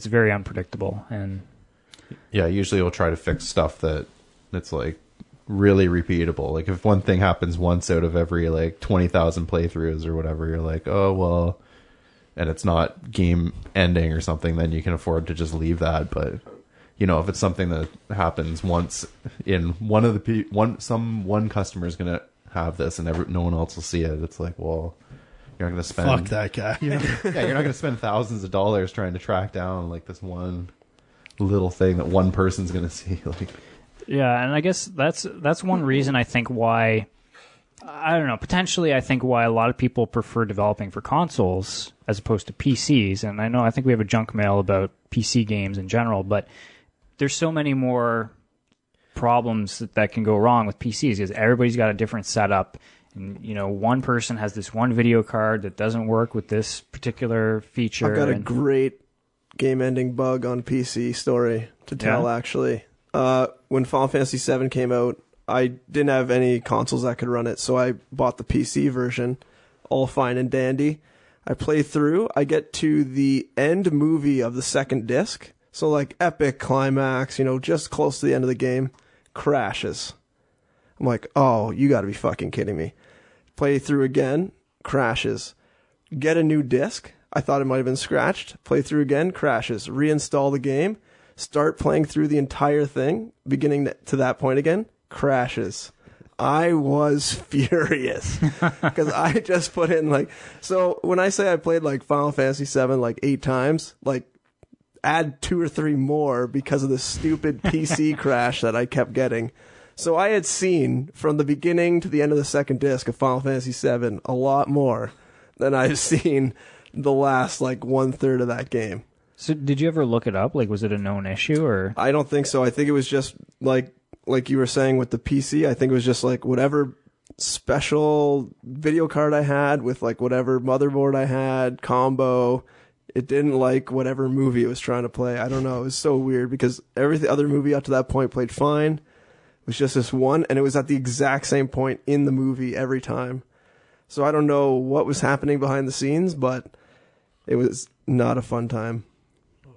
very unpredictable. And yeah, usually we'll try to fix stuff that's like really repeatable. Like if one thing happens once out of every 20,000 playthroughs or whatever, you're like, oh, well, and it's not game ending or something, then you can afford to just leave that. But if it's something that happens once in one customer is going to have this and no one else will see it, it's like, well, you're not going to spend... Fuck that guy. You're not going to spend thousands of dollars trying to track down this one little thing that one person's going to see. Yeah, and I guess that's one reason I think why... I don't know, potentially I think why a lot of people prefer developing for consoles as opposed to PCs. And I think we have a junk mail about PC games in general, but there's so many more problems that can go wrong with PCs because everybody's got a different setup. And, one person has this one video card that doesn't work with this particular feature. I've got a great game-ending bug on PC story to tell, actually. When Final Fantasy VII came out, I didn't have any consoles that could run it, so I bought the PC version, all fine and dandy. I play through. I get to the end movie of the second disc, so epic climax, just close to the end of the game, crashes. I'm like, oh, you gotta be fucking kidding me. Play through again, crashes. Get a new disc. I thought it might have been scratched. Play through again, crashes. Reinstall the game. Start playing through the entire thing, beginning to that point again, crashes. I was furious because I just put in so when I say I played Final Fantasy VII 8 times, add 2 or 3 more because of the stupid PC crash that I kept getting. So I had seen from the beginning to the end of the second disc of Final Fantasy VII a lot more than I've seen the last 1/3 of that game. So did you ever look it up? Was it a known issue or? I don't think so. I think it was just like you were saying with the PC. I think it was just whatever special video card I had with whatever motherboard I had combo. It didn't whatever movie it was trying to play. I don't know. It was so weird because every other movie up to that point played fine. It was just this one, and it was at the exact same point in the movie every time. So I don't know what was happening behind the scenes, but it was not a fun time. Oh,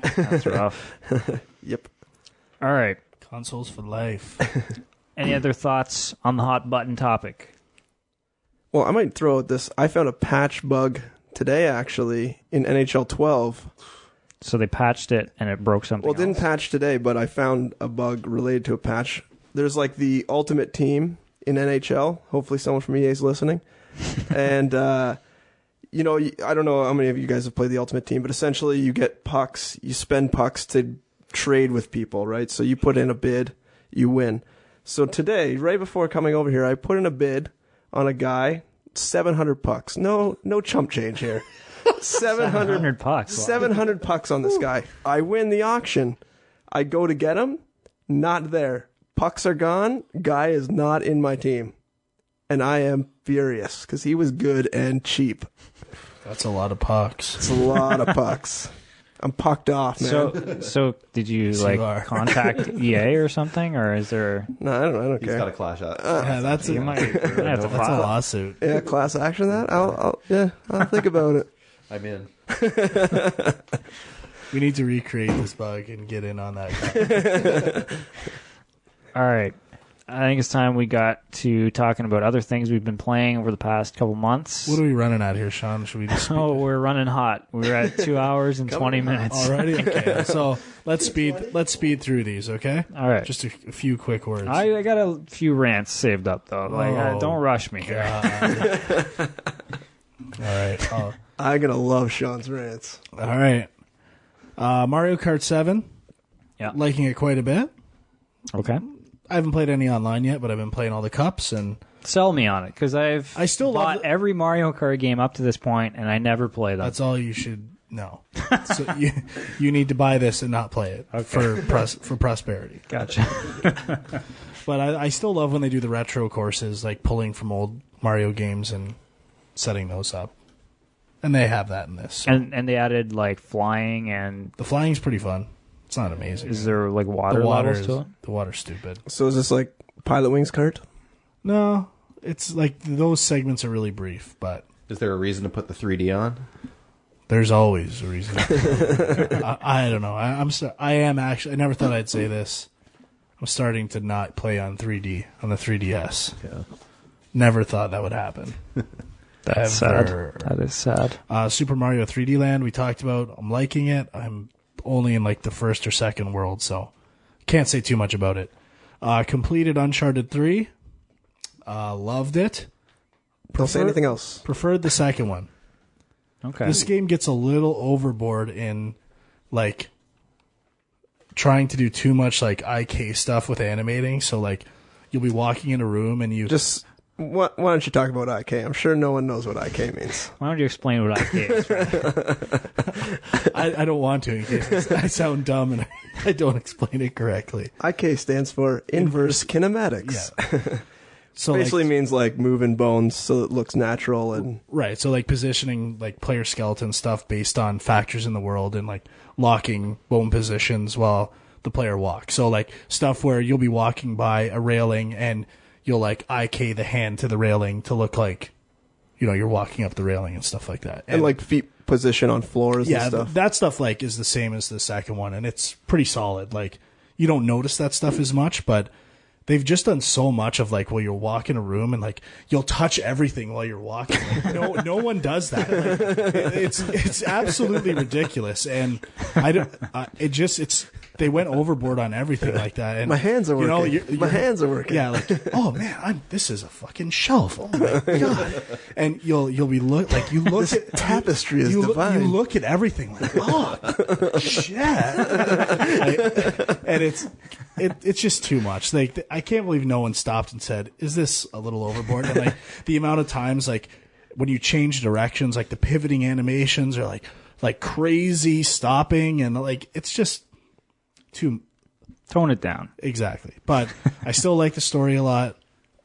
God. That's rough. Yep. All right. Consoles for life. Any other thoughts on the hot button topic? Well, I might throw out this. I found a patch bug today, actually, in NHL 12. So they patched it and it broke something. Well, it didn't patch today, but I found a bug related to a patch. There's the ultimate team in NHL. Hopefully someone from EA is listening. And, I don't know how many of you guys have played the ultimate team, but essentially you get pucks. You spend pucks to trade with people, right? So you put in a bid, you win. So today, right before coming over here, I put in a bid on a guy, 700 pucks. No chump change here. 700 pucks. 700 pucks on this guy. I win the auction. I go to get him. Not there. Pucks are gone. Guy is not in my team. And I am furious because he was good and cheap. That's a lot of pucks. It's a lot of pucks. I'm pucked off, man. So did you Yes, you are. contact EA or something, or is there? No, I don't He's care. got a clash out. Yeah, that's You might have to that's a file. lawsuit. Yeah, class action that. I'll think about it. I'm in. We need to recreate this bug and get in on that. All right. I think it's time we got to talking about other things we've been playing over the past couple months. What are we running at here, Sean? Should we just Oh, we're running hot. We're at 2 hours and 20 minutes. already? Okay, so let's speed through these. Okay. All right. Just a few quick words. I got a few rants saved up though. Don't rush me here. All right. I'm gonna love Sean's rants. All right. Mario Kart 7. Yeah. Liking it quite a bit. Okay. I haven't played any online yet, but I've been playing all the cups, and Sell me on it, because I still bought love every Mario Kart game up to this point, and I never play them. that's all you should know. So you need to buy this and not play it for prosperity. Gotcha. But I still love when they do the retro courses, like pulling from old Mario games and setting those up. And they have that in this. So. and they added like flying, and The flying's pretty fun. It's not amazing. is there like water levels to it? The water's stupid. So is this like Pilot Wings Kart? No, it's like those segments are really brief, but Is there a reason to put the 3D on? there's always a reason. I don't know. I am actually. I never thought I'd say this. I'm starting to not play on 3D on the 3DS. Yeah. Never thought that would happen. That's sad. That is sad. Super Mario 3D Land we talked about. I'm liking it. I'm only in like the first or second world, so can't say too much about it. Completed Uncharted 3. Loved it. Don't say anything else. Preferred the second one. Okay. This game gets a little overboard in like trying to do too much like IK stuff with animating. So like you'll be walking in a room and you Just why don't you talk about IK? I'm sure no one knows what IK means. Why don't you explain what IK is? I don't want to in case I sound dumb and I don't explain it correctly. IK stands for inverse kinematics. Yeah. So Basically like, means like moving bones so it looks natural and right. So like positioning like player skeleton stuff based on factors in the world and like locking bone positions while the player walks. So like stuff where you'll be walking by a railing and you'll like IK the hand to the railing to look like, you're walking up the railing and stuff like that. and like feet position on floors Yeah, and stuff. that stuff like is the same as the second one, and it's pretty solid. Like you don't notice that stuff as much, but they've just done so much of like, well, you'll walk in a room and like you'll touch everything while you're walking. Like, no one does that. Like, it's absolutely ridiculous, and I don't. They went overboard on everything like that. And My hands are working. you're- My hands are working. Yeah, like, oh man, this is a fucking shelf. Oh my god! And you'll be you look This at tapestry is you divine. you look at everything like, oh shit, and it's just too much. Like I can't believe no one stopped and said, "Is this a little overboard?" And like the amount of times like when you change directions, like the pivoting animations are like crazy stopping, and like it's just too. Tone it down. Exactly. But I still like the story a lot,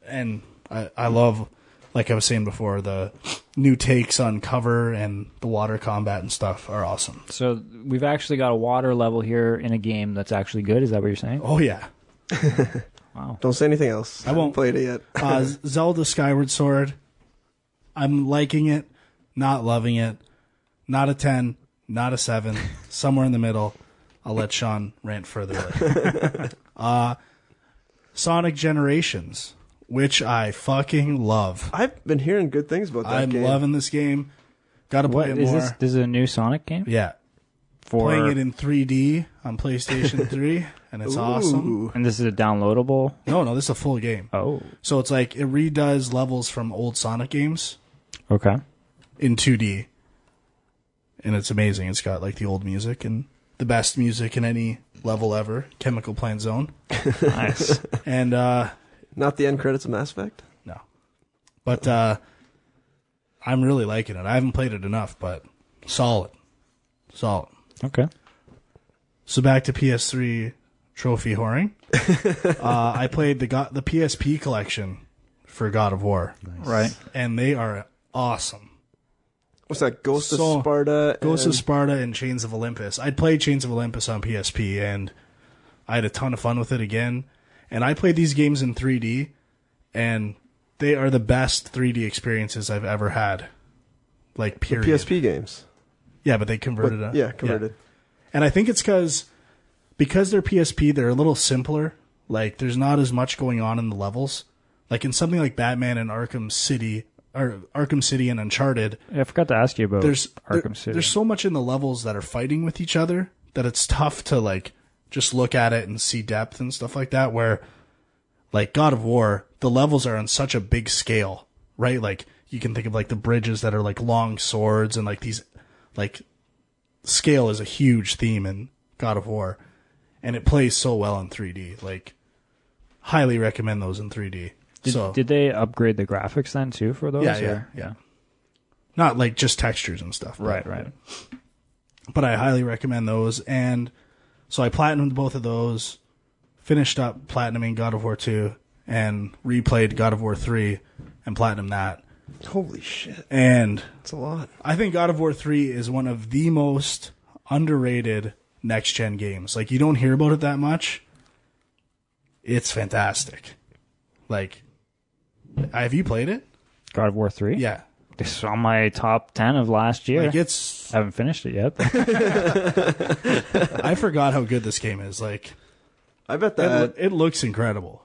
and I love, like I was saying before, the new takes on cover and the water combat and stuff are awesome. So we've actually got a water level here in a game that's actually good. Is that what you're saying? Oh, yeah. Wow. Don't say anything else. I won't. Played it yet. Zelda Skyward Sword, I'm liking it, not loving it, not a 10, not a 7, somewhere in the middle. I'll let Sean rant further later. Sonic Generations, which I fucking love. I've been hearing good things about that I'm game. loving this game. Got to play What it is more. this? This is a new Sonic game? Yeah. Playing it in 3D on PlayStation 3, and it's awesome. And this is a downloadable? No, this is a full game. Oh. So it's like it redoes levels from old Sonic games Okay. in 2D. And it's amazing. It's got like the old music and the best music in any level ever, Chemical Plant Zone. Nice. And Not the end credits of Mass Effect? no. But I'm really liking it. I haven't played it enough, but solid. Solid. Okay. So back to PS3 trophy whoring. I played the PSP collection for God of War. Right. And they are awesome. What's that? Ghost of Sparta. Ghost of Sparta and Chains of Olympus. I'd played Chains of Olympus on PSP, and I had a ton of fun with it again. And I played these games in 3D, and they are the best 3D experiences I've ever had. Like, period. The PSP games. Yeah, but they converted it. Yeah, converted. Yeah. And I think it's because they're PSP, they're a little simpler. Like, there's not as much going on in the levels. Like, in something like Batman and Arkham City and Uncharted. Yeah, I forgot to ask you about Arkham City. There's so much in the levels that are fighting with each other that it's tough to, like, just look at it and see depth and stuff like that, where, like, God of War, the levels are on such a big scale, right? Like, you can think of, like, the bridges that are, like, long swords and, like, these, like, scale is a huge theme in God of War. And it plays so well in 3D. Like, highly recommend those in 3D. Did they upgrade the graphics then, too, for those? Yeah. Not, like, just textures and stuff. Right. But I highly recommend those. And so I platinumed both of those, finished up platinuming God of War 2, and replayed God of War 3 and platinumed that. Holy shit. And that's a lot. I think God of War 3 is one of the most underrated next-gen games. Like, you don't hear about it that much. It's fantastic. Like, have you played it? God of War 3? Yeah. This is on my top 10 of last year. Like, I haven't finished it yet. I forgot how good this game is. Like, I bet that it looks incredible.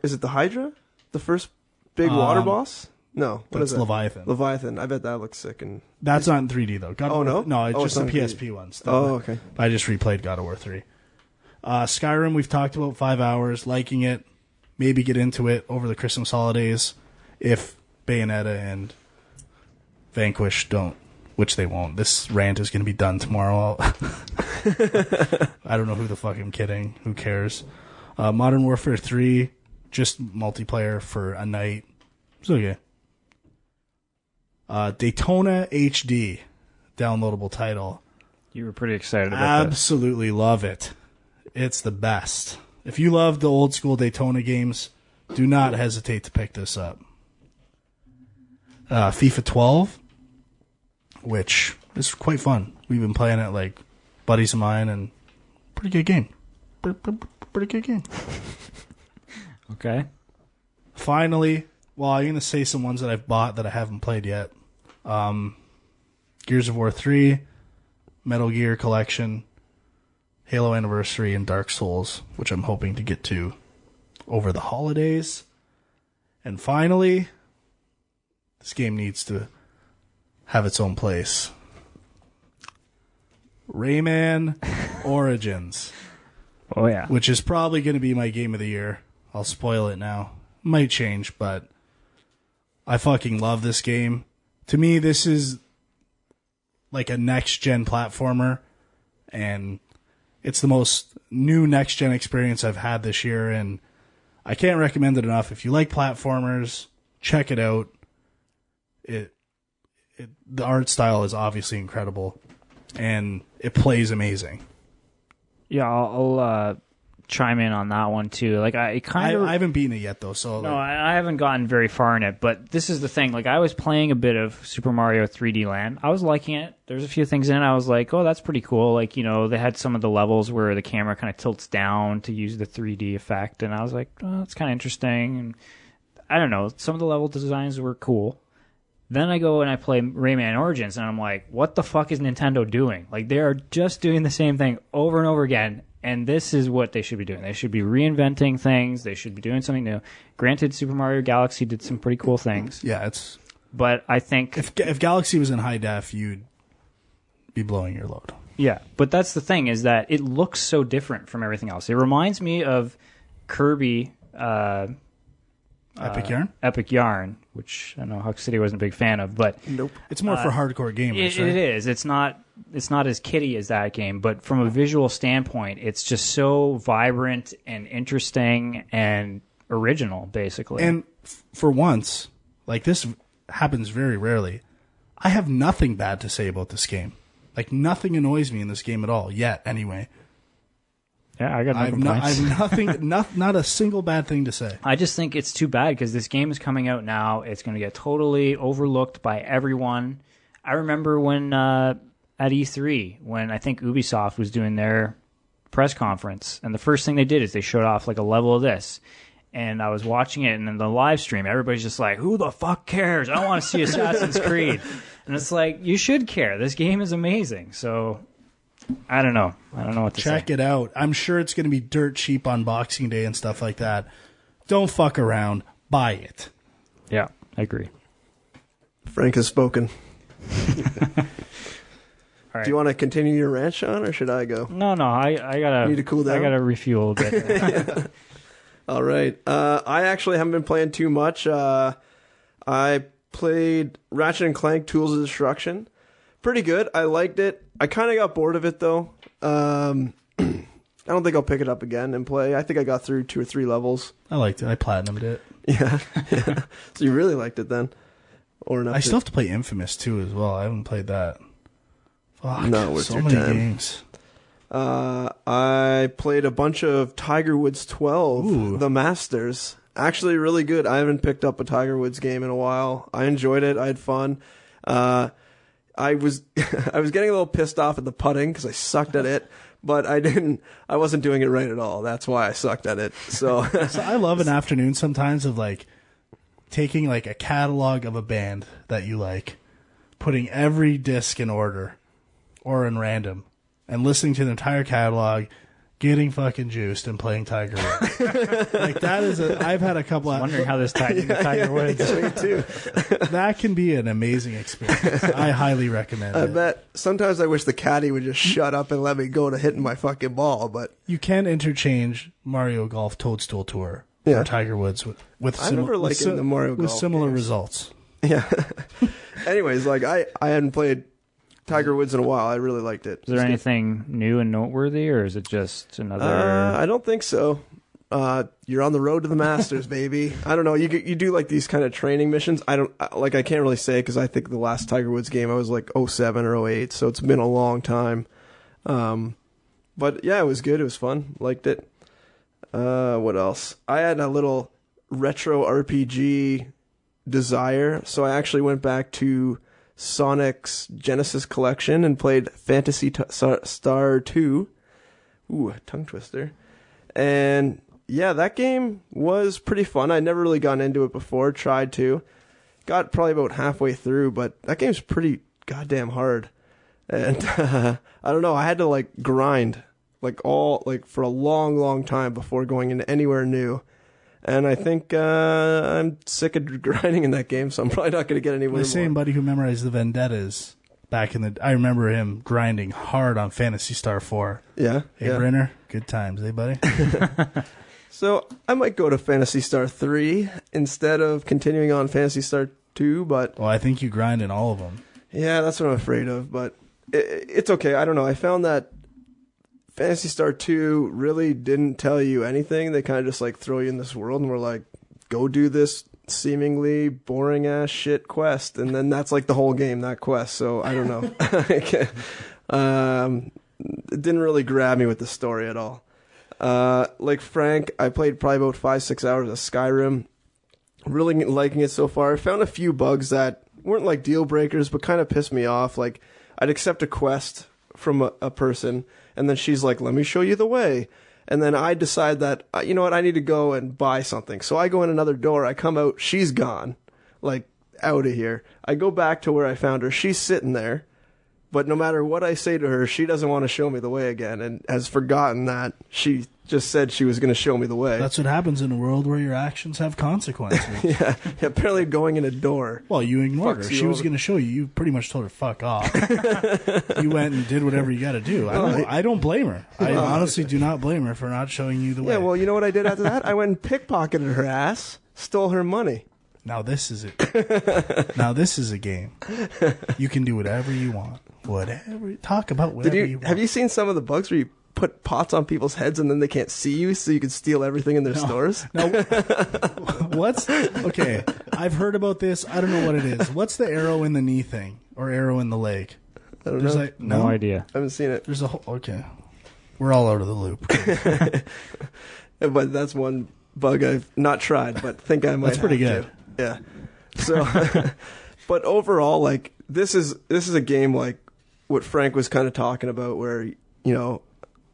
Is it the Hydra? The first big water boss? No, what is it? Leviathan. Leviathan. I bet that looks sick. And that's not in 3D though. No? No, it's just the PSP 3D. ones. Okay. I just replayed God of War 3. Skyrim, we've talked about 5 hours, liking it. Maybe get into it over the Christmas holidays if Bayonetta and Vanquish don't, which they won't. This rant is going to be done tomorrow. I don't know who the fuck I'm kidding. Who cares? Modern Warfare 3, just multiplayer for a night. It's okay. Daytona HD, downloadable title. You were pretty excited about that. Absolutely love it. It's the best. If you love the old school Daytona games, do not hesitate to pick this up. FIFA 12, which is quite fun. We've been playing it like buddies of mine, and pretty good game. Pretty good game. Okay. Finally, well, I'm going to say some ones that I've bought that I haven't played yet. Gears of War 3, Metal Gear Collection, Halo Anniversary, and Dark Souls, which I'm hoping to get to over the holidays. And finally, this game needs to have its own place. Rayman Origins. Oh, yeah. Which is probably going to be my game of the year. I'll spoil it now. Might change, but I fucking love this game. To me, this is like a next-gen platformer, and it's the most new next-gen experience I've had this year, and I can't recommend it enough. If you like platformers, check it out. The art style is obviously incredible, and it plays amazing. Yeah, I'll chime in on that one too. Like I haven't beaten it yet though, so no, I haven't gotten very far in it. But this is the thing. Like I was playing a bit of Super Mario 3D Land. I was liking it. There's a few things in it. I was like, oh, that's pretty cool. Like they had some of the levels where the camera kind of tilts down to use the 3D effect, and I was like, oh, that's kind of interesting. And I don't know. Some of the level designs were cool. Then I go and I play Rayman Origins, and I'm like, what the fuck is Nintendo doing? Like, they are just doing the same thing over and over again, and this is what they should be doing. They should be reinventing things. They should be doing something new. Granted, Super Mario Galaxy did some pretty cool things. Yeah, But I think... If Galaxy was in high def, you'd be blowing your load. Yeah, but that's the thing, is that it looks so different from everything else. It reminds me of Kirby... Epic Yarn, which I know Huck City wasn't a big fan of, but nope, it's more for hardcore gamers. It is. It's not as kiddie as that game, but from a visual standpoint, it's just so vibrant and interesting and original, basically. And for once, like this happens very rarely. I have nothing bad to say about this game. Like nothing annoys me in this game at all yet. Anyway. Yeah, I got no complaints. I have nothing, not a single bad thing to say. I just think it's too bad because this game is coming out now. It's going to get totally overlooked by everyone. I remember when at E3, when I think Ubisoft was doing their press conference, and the first thing they did is they showed off like a level of this. And I was watching it, and in the live stream, everybody's just like, who the fuck cares? I want to see Assassin's Creed. And it's like, you should care. This game is amazing. So, I don't know. I don't know what to say. Check it out. I'm sure it's going to be dirt cheap on Boxing Day and stuff like that. Don't fuck around. Buy it. Yeah, I agree. Frank has spoken. All right. Do you want to continue your rant, Sean, or should I go? No, I gotta. Need to cool down? I gotta refuel a bit. Yeah. All right. I actually haven't been playing too much. I played Ratchet and Clank Tools of Destruction. Pretty good. I liked it. I kind of got bored of it, though. I don't think I'll pick it up again and play. I think I got through 2 or 3 levels. I liked it. I platinumed it. Yeah. So you really liked it then? Or not? I still have to play Infamous, too, as well. I haven't played that. Fuck. Not worth so your many time. games. I played a bunch of Tiger Woods 12, Ooh. The Masters. Actually, really good. I haven't picked up a Tiger Woods game in a while. I enjoyed it. I had fun. I was I was getting a little pissed off at the putting because I sucked at it, but I wasn't doing it right at all. That's why I sucked at it. So, So I love an afternoon sometimes of like taking like a catalog of a band that you like, putting every disc in order or in random, and listening to the entire catalog, getting fucking juiced, and playing Tiger Woods. Like that is I've had a couple. Wondering how this tied into Tiger Woods. me too. That can be an amazing experience. I highly recommend I it. bet sometimes I wish the caddy would just shut up and let me go to hitting my fucking ball, but You can interchange Mario Golf Toadstool Tour Yeah. or Tiger Woods with I remember liking the Mario with Golf similar games. results. yeah. Anyways, like I hadn't played Tiger Woods in a while. I really liked it. Is there anything new and noteworthy, or is it just another? I don't think so. You're on the road to the Masters, baby. I don't know. You do like these kind of training missions. I can't really say because I think the last Tiger Woods game I was like 07 or 08, so it's been a long time. But yeah, it was good. It was fun. Liked it. What else? I had a little retro RPG desire, so I actually went back to Sonic's Genesis collection and played Phantasy Star 2. Ooh, tongue twister. And yeah, that game was pretty fun. I'd never really gotten into it before, tried to. Got probably about halfway through, but that game's pretty goddamn hard. And I don't know, I had to like grind for a long time before going into anywhere new. And I think I'm sick of grinding in that game, so I'm probably not going to get anywhere The same buddy who memorized the Vendettas back in the... I remember him grinding hard on Phantasy Star 4. Yeah. Hey, yeah. Brenner, good times, eh, buddy? So I might go to Phantasy Star 3 instead of continuing on Phantasy Star 2, but... Well, I think you grind in all of them. Yeah, that's what I'm afraid of, but it's okay. I don't know. I found that Phantasy Star 2 really didn't tell you anything. They kind of just like throw you in this world and we're like, go do this seemingly boring ass shit quest. And then that's like the whole game, that quest. So I don't know. It didn't really grab me with the story at all. Like Frank, I played probably about 5-6 hours of Skyrim. Really liking it so far. I found a few bugs that weren't like deal breakers, but kind of pissed me off. Like I'd accept a quest from a person, and then she's like, let me show you the way. And then I decide that, you know what, I need to go and buy something. So I go in another door, I come out, she's gone. Like, out of here. I go back to where I found her, she's sitting there. But no matter what I say to her, she doesn't want to show me the way again, and has forgotten that she just said she was going to show me the way. That's what happens in a world where your actions have consequences. yeah, apparently going in a door. Well, you ignored her. Fucks you She was over. going to show you. You pretty much told her, fuck off. You went and did whatever you got to do. I don't blame her. I honestly do not blame her for not showing you the way. Yeah, well, you know what I did after that? I went and pickpocketed her ass, stole her money. Now this is it. Now this is a game. You can do whatever you want. Whatever. Talk about whatever you want. Have you seen some of the bugs where you put pots on people's heads and then they can't see you so you can steal everything in their stores? No. Okay, I've heard about this. I don't know what it is. What's the arrow in the knee thing? Or arrow in the leg? I don't There's know. like No idea. I haven't seen it. There's a whole... Okay. We're all out of the loop. But that's one bug I've not tried, but think I might That's pretty have good. to. Yeah. So, but overall, like, this is a game like what Frank was kind of talking about, where, you know,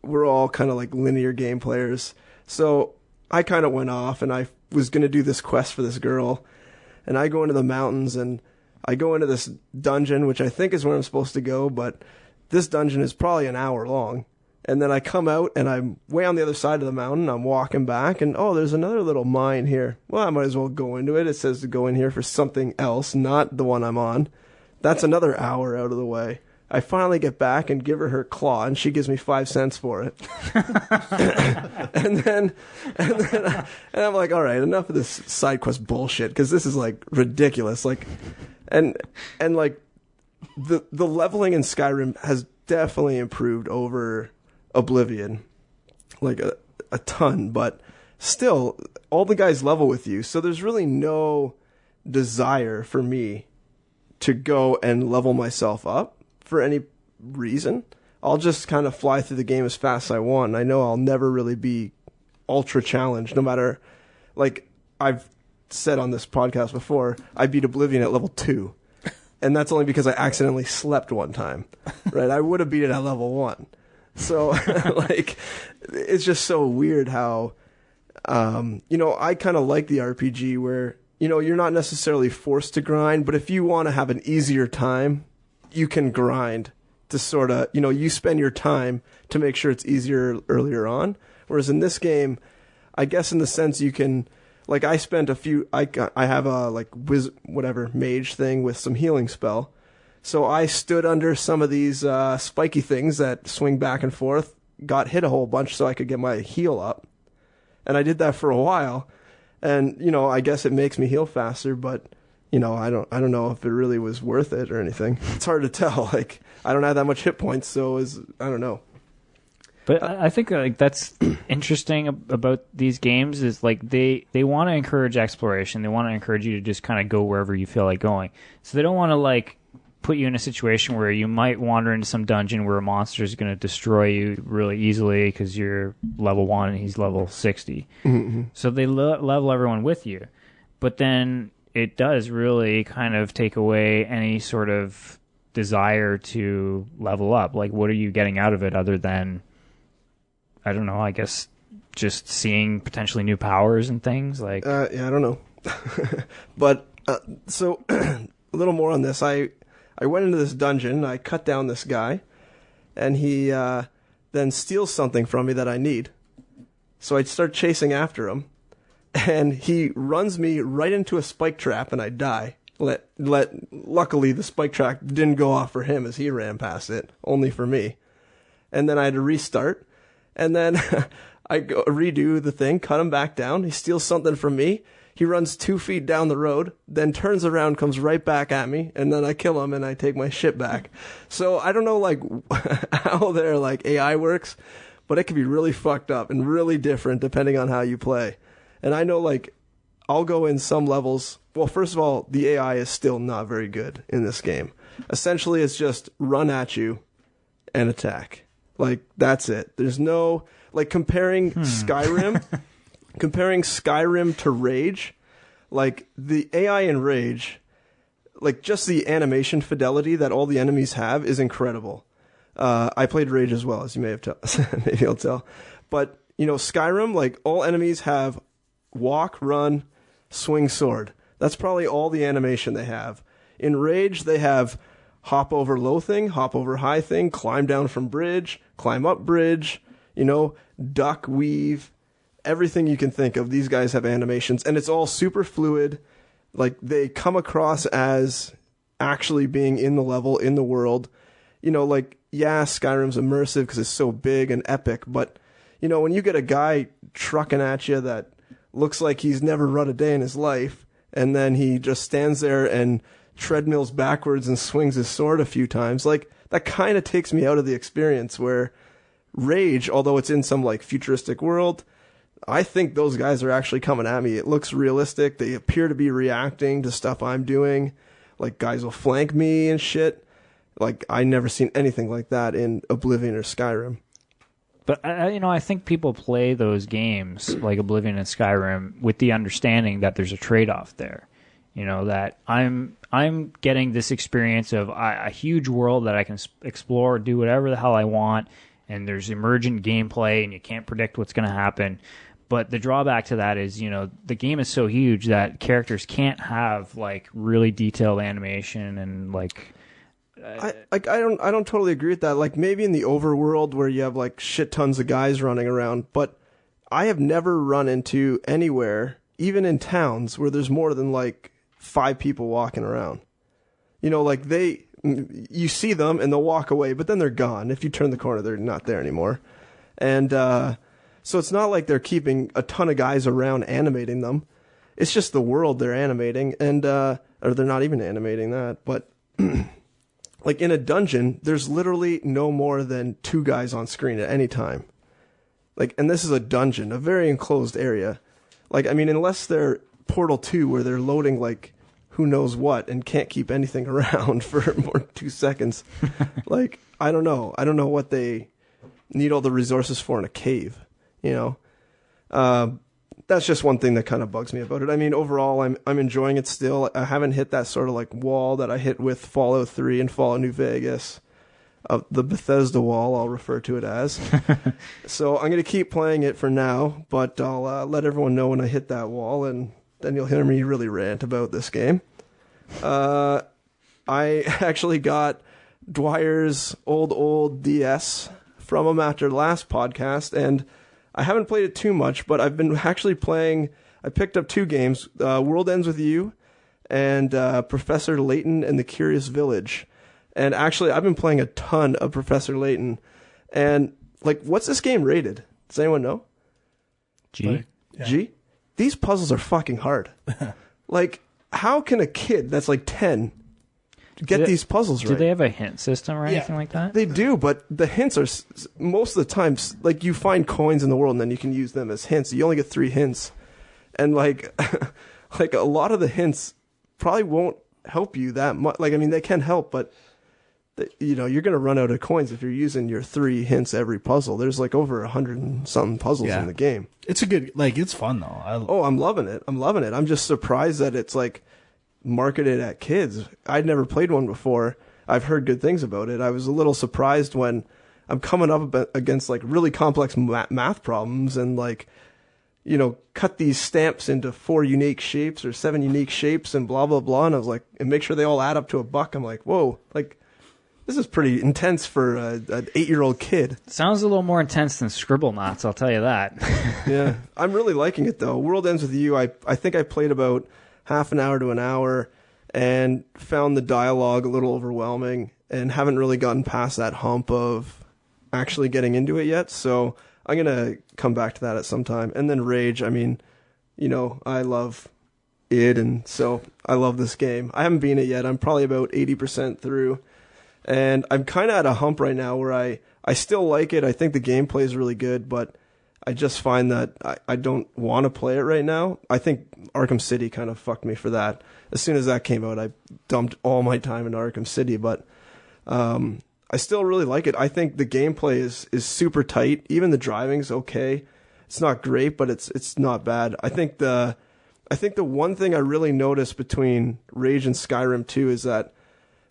we're all kind of like linear game players. So I kind of went off and I was going to do this quest for this girl, and I go into the mountains and I go into this dungeon, which I think is where I'm supposed to go, but this dungeon is probably an hour long. And then I come out and I'm way on the other side of the mountain. I'm walking back and, oh, there's another little mine here. Well, I might as well go into it. It says to go in here for something else, not the one I'm on. That's another hour out of the way. I finally get back and give her claw, and she gives me 5 cents for it. and I'm like, all right, enough of this side quest bullshit, because this is like ridiculous. Like, and like the leveling in Skyrim has definitely improved over Oblivion, like a ton, but still, all the guys level with you, so there's really no desire for me to go and level myself up for any reason. I'll just kind of fly through the game as fast as I want. I know I'll never really be ultra challenged, no matter, like I've said on this podcast before, I beat Oblivion at level 2. And that's only because I accidentally slept one time, right? I would have beat it at level 1. So, like, it's just so weird how, you know, I kind of like the RPG where, you know, you're not necessarily forced to grind, but if you want to have an easier time, you can grind to sort of, you know, you spend your time to make sure it's easier earlier on. Whereas in this game, I guess in the sense you can, like, I spent I have a, like, mage thing with some healing spell. So I stood under some of these spiky things that swing back and forth, got hit a whole bunch so I could get my heal up. And I did that for a while. And, you know, I guess it makes me heal faster, but, you know, I don't know if it really was worth it or anything. It's hard to tell. Like, I don't have that much hit points, so I don't know. But I think like that's interesting about these games is like they want to encourage exploration. They want to encourage you to just kind of go wherever you feel like going. So they don't want to like put you in a situation where you might wander into some dungeon where a monster is going to destroy you really easily because you're level 1 and he's level 60. Mm-hmm. So they level everyone with you. But then it does really kind of take away any sort of desire to level up. Like, what are you getting out of it other than, I don't know, I guess just seeing potentially new powers and things? Like, yeah, I don't know. But, so, a little more on this. I went into this dungeon, I cut down this guy, and he then steals something from me that I need. So I start chasing after him, and he runs me right into a spike trap, and I die. Luckily, the spike trap didn't go off for him as he ran past it, only for me. And then I had to restart, and then I go redo the thing, cut him back down, he steals something from me. He runs 2 feet down the road, then turns around, comes right back at me, and then I kill him and I take my shit back. So I don't know, like, how their, like, AI works, but it can be really fucked up and really different depending on how you play. And I know, like, I'll go in some levels. Well, first of all, the AI is still not very good in this game. Essentially, it's just run at you and attack. Like, that's it. There's no, like, comparing Skyrim to Rage, like, the AI in Rage, like, just the animation fidelity that all the enemies have is incredible. I played Rage as well, as you may have maybe I'll tell. But, you know, Skyrim, like, all enemies have walk, run, swing sword. That's probably all the animation they have. In Rage, they have hop over low thing, hop over high thing, climb down from bridge, climb up bridge, you know, duck, weave. Everything you can think of, these guys have animations, and it's all super fluid. Like, they come across as actually being in the level, in the world. You know, like, yeah, Skyrim's immersive because it's so big and epic, but, you know, when you get a guy trucking at you that looks like he's never run a day in his life, and then he just stands there and treadmills backwards and swings his sword a few times, like, that kind of takes me out of the experience, where Rage, although it's in some, like, futuristic world, I think those guys are actually coming at me. It looks realistic. They appear to be reacting to stuff I'm doing. Like, guys will flank me and shit. Like, I never seen anything like that in Oblivion or Skyrim. But, you know, I think people play those games, like Oblivion and Skyrim, with the understanding that there's a trade-off there. You know, that I'm I'm getting this experience of a huge world that I can explore, do whatever the hell I want, and there's emergent gameplay, and you can't predict what's going to happen. But the drawback to that is, the game is so huge that characters can't have like really detailed animation and like. I don't totally agree with that. Like maybe in the overworld where you have like shit tons of guys running around, but I have never run into anywhere, even in towns, where there's more than like 5 people walking around. Like you see them and they'll walk away, but then they're gone. If you turn the corner, they're not there anymore. And so it's not like they're keeping a ton of guys around animating them. It's just the world they're animating, and or they're not even animating that, but. Like in a dungeon, there's literally no more than 2 guys on screen at any time. Like, and this is a dungeon, a very enclosed area. Like, I mean, unless they're Portal 2 where they're loading like who knows what and can't keep anything around for more than 2 seconds. Like, I don't know. I don't know what they need all the resources for in a cave, That's just one thing that kind of bugs me about it. I mean, overall, I'm enjoying it still. I haven't hit that sort of like wall that I hit with Fallout 3 and Fallout New Vegas. The Bethesda wall, I'll refer to it as. So I'm going to keep playing it for now, but I'll let everyone know when I hit that wall, and then you'll hear me really rant about this game. I actually got Dwyer's old DS from him after last podcast, and I haven't played it too much, but I've been actually playing. I picked up 2 games, World Ends With You and Professor Layton and the Curious Village. And actually, I've been playing a ton of Professor Layton. And, like, what's this game rated? Does anyone know? G? Yeah. G? These puzzles are fucking hard. Like, how can a kid that's like 10 get these puzzles right? Do they have a hint system or anything like that? They do, but the hints are most of the time like you find coins in the world and then you can use them as hints. You only get 3 hints, and like like a lot of the hints probably won't help you that much. Like I mean, they can help, but you're gonna run out of coins if you're using your 3 hints every puzzle. There's like over 100 and something puzzles in the game. It's a good it's fun though. I'm loving it. I'm just surprised that it's like marketed at kids. I'd never played one before. I've heard good things about it. I was a little surprised when I'm coming up against like really complex math problems and like, cut these stamps into 4 unique shapes or 7 unique shapes and blah, blah, blah. And I was like, and make sure they all add up to $1. I'm like, whoa, like this is pretty intense for an 8-year-old kid. Sounds a little more intense than Scribblenauts, I'll tell you that. Yeah. I'm really liking it though. World Ends With You. I think I played about half an hour to an hour and found the dialogue a little overwhelming and haven't really gotten past that hump of actually getting into it yet. So I'm going to come back to that at some time. And then Rage, I mean, I love id, and so I love this game. I haven't beaten it yet. I'm probably about 80% through. And I'm kind of at a hump right now where I still like it. I think the gameplay is really good, but I just find that I don't want to play it right now. I think Arkham City kind of fucked me for that. As soon as that came out, I dumped all my time into Arkham City, but I still really like it. I think the gameplay is super tight. Even the driving's okay. It's not great, but it's not bad. I think the one thing I really noticed between Rage and Skyrim 2 is that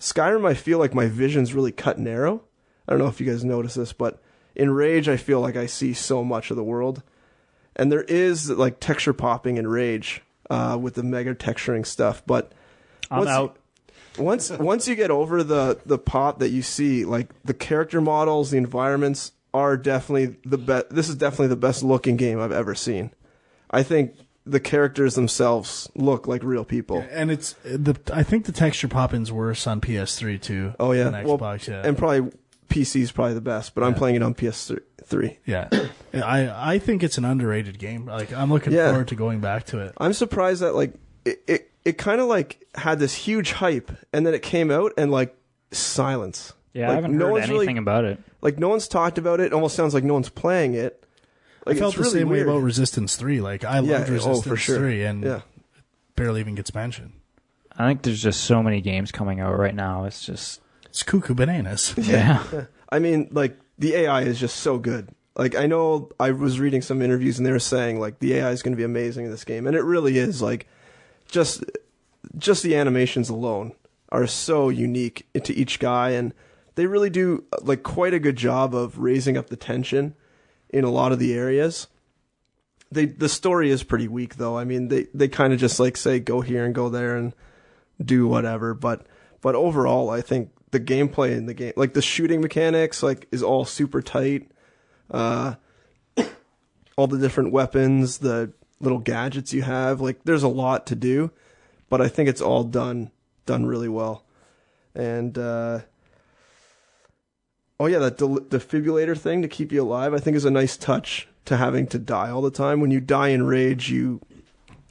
Skyrim, I feel like my vision's really cut narrow. I don't know if you guys notice this, but in Rage, I feel like I see so much of the world. And there is like texture popping in Rage with the mega texturing stuff. But I'm out. Once you get over the pop that you see, like the character models, the environments are definitely the best. This is definitely the best looking game I've ever seen. I think the characters themselves look like real people. Yeah, and I think the texture popping's worse on PS3 too. Oh yeah, than Xbox, yeah. And probably PC is probably the best, but I'm playing it on PS3. Yeah, I think it's an underrated game. Like I'm looking forward to going back to it. I'm surprised that like it kind of like had this huge hype, and then it came out and like silence. Yeah, like, I haven't heard anything about it. Like no one's talked about it. It almost sounds like no one's playing it. Like, I felt the same way about Resistance 3. Like I loved Resistance 3, and it barely even gets mentioned. I think there's just so many games coming out right now. It's cuckoo bananas. Yeah. I mean, like the AI is just so good. Like I know I was reading some interviews and they were saying like the AI is going to be amazing in this game, and it really is. Like just just the animations alone are so unique to each guy, and they really do like quite a good job of raising up the tension in a lot of the areas. The story is pretty weak though. I mean, they kind of just like say go here and go there and do whatever, but overall I think the gameplay in the game, like the shooting mechanics, like is all super tight. All the different weapons, the little gadgets you have, like there's a lot to do, but I think it's all done really well. And oh yeah, that defibrillator thing to keep you alive, I think is a nice touch to having to die all the time. When you die in rage, you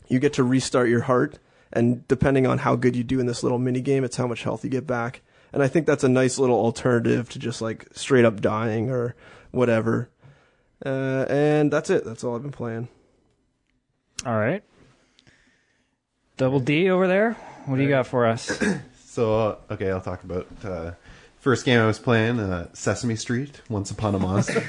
get to restart your heart, and depending on how good you do in this little mini game, it's how much health you get back. And I think that's a nice little alternative to just like straight up dying or whatever. And that's it. That's all I've been playing. All right. Double D over there. What do you got for us? So, okay, I'll talk about first game I was playing, Sesame Street, Once Upon a Monster.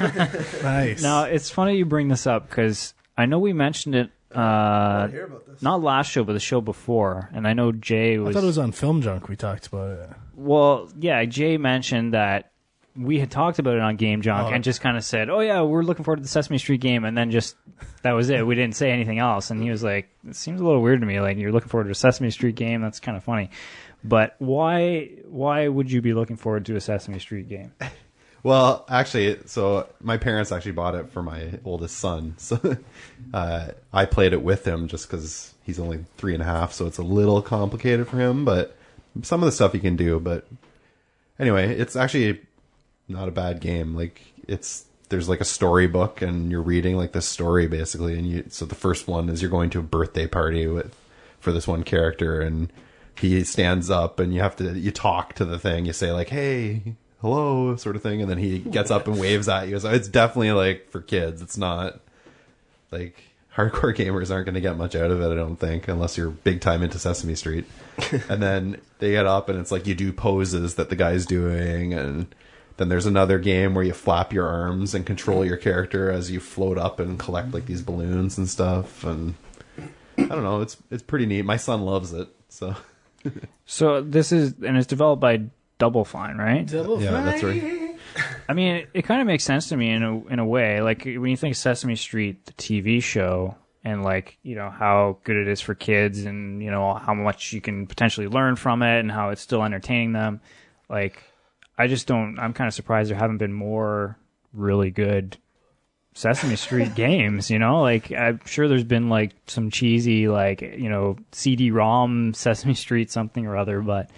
Nice. Now, it's funny you bring this up because I know we mentioned it I hear about this. not last show, but the show before. And I know Jay was... I thought it was on Film Junk we talked about it. Well, yeah, Jay mentioned that we had talked about it on Game Junk and just kind of said, oh, yeah, we're looking forward to the Sesame Street game. And then just, that was it. We didn't say anything else. And he was like, it seems a little weird to me. Like, you're looking forward to a Sesame Street game? That's kind of funny. But why would you be looking forward to a Sesame Street game? Well, actually, so my parents actually bought it for my oldest son. So I played it with him just because he's only 3.5, so it's a little complicated for him. But some of the stuff he can do. But anyway, it's actually not a bad game. Like there's like a storybook, and you're reading like this story basically. And so the first one is you're going to a birthday party for this one character, and he stands up, and you talk to the thing. You say like, "Hey, hello," sort of thing, and then he gets up and waves at you. So it's definitely like for kids. It's not like hardcore gamers aren't going to get much out of it, I don't think, unless you're big time into Sesame Street. And then they get up, and it's like you do poses that the guy's doing, and then there's another game where you flap your arms and control your character as you float up and collect like these balloons and stuff. And I don't know, it's pretty neat. My son loves it. So this is, and it's developed by Double Fine, right? Yeah, that's right. I mean, it kind of makes sense to me in a way. Like when you think Sesame Street, the TV show, and like, you know, how good it is for kids, and you know how much you can potentially learn from it, and how it's still entertaining them. Like, I'm kind of surprised there haven't been more really good Sesame Street games, you know? Like, I'm sure there's been like some cheesy, like, you know, CD-ROM Sesame Street something or other, but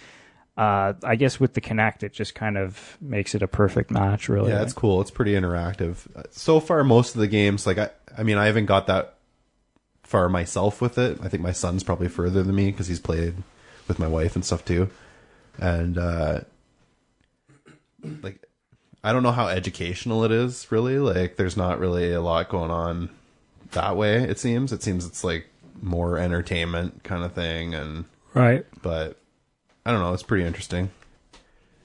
I guess with the Kinect, it just kind of makes it a perfect match, really. Yeah, it's cool. It's pretty interactive. So far, most of the games, like, I mean, I haven't got that far myself with it. I think my son's probably further than me because he's played with my wife and stuff too. And, like, I don't know how educational it is, really. Like, there's not really a lot going on that way, it seems. It seems it's, like, more entertainment kind of thing. And right. But I don't know. It's pretty interesting.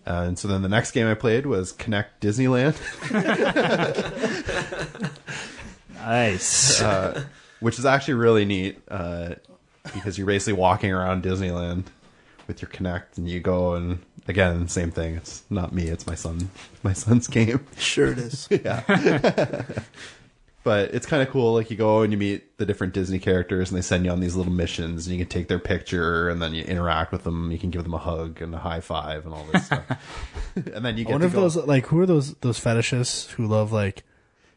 And so then the next game I played was Connect Disneyland. Nice. Which is actually really neat because you're basically walking around Disneyland with your Kinect, and you go, and again, same thing. It's not me, it's my son's game. Sure it is. Yeah. But it's kind of cool. Like, you go and you meet the different Disney characters, and they send you on these little missions, and you can take their picture, and then you interact with them. You can give them a hug and a high five and all this stuff. And then you get I wonder if those, like, who are those fetishists who love, like,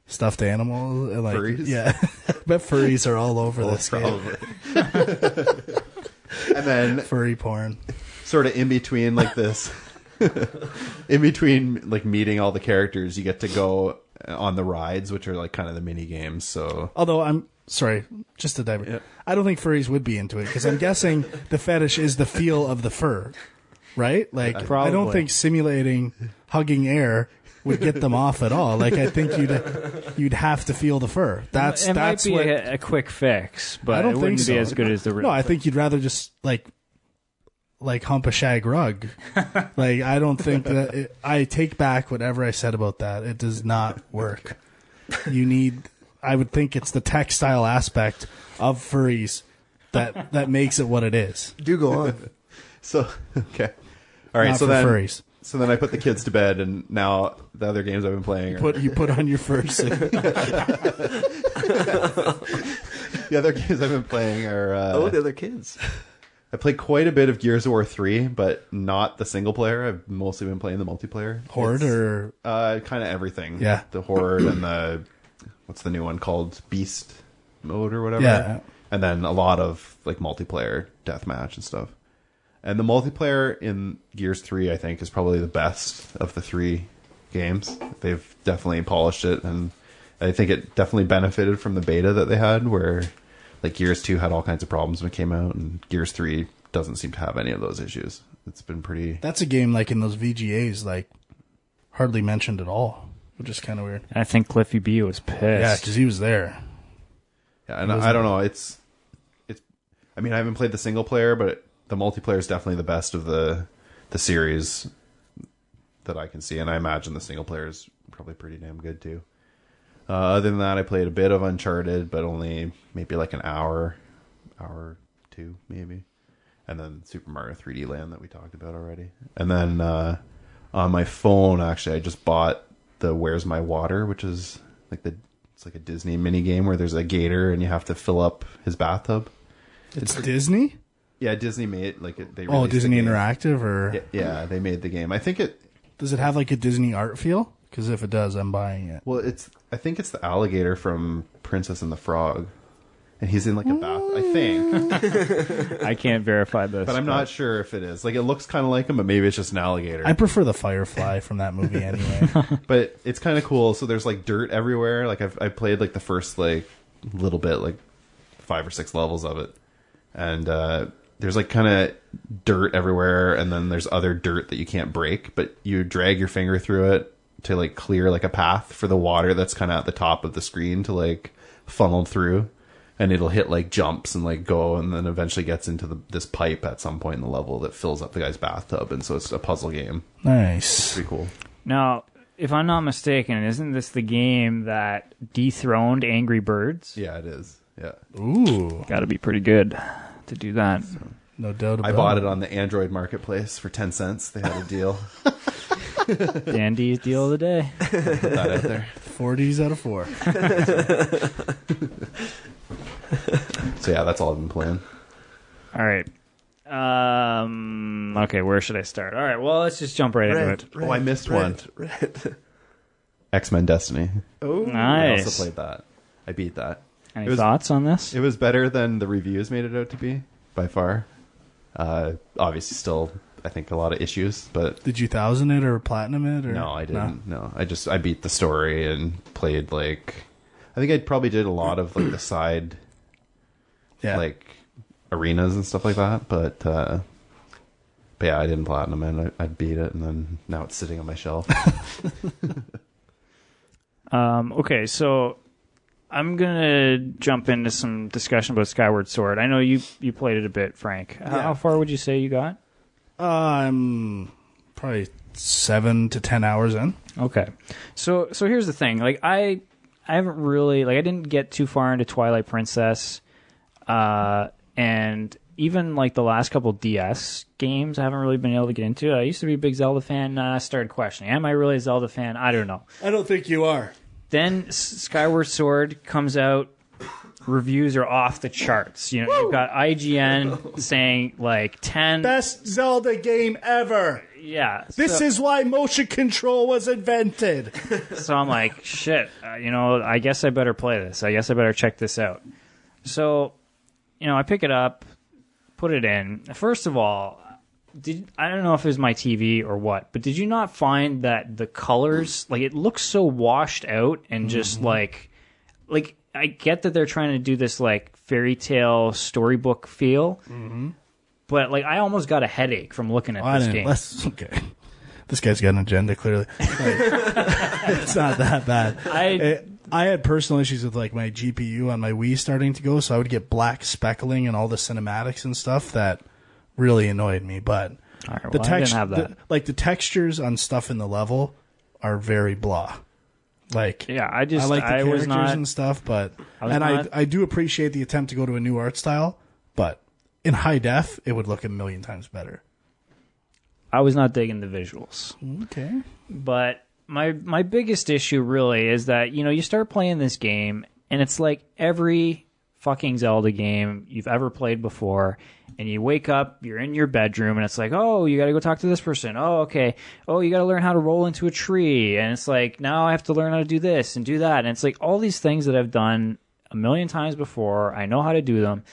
stuffed animals? Like, furries? Yeah. I bet furries are all over this probably. And then furry porn. Sort of in between, like, this, in between, like, meeting all the characters, you get to go on the rides, which are like kind of the mini games. So, although I'm sorry, just to divert, yeah. I don't think furries would be into it because I'm guessing the fetish is the feel of the fur, right? Like, I don't think simulating hugging air would get them off at all. Like, I think you'd have to feel the fur. That's might be what a quick fix, but I don't it wouldn't think so. be as good as the real. No, I think you'd rather just like hump a shag rug. Like, I don't think that I take back whatever I said about that. It does not work. I would think it's the textile aspect of furries that makes it what it is. Do go on. So okay, all right. Not So for then, furries. so then I put the kids to bed, and now the other games I've been playing. You put on your furs. The other games I've been playing are. The other kids. I played quite a bit of Gears of War 3, but not the single player. I've mostly been playing the multiplayer. Horde or kind of everything. Yeah. The Horde and the what's the new one called? Beast mode or whatever. Yeah. And then a lot of like multiplayer deathmatch and stuff. And the multiplayer in Gears 3, I think, is probably the best of the 3 games. They've definitely polished it, and I think it definitely benefited from the beta that they had, where like Gears 2 had all kinds of problems when it came out, and Gears 3 doesn't seem to have any of those issues. It's been pretty... That's a game like in those VGAs, like hardly mentioned at all, which is kind of weird. I think Cliffy B was pissed. Yeah, because he was there. Yeah, and I don't know. It's. I mean, I haven't played the single player, but the multiplayer is definitely the best of the series that I can see, and I imagine the single player is probably pretty damn good too. Other than that, I played a bit of Uncharted, but only maybe like an hour, 2 maybe, and then Super Mario 3D Land that we talked about already. And then on my phone, actually, I just bought the Where's My Water, which is like it's like a Disney mini game where there's a gator and you have to fill up his bathtub. It's Disney? Yeah, Disney made they Oh, released Disney the game. Interactive? Or Yeah, they made the game. I think it. Does it have like a Disney art feel? Because if it does, I'm buying it. Well, I think it's the alligator from Princess and the Frog, and he's in like a bath. I think, I can't verify this. but I'm not sure if it is. Like, it looks kind of like him, but maybe it's just an alligator. I prefer the Firefly from that movie anyway. But it's kind of cool. So there's like dirt everywhere. Like I played like the first like little bit, like 5 or 6 levels of it, and there's like kind of dirt everywhere, and then there's other dirt that you can't break, but you drag your finger through it to like clear like a path for the water that's kind of at the top of the screen to like funnel through, and it'll hit like jumps and like go, and then eventually gets into this pipe at some point in the level that fills up the guy's bathtub, and so it's a puzzle game. Nice. Pretty cool. Now, if I'm not mistaken, isn't this the game that dethroned Angry Birds? Yeah, it is. Yeah. Ooh. Got to be pretty good to do that. No doubt about it. I bought it on the Android marketplace for 10 cents. They had a deal. Dandy's deal of the day. Put that out there. 40s out of 4. So yeah, that's all I've been playing. All right. Okay, where should I start? All right, well, let's just jump right into it. I missed one. X-Men Destiny. Oh, I Nice. also played that. I beat that. Any thoughts on this? It was better than the reviews made it out to be, by far. Obviously, still, I think, a lot of issues, but... Did you 1,000 it or platinum it? Or? No, I didn't. No, I beat the story and played, like... I think I probably did a lot of, like, the side, like, arenas and stuff like that, but yeah, I didn't platinum it. I beat it, and then now it's sitting on my shelf. Okay, so I'm going to jump into some discussion about Skyward Sword. I know you played it a bit, Frank. How far would you say you got? I'm probably 7 to 10 hours in. Okay. So here's the thing. Like, I haven't really... Like, I didn't get too far into Twilight Princess. And even, like, the last couple DS games I haven't really been able to get into. I used to be a big Zelda fan. I started questioning, am I really a Zelda fan? I don't know. I don't think you are. Then Skyward Sword comes out. Reviews are off the charts. You know, you've got IGN saying, like, 10... Best Zelda game ever. Yeah. This is why motion control was invented. So I'm like, shit, I guess I better play this. I guess I better check this out. So, I pick it up, put it in. First of all, I don't know if it was my TV or what, but did you not find that the colors, like, it looks so washed out and just like I get that they're trying to do this like fairy tale storybook feel, but like I almost got a headache from looking at this game. Okay. This guy's got an agenda, clearly. It's not that bad. I had personal issues with like my GPU on my Wii starting to go, so I would get black speckling and all the cinematics and stuff that really annoyed me. But I didn't have that. the textures on stuff in the level are very blah. Like, yeah, I like the characters was not and stuff, but I do appreciate the attempt to go to a new art style, But in high def, it would look a million times better. I was not digging the visuals. Okay. But my biggest issue really is that, you start playing this game, and it's like every fucking Zelda game you've ever played before, and you wake up, you're in your bedroom, and it's like, oh, you got to go talk to this person. Oh, okay. Oh, you got to learn how to roll into a tree. And it's like, now I have to learn how to do this and do that. And it's like all these things that I've done a million times before. I know how to do them.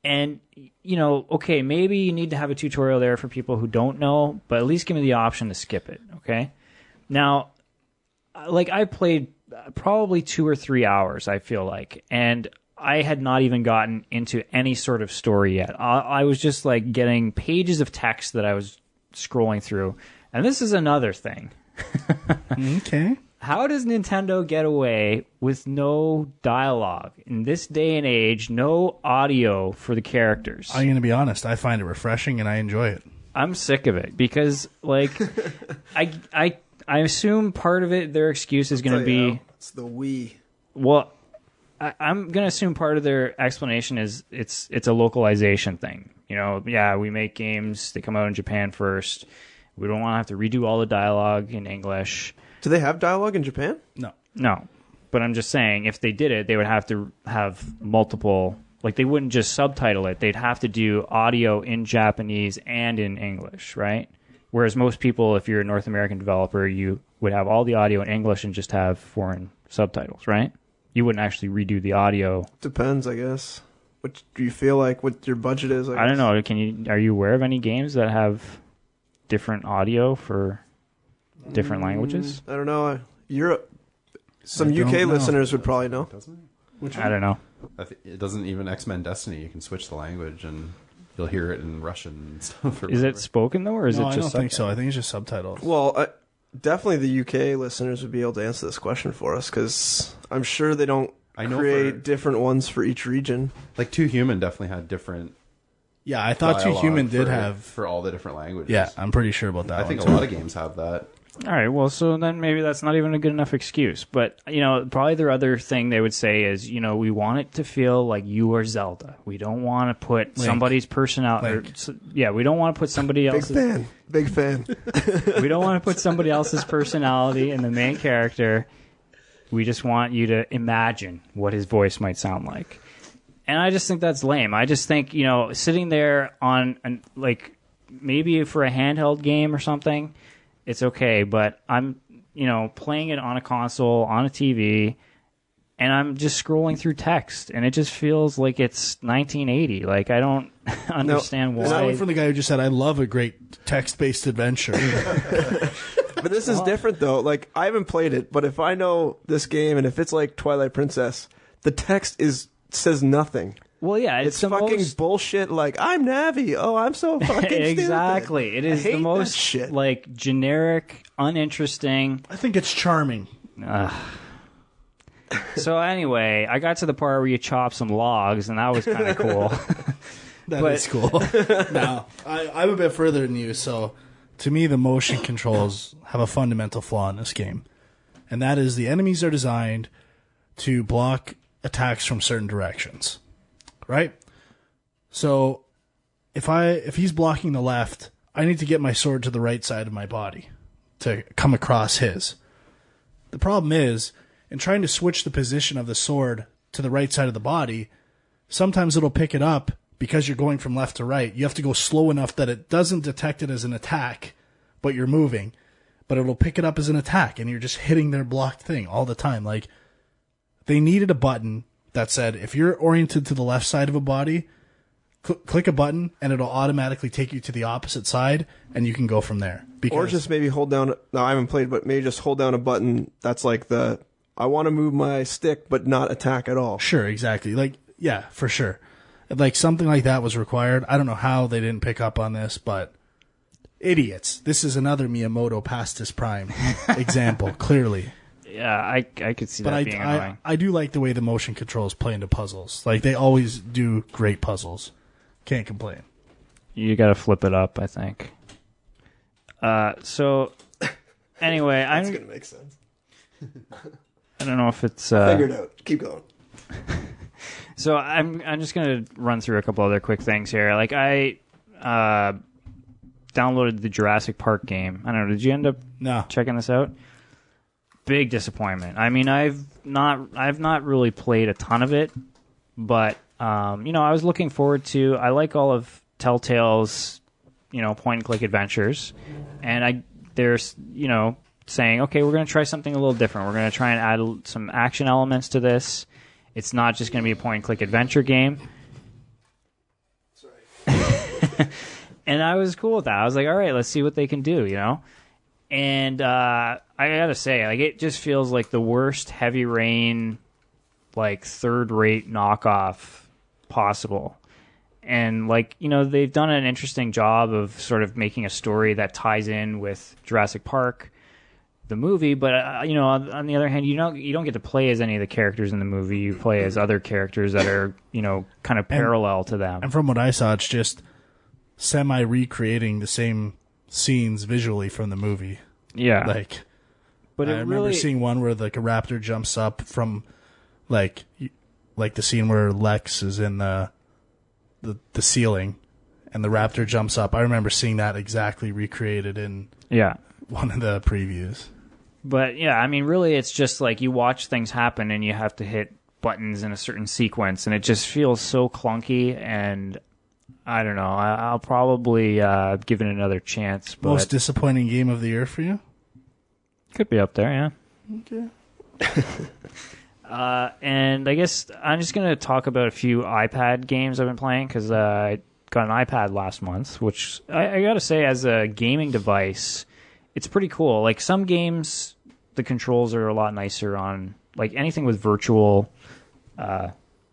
And, okay, maybe you need to have a tutorial there for people who don't know, but at least give me the option to skip it, okay? Now, like, I played probably 2 or 3 hours, I feel like, and I had not even gotten into any sort of story yet. I was just, like, getting pages of text that I was scrolling through. And this is another thing. Okay. How does Nintendo get away with no dialogue in this day and age, no audio for the characters? I'm going to be honest. I find it refreshing and I enjoy it. I'm sick of it because, like, I assume part of it, their excuse is going to be... It's the Wii. Well, I'm going to assume part of their explanation is it's a localization thing. Yeah, we make games, they come out in Japan first. We don't want to have to redo all the dialogue in English. Do they have dialogue in Japan? No. But I'm just saying, if they did it, they would have to have multiple... Like, they wouldn't just subtitle it. They'd have to do audio in Japanese and in English, right? Whereas most people, if you're a North American developer, you would have all the audio in English and just have foreign subtitles, right? You wouldn't actually redo the audio. Depends, I guess. What do you feel like? What your budget is? I don't know. Are you aware of any games that have different audio for different languages? I don't know. Some UK listeners would probably know. Doesn't it? I don't know. It doesn't even X-Men Destiny. You can switch the language and you'll hear it in Russian and stuff. Is it spoken though, or is it just? I don't think so. I think it's just subtitles. Well, definitely the UK listeners would be able to answer this question for us because I'm sure they don't create different ones for each region. Like Two Human definitely had different. Yeah, I thought Two Human did have for all the different languages. Yeah, I'm pretty sure about that. I think a lot of games have that. All right, well, so then maybe that's not even a good enough excuse. But, probably their other thing they would say is, we want it to feel like you are Zelda. We don't want to put somebody's personality... Yeah, we don't want to put somebody else's... Big fan. We don't want to put somebody else's personality in the main character. We just want you to imagine what his voice might sound like. And I just think that's lame. I just think, sitting there on, maybe for a handheld game or something... It's okay, but I'm, playing it on a console, on a TV, and I'm just scrolling through text, and it just feels like it's 1980. Like, I don't understand why. Is that from the guy who just said, I love a great text-based adventure? But this is different, though. Like, I haven't played it, but if I know this game, and if it's like Twilight Princess, the text says nothing. Well, yeah, it's fucking bullshit. Like, I'm Navi. Oh, I'm so fucking exactly. stupid. It is the most like generic, uninteresting. I think it's charming. So anyway, I got to the part where you chop some logs, and that was kind of cool. That is cool. Now, I'm a bit further than you, so to me, the motion controls have a fundamental flaw in this game, and that is the enemies are designed to block attacks from certain directions. Right? So if he's blocking the left, I need to get my sword to the right side of my body to come across his. The problem is, in trying to switch the position of the sword to the right side of the body, sometimes it'll pick it up because you're going from left to right. You have to go slow enough that it doesn't detect it as an attack, but you're moving. But it'll pick it up as an attack, and you're just hitting their blocked thing all the time. Like, they needed a button that said, if you're oriented to the left side of a body, click a button and it'll automatically take you to the opposite side and you can go from there. Or just maybe hold down, no, I haven't played, but maybe just hold down a button that's like I want to move my stick but not attack at all. Sure, exactly. Like, yeah, for sure. Like, something like that was required. I don't know how they didn't pick up on this, but idiots. This is another Miyamoto past his prime example, clearly. Yeah, I could see that being annoying. I do like the way the motion controls play into puzzles. Like, they always do great puzzles. Can't complain. You got to flip it up, I think. So, anyway, That's going to make sense. I don't know if it's... Figure it out. Keep going. So I'm just gonna run through a couple other quick things here. Like I downloaded the Jurassic Park game. I don't know. Did you end up checking this out? Big disappointment. I mean, I've not really played a ton of it, but I was looking forward to. I like all of Telltale's, point and click adventures, and they're saying, okay, we're going to try something a little different. We're going to try and add some action elements to this. It's not just going to be a point and click adventure game. Sorry. And I was cool with that. I was like, all right, let's see what they can do, And I gotta say, like, it just feels like the worst Heavy Rain, like, third-rate knockoff possible. And, like, they've done an interesting job of sort of making a story that ties in with Jurassic Park, the movie. But, on the other hand, you don't get to play as any of the characters in the movie. You play as other characters that are, kind of parallel to them. And from what I saw, it's just semi-recreating the same scenes visually from the movie. Yeah. But I remember seeing one where, like, a raptor jumps up from, like the scene where Lex is in the ceiling, and the raptor jumps up. I remember seeing that exactly recreated in one of the previews. But, yeah, I mean, really, it's just, like, you watch things happen, and you have to hit buttons in a certain sequence, and it just feels so clunky, and I don't know. I'll probably give it another chance. But most disappointing game of the year for you? Could be up there, yeah. Okay. And I guess I'm just going to talk about a few iPad games I've been playing because I got an iPad last month, which I got to say, as a gaming device, it's pretty cool. Like, some games, the controls are a lot nicer on, like, anything with virtual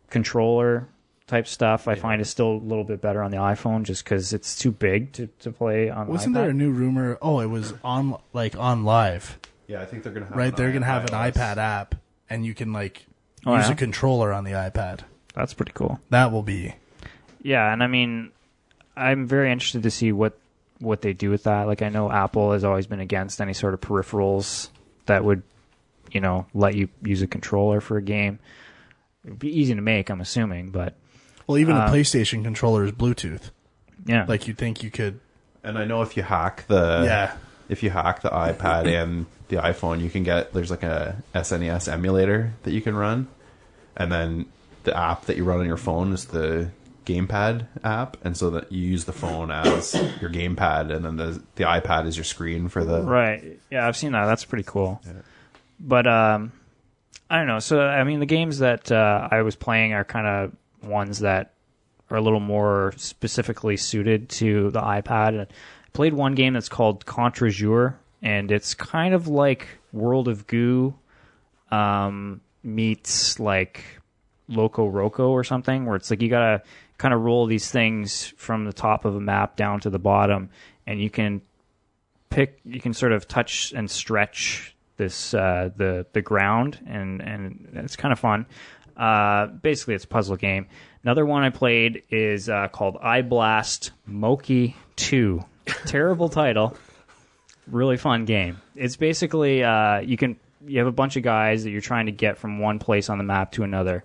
controller type stuff. I find is still a little bit better on the iPhone just because it's too big to play on the Wasn't iPad. there a new rumor? Oh, it was on live. Yeah, I think they're going to have Right, they're going to have an iPad app, and you can, use a controller on the iPad. That's pretty cool. That will be. Yeah, and I mean, I'm very interested to see what they do with that. Like, I know Apple has always been against any sort of peripherals that would, let you use a controller for a game. It would be easy to make, I'm assuming, but... Well, even a PlayStation controller is Bluetooth. Yeah. Like, you'd think you could... And I know if you hack the iPad and the iPhone, you can there's like a SNES emulator that you can run, and then the app that you run on your phone is the gamepad app, and so that you use the phone as your gamepad, and then the iPad is your screen for the... Right. Yeah, I've seen that. That's pretty cool. Yeah. But I don't know. So, I mean, the games that I was playing are kind of ones that are a little more specifically suited to the iPad. I played one game that's called Contre Jour, and it's kind of like World of Goo meets like Loco Roco or something, where it's like you gotta kind of roll these things from the top of a map down to the bottom, and you can sort of touch and stretch this the ground, and it's kind of fun. Basically, it's a puzzle game. Another one I played is called iBlast Moki 2. Terrible title. Really fun game. It's basically you have a bunch of guys that you're trying to get from one place on the map to another,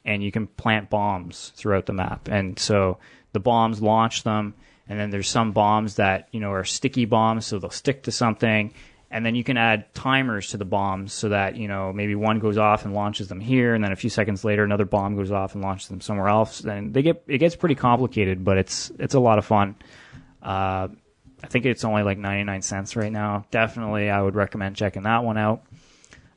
and you can plant bombs throughout the map. And so the bombs launch them, and then there's some bombs that are sticky bombs, so they'll stick to something. And then you can add timers to the bombs so that, maybe one goes off and launches them here, and then a few seconds later another bomb goes off and launches them somewhere else. And it gets pretty complicated, but it's a lot of fun. I think it's only like 99 cents right now. Definitely, I would recommend checking that one out.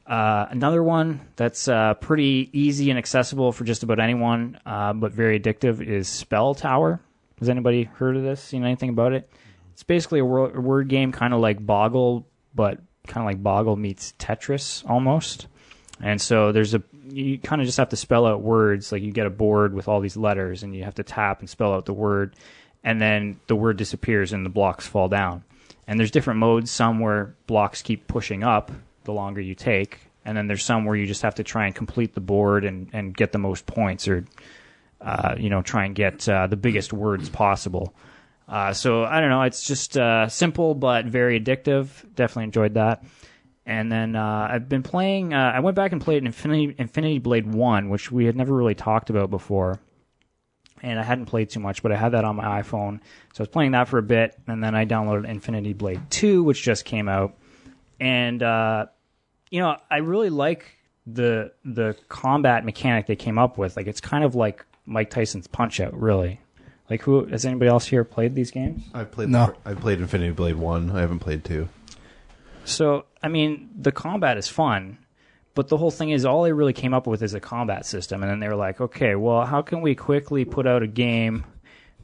Another one that's pretty easy and accessible for just about anyone, but very addictive, is SpellTower. Has anybody heard of this? Seen anything about it? It's basically a word game, kind of like Boggle, but kind of like Boggle meets Tetris almost. And so you kind of just have to spell out words. Like, you get a board with all these letters, and you have to tap and spell out the word, and then the word disappears and the blocks fall down. And there's different modes. Some where blocks keep pushing up the longer you take, and then there's some where you just have to try and complete the board and get the most points, or try and get the biggest words possible. So I don't know, it's just simple but very addictive. Definitely enjoyed that. And then I've been playing. I went back and played Infinity Blade 1, which we had never really talked about before. And I hadn't played too much, but I had that on my iPhone. So I was playing that for a bit, and then I downloaded Infinity Blade 2, which just came out. And, I really like the combat mechanic they came up with. Like, it's kind of like Mike Tyson's Punch-Out, really. Like, has anybody else here played these games? I've played Infinity Blade 1. I haven't played 2. So, I mean, the combat is fun. But the whole thing is, all they really came up with is a combat system. And then they were like, okay, well, how can we quickly put out a game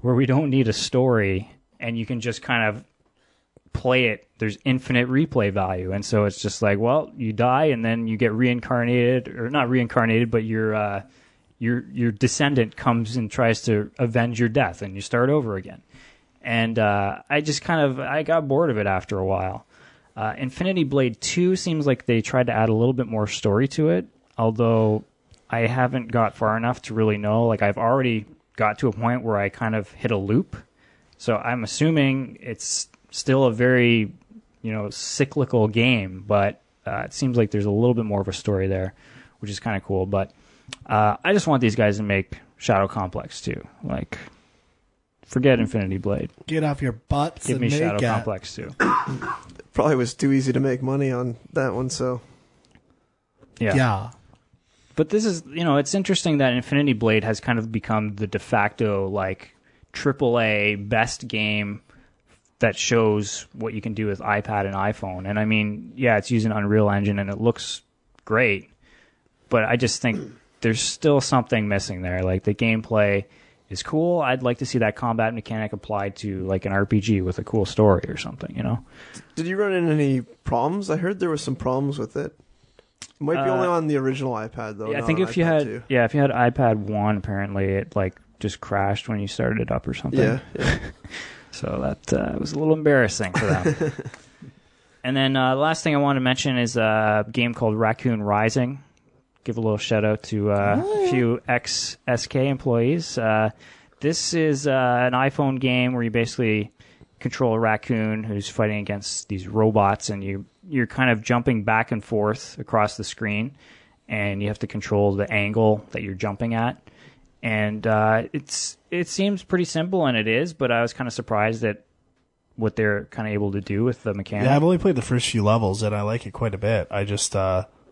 where we don't need a story and you can just kind of play it? There's infinite replay value. And so it's just like, well, you die and then you get reincarnated, or not reincarnated, but your descendant comes and tries to avenge your death and you start over again. And I got bored of it after a while. Infinity Blade 2 seems like they tried to add a little bit more story to it, although I haven't got far enough to really know. Like, I've already got to a point where I kind of hit a loop, so I'm assuming it's still a very, cyclical game, but it seems like there's a little bit more of a story there, which is kind of cool. But I just want these guys to make Shadow Complex too. Like, forget Infinity Blade. Get off your butts. Give and me Shadow make it. Complex too. Probably was too easy to make money on that one, so. Yeah. But this is, it's interesting that Infinity Blade has kind of become the de facto, like, AAA best game that shows what you can do with iPad and iPhone. And I mean, yeah, it's using Unreal Engine and it looks great, but I just think there's still something missing there. Like, the gameplay is cool. I'd like to see that combat mechanic applied to, like, an RPG with a cool story or something, Did you run into any problems? I heard there was some problems with it. Might be only on the original iPad, though. Yeah, I think if you had iPad 1, apparently it, like, just crashed when you started it up or something. Yeah. So that was a little embarrassing for them. And then the last thing I wanted to mention is a game called Raccoon Rising. Give a little shout out to a few ex-SK employees. This is an iPhone game where you basically control a raccoon who's fighting against these robots, and you're kind of jumping back and forth across the screen, and you have to control the angle that you're jumping at. And it seems pretty simple, and it is, but I was kind of surprised at what they're kind of able to do with the mechanic. Yeah, I've only played the first few levels, and I like it quite a bit. I just,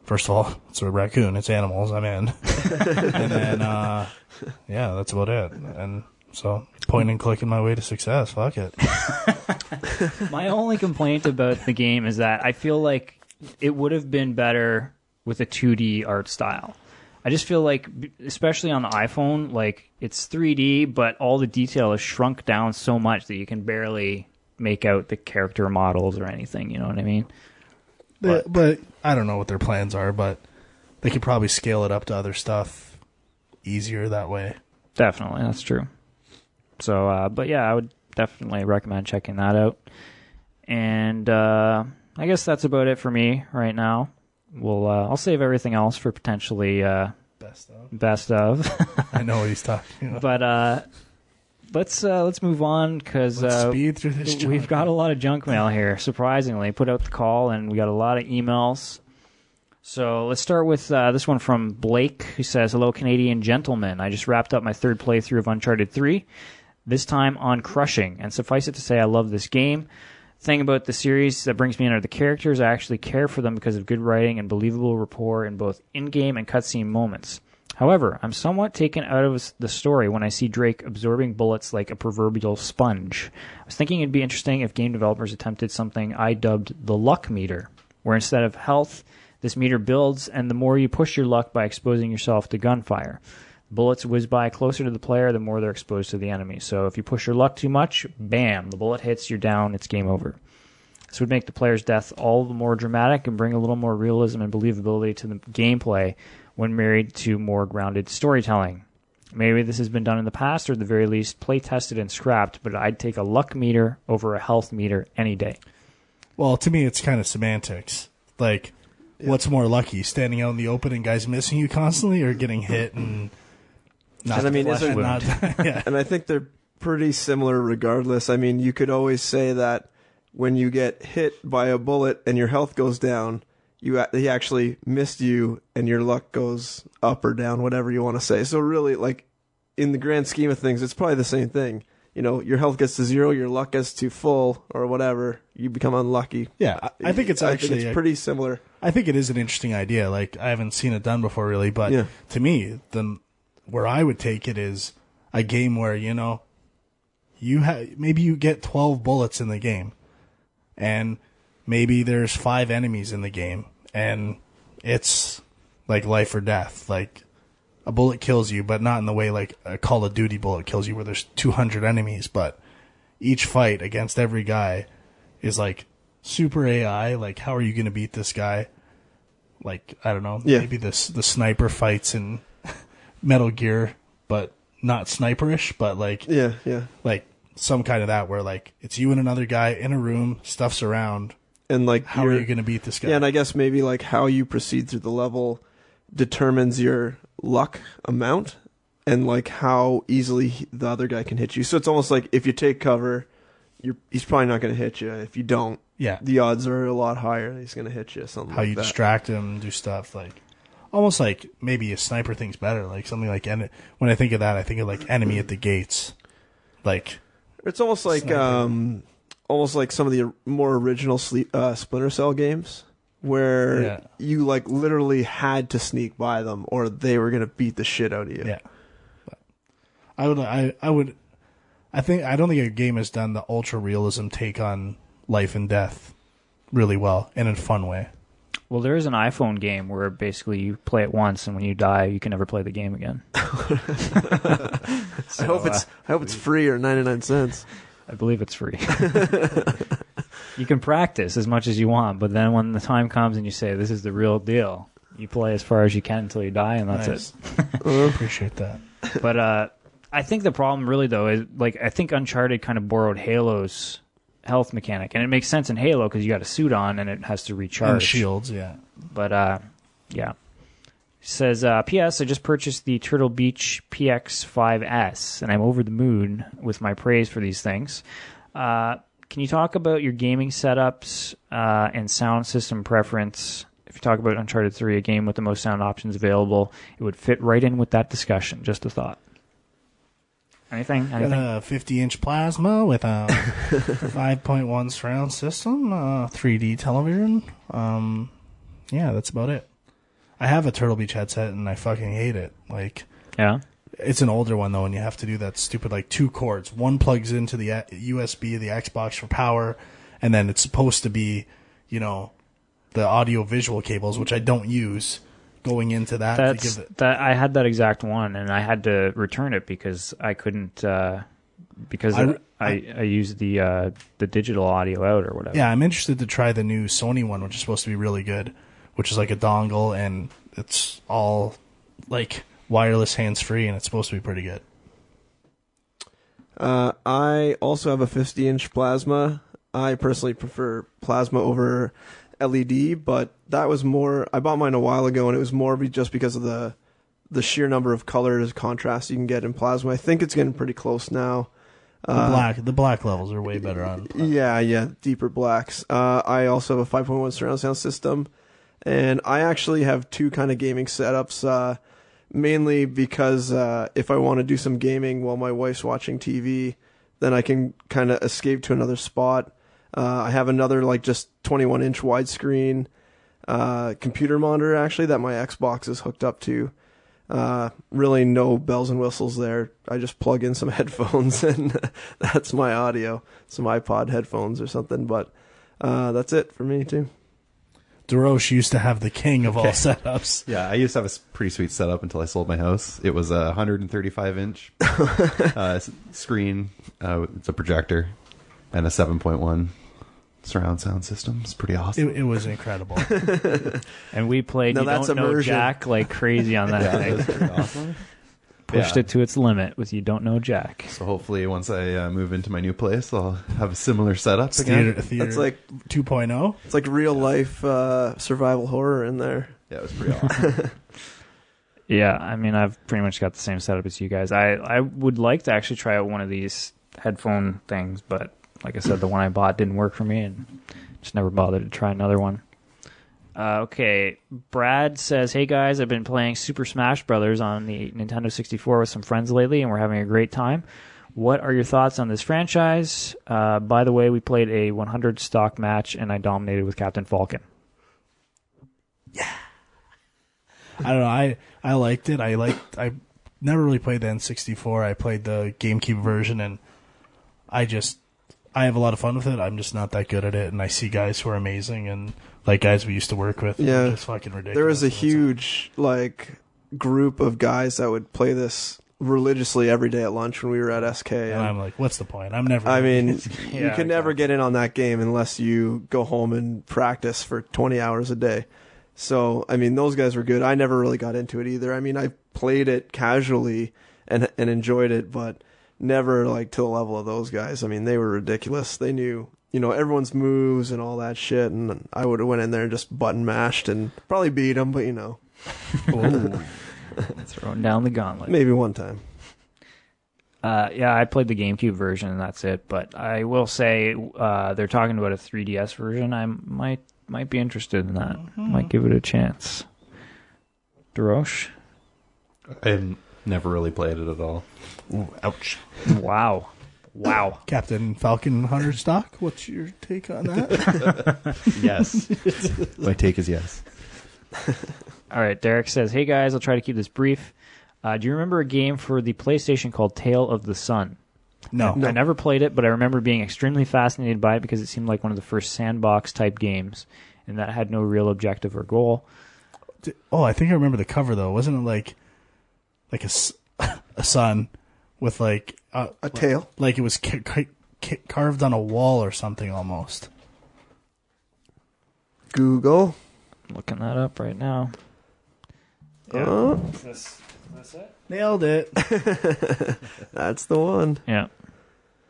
first of all, it's a raccoon. It's animals. I'm in. And then, yeah, that's about it. And so, point and clicking my way to success. Fuck it. My only complaint about the game is that I feel like it would have been better with a 2D art style. I just feel like, especially on the iPhone, like, it's 3D, but all the detail is shrunk down so much that you can barely make out the character models or anything, you know what I mean? But I don't know what their plans are, but they could probably scale it up to other stuff easier that way. Definitely, that's true. So, but yeah, I would definitely recommend checking that out. And I guess that's about it for me right now. I'll save everything else for potentially best of. I know what he's talking about. But let's move on, because speed through this junk. We've got a lot of junk mail here. Surprisingly, put out the call, and we got a lot of emails. So let's start with this one from Blake, who says, "Hello, Canadian gentlemen. I just wrapped up my third playthrough of Uncharted 3, this time on Crushing, and suffice it to say, I love this game. Thing about the series that brings me in are the characters. I actually care for them because of good writing and believable rapport in both in-game and cutscene moments. However, I'm somewhat taken out of the story when I see Drake absorbing bullets like a proverbial sponge. I was thinking it'd be interesting if game developers attempted something I dubbed the luck meter, where instead of health, this meter builds, and the more you push your luck by exposing yourself to gunfire. Bullets whiz by closer to the player, the more they're exposed to the enemy. So if you push your luck too much, bam, the bullet hits, you're down, it's game over. This would make the player's death all the more dramatic and bring a little more realism and believability to the gameplay when married to more grounded storytelling. Maybe this has been done in the past, or at the very least play-tested and scrapped, but I'd take a luck meter over a health meter any day." Well, to me, it's kind of semantics. Like, what's more lucky, standing out in the open and guys missing you constantly, or getting hit and... And I mean, and I think they're pretty similar regardless. I mean, you could always say that when you get hit by a bullet and your health goes down, he actually missed you, and your luck goes up or down, whatever you want to say. So really, like, in the grand scheme of things, it's probably the same thing. You know, your health gets to 0, your luck gets to full, or whatever. You become unlucky. Yeah, I think it's actually it's pretty similar. I think it is an interesting idea. Like, I haven't seen it done before, really, but to me, where I would take it is a game where, you know, maybe you get 12 bullets in the game, and maybe there's 5 enemies in the game, and it's like life or death. Like, a bullet kills you, but not in the way like a Call of Duty bullet kills you where there's 200 enemies, but each fight against every guy is like super AI. Like, how are you going to beat this guy? Like, I don't know, maybe the sniper fights in Metal Gear, but not sniperish, but like, like some kind of that where like it's you and another guy in a room, stuff's around, and like, how are you going to beat this guy? Yeah, and I guess maybe like how you proceed through the level determines your luck amount and like how easily the other guy can hit you. So it's almost like if you take cover, he's probably not going to hit you. If you don't, the odds are a lot higher that he's going to hit you. Something how like you that. Distract him, do stuff like almost like maybe a sniper thing's better. Like something like when I think of that, I think of like Enemy at the Gates. Like it's almost like some of the more original Splinter Cell games, where you like literally had to sneak by them or they were going to beat the shit out of you. Yeah. But I don't think a game has done the ultra realism take on life and death really well and in a fun way. Well, there is an iPhone game where basically you play it once and when you die, you can never play the game again. So, I hope it's free or 99 cents. I believe it's free. You can practice as much as you want, but then when the time comes and you say, this is the real deal, you play as far as you can until you die, and that's it. Appreciate that. But I think the problem really, though, is like I think Uncharted kind of borrowed Halo's health mechanic, and it makes sense in Halo because you got a suit on and it has to recharge. And shields, yeah. But, yeah. It says, P.S. I just purchased the Turtle Beach PX5S, and I'm over the moon with my praise for these things. Can you talk about your gaming setups and sound system preference? If you talk about Uncharted 3, a game with the most sound options available, it would fit right in with that discussion. Just a thought. Anything? Got a 50-inch plasma with a 5.1 surround system, 3D television. Yeah, that's about it. I have a Turtle Beach headset, and I fucking hate it. Like, yeah. It's an older one, though, and you have to do that stupid, like, 2 cords. One plugs into the USB of the Xbox for power, and then it's supposed to be, you know, the audio-visual cables, which I don't use, going into that. I had that exact one, and I had to return it because I couldn't, because I used the digital audio out or whatever. Yeah, I'm interested to try the new Sony one, which is supposed to be really good, which is like a dongle, and it's all, like, wireless hands-free, and it's supposed to be pretty good. I also have a 50-inch plasma. I personally prefer plasma over LED, but that was more... I bought mine a while ago, and it was more just because of the sheer number of colors, contrast you can get in plasma. I think it's getting pretty close now. The black levels are way better on plasma. Yeah, deeper blacks. I also have a 5.1 surround sound system, and I actually have 2 kind of gaming setups, mainly because if I want to do some gaming while my wife's watching TV, then I can kind of escape to another spot. I have another like just 21-inch widescreen computer monitor actually that my Xbox is hooked up to. Really no bells and whistles there. I just plug in some headphones and that's my audio, some iPod headphones or something. But that's it for me too. DeRoche used to have the king of all setups. Yeah, I used to have a pretty sweet setup until I sold my house. It was a 135-inch screen. It's a projector and a 7.1 surround sound system. It's pretty awesome. It was incredible. And we played now You that's Don't Know immersion. Jack like crazy on that Yeah, thing. it was pretty awesome. Pushed it to its limit with You Don't Know Jack. So hopefully once I move into my new place, I'll have a similar setup Theater again. That's like 2.0. It's like real life survival horror in there. Yeah, it was pretty awesome. Yeah, I mean, I've pretty much got the same setup as you guys. I would like to actually try out one of these headphone things, but like I said, the one I bought didn't work for me, and just never bothered to try another one. Okay, Brad says, "Hey guys, I've been playing Super Smash Brothers on the Nintendo 64 with some friends lately, and we're having a great time. What are your thoughts on this franchise? By the way, we played a 100 stock match, and I dominated with Captain Falcon." Yeah. I don't know. I liked it. I never really played the N64. I played the GameCube version, and I have a lot of fun with it. I'm just not that good at it, and I see guys who are amazing, and like guys we used to work with. Yeah, it's fucking ridiculous. There was a huge group of guys that would play this religiously every day at lunch when we were at SK. And I'm like, what's the point? I'm never. I mean, you can never get in on that game unless you go home and practice for 20 hours a day. So, I mean, those guys were good. I never really got into it either. I mean, I played it casually and enjoyed it, but never to the level of those guys. I mean, they were ridiculous. They knew, everyone's moves and all that shit, and I would have went in there and just button mashed and probably beat them, but Throwing down the gauntlet. maybe one time. Yeah, I played the GameCube version, and that's it. But I will say they're talking about a 3DS version. I might be interested in that. Might give it a chance. Darosh? I've never really played it at all. Ooh, ouch. Wow. Captain Falcon 100 stock. What's your take on that? Yes. My take is yes. All right, Derek says, "Hey guys, I'll try to keep this brief. Do you remember a game for the PlayStation called Tale of the Sun?" No. I never played it, but I remember being extremely fascinated by it because it seemed like one of the first sandbox-type games, and that had no real objective or goal. Oh, I think I remember the cover, though. Wasn't it like a sun with a tail? Like it was carved on a wall or something almost. Google. Looking that up right now. Is this it? Nailed it. That's the one. Yeah.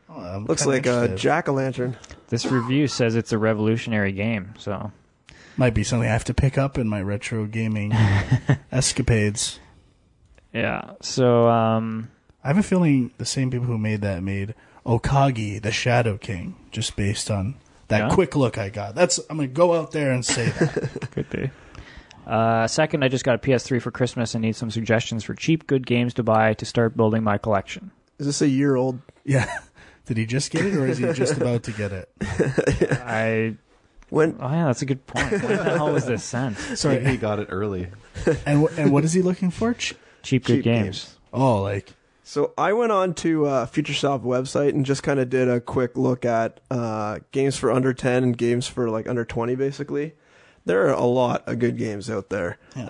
Oh, Looks like a jack-o'-lantern. This review says it's a revolutionary game, so... Might be something I have to pick up in my retro gaming escapades. Yeah, so... I have a feeling the same people who made that made Okagi, the Shadow King, just based on that quick look I got. I'm going to go out there and say that. Could be. Second, I just got a PS3 for Christmas and need some suggestions for cheap, good games to buy to start building my collection. Is this a year old? Yeah. Did he just get it, or is he just about to get it? Oh, yeah, that's a good point. When the hell was this sent? Sorry, he got it early. And what is he looking for? Cheap, good games. Oh, So I went on to Futuresoft website and just kind of did a quick look at games for under 10 and games for under 20, basically. There are a lot of good games out there. Yeah.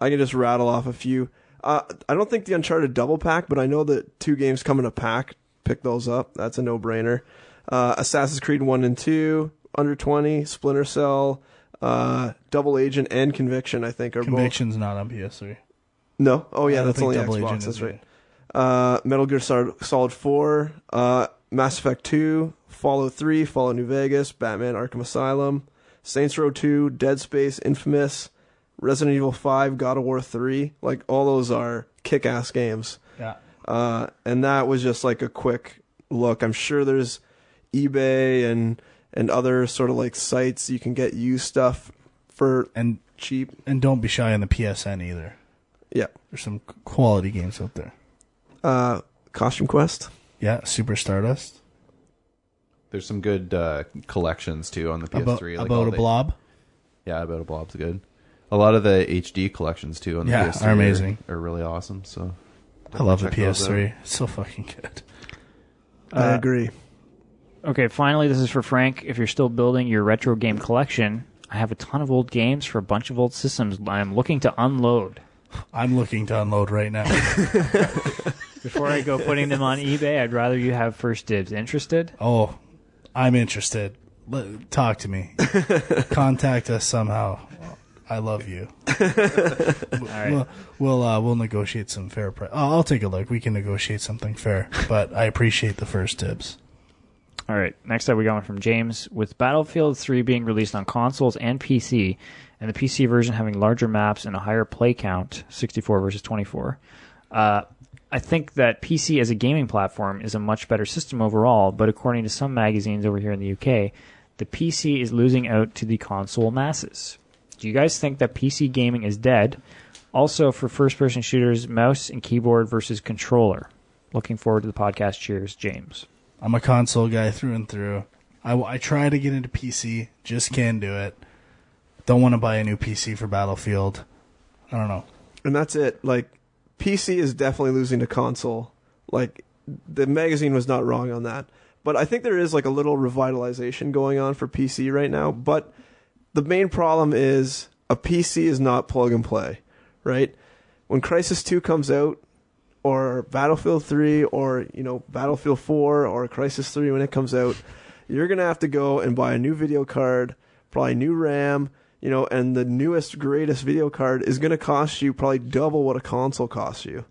I can just rattle off a few. I don't think the Uncharted double pack, but I know that 2 games come in a pack. Pick those up. That's a no-brainer. Assassin's Creed 1 and 2, under 20. Splinter Cell, Double Agent, and Conviction, I think, are Conviction's not on PS3. No? Oh, yeah, that's only Double Xbox. Agent That's is right. Metal Gear Solid 4, Mass Effect 2, Fallout 3, Fallout New Vegas, Batman Arkham Asylum, Saints Row 2, Dead Space, Infamous, Resident Evil 5, God of War 3. All those are kick-ass games. Yeah. And that was just a quick look. I'm sure there's eBay and other sort of sites you can get used stuff for cheap. And don't be shy on the PSN either. Yeah. There's some quality games out there. Costume Quest. Yeah, Super Stardust. There's some good collections too on the PS3. About a Blob. Yeah, About a Blob's good. A lot of the HD collections too on the PS3 are amazing. Are really awesome. So I love the PS3. It's so fucking good. I agree. Okay, finally, this is for Frank. If you're still building your retro game collection, I have a ton of old games for a bunch of old systems I'm looking to unload. I'm looking to unload right now. Before I go putting them on eBay, I'd rather you have first dibs. Interested? Oh, I'm interested. Talk to me. Contact us somehow. I love you. All right. We'll negotiate some fair price. I'll take a look. We can negotiate something fair, but I appreciate the first dibs. All right. Next up, we got one from James. With Battlefield 3 being released on consoles and PC, and the PC version having larger maps and a higher play count, 64 versus 24, I think that PC as a gaming platform is a much better system overall, but according to some magazines over here in the UK, the PC is losing out to the console masses. Do you guys think that PC gaming is dead? Also, for first-person shooters, mouse and keyboard versus controller. Looking forward to the podcast. Cheers, James. I'm a console guy through and through. I try to get into PC, just can't do it. Don't want to buy a new PC for Battlefield. I don't know. And that's it. Like, PC is definitely losing to console. Like, the magazine was not wrong on that. But I think there is like a little revitalization going on for PC right now. But the main problem is a PC is not plug and play, right? When Crysis 2 comes out, or Battlefield 3, or, you know, Battlefield 4, or Crysis 3 when it comes out, you're going to have to go and buy a new video card, probably new RAM, you know, and the newest, greatest video card is going to cost you probably double what a console costs you,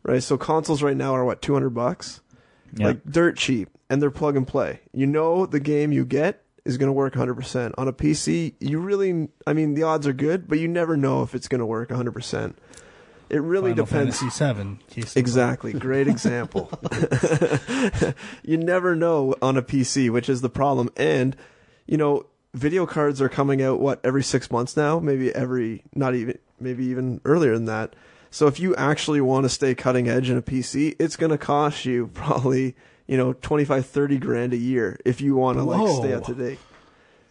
right? So consoles right now are, what, $200? Yeah. Like, dirt cheap, and they're plug and play. You know the game you get is going to work 100%. On a PC, you really, I mean, the odds are good, but you never know if it's going to work 100%. It really Final depends. Fantasy 7. Exactly. Great example. You never know on a PC, which is the problem. And, you know, video cards are coming out, what, every 6 months now? Maybe maybe even earlier than that. So if you actually want to stay cutting edge in a PC, it's going to cost you probably, you know, 25, 30 grand a year if you want to like stay up to date.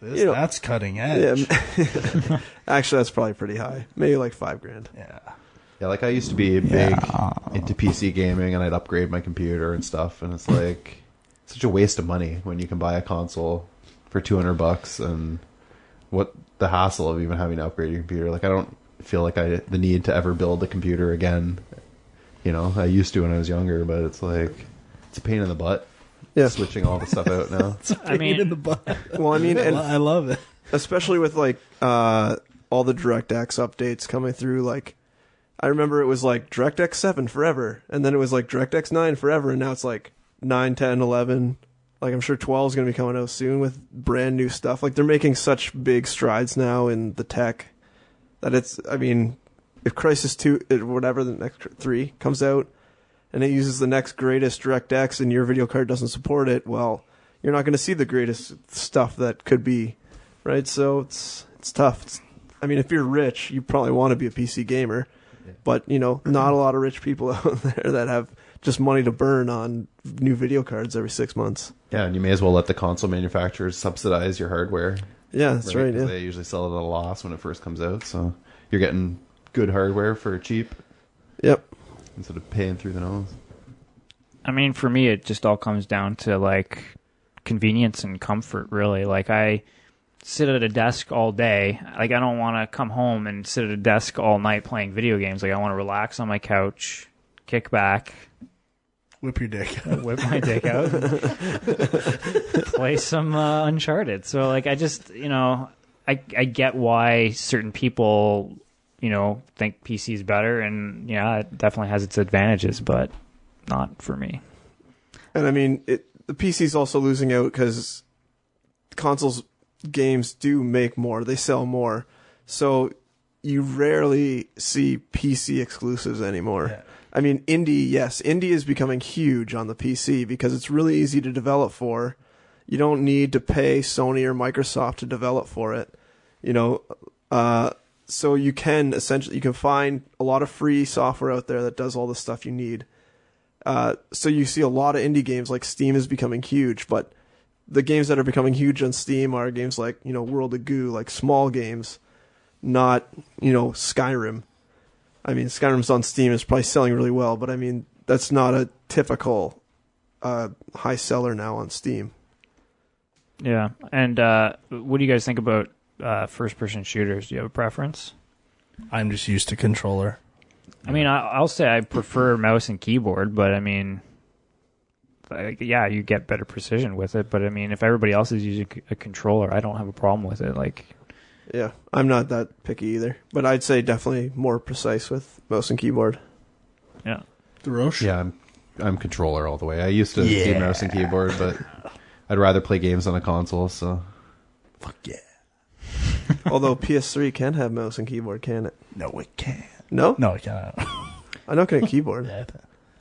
That's cutting edge. Yeah. Actually, that's probably pretty high. Maybe like 5 grand. Yeah. Yeah, like I used to be big into PC gaming, and I'd upgrade my computer and stuff, and it's like such a waste of money when you can buy a console for $200, and what the hassle of even having to upgrade your computer. Like, I don't feel like the need to ever build a computer again. You know, I used to when I was younger, but it's like it's a pain in the butt. Yeah, switching all the stuff out now. I mean, in the butt. Well, I mean, and I love it, especially with like all the DirectX updates coming through. Like, I remember it was like DirectX 7 forever, and then it was like DirectX 9 forever, and now it's like 9, 10, 11. Like, I'm sure 12 is going to be coming out soon with brand new stuff. Like, they're making such big strides now in the tech that it's, I mean, if Crysis 2, whatever the next 3 comes out, and it uses the next greatest DirectX and your video card doesn't support it, well, you're not going to see the greatest stuff that could be, right? So it's tough. I mean, if you're rich, you probably want to be a PC gamer. But, you know, not a lot of rich people out there that have just money to burn on new video cards every 6 months. Yeah, and you may as well let the console manufacturers subsidize your hardware. Yeah, that's right. Yeah. They usually sell it at a loss when it first comes out, so you're getting good hardware for cheap. Yep. Instead of paying through the nose. I mean, for me, it just all comes down to, like, convenience and comfort, really. Like, I sit at a desk all day. Like, I don't want to come home and sit at a desk all night playing video games. Like, I want to relax on my couch, kick back, whip your dick, whip my dick out, play some Uncharted. So, like, I just, you know, I get why certain people, you know, think PC is better, and yeah, it definitely has its advantages, but not for me. And I mean, the PC's also losing out because consoles games do make more, they sell more, so you rarely see PC exclusives anymore. Yeah. I mean, indie is becoming huge on the PC because it's really easy to develop for. You don't need to pay Sony or Microsoft to develop for it, you know. So you can find a lot of free software out there that does all the stuff you need. So you see a lot of indie games, like Steam is becoming huge, but the games that are becoming huge on Steam are games like, you know, World of Goo, like small games, not, you know, Skyrim. I mean, Skyrim's on Steam, is probably selling really well, but I mean, that's not a typical high seller now on Steam. Yeah. And what do you guys think about first-person shooters? Do you have a preference? I'm just used to controller. I mean, I'll say I prefer mouse and keyboard, but I mean, yeah, you get better precision with it. But I mean, if everybody else is using a controller, I don't have a problem with it. Like, yeah, I'm not that picky either, but I'd say definitely more precise with mouse and keyboard. Yeah, DeRoche? Yeah, I'm controller all the way. I used to do mouse and keyboard, but I'd rather play games on a console. So, fuck yeah. Although PS3 can have mouse and keyboard, can it? No, it can't. No? No, it can't. I know it can keyboard. Yeah.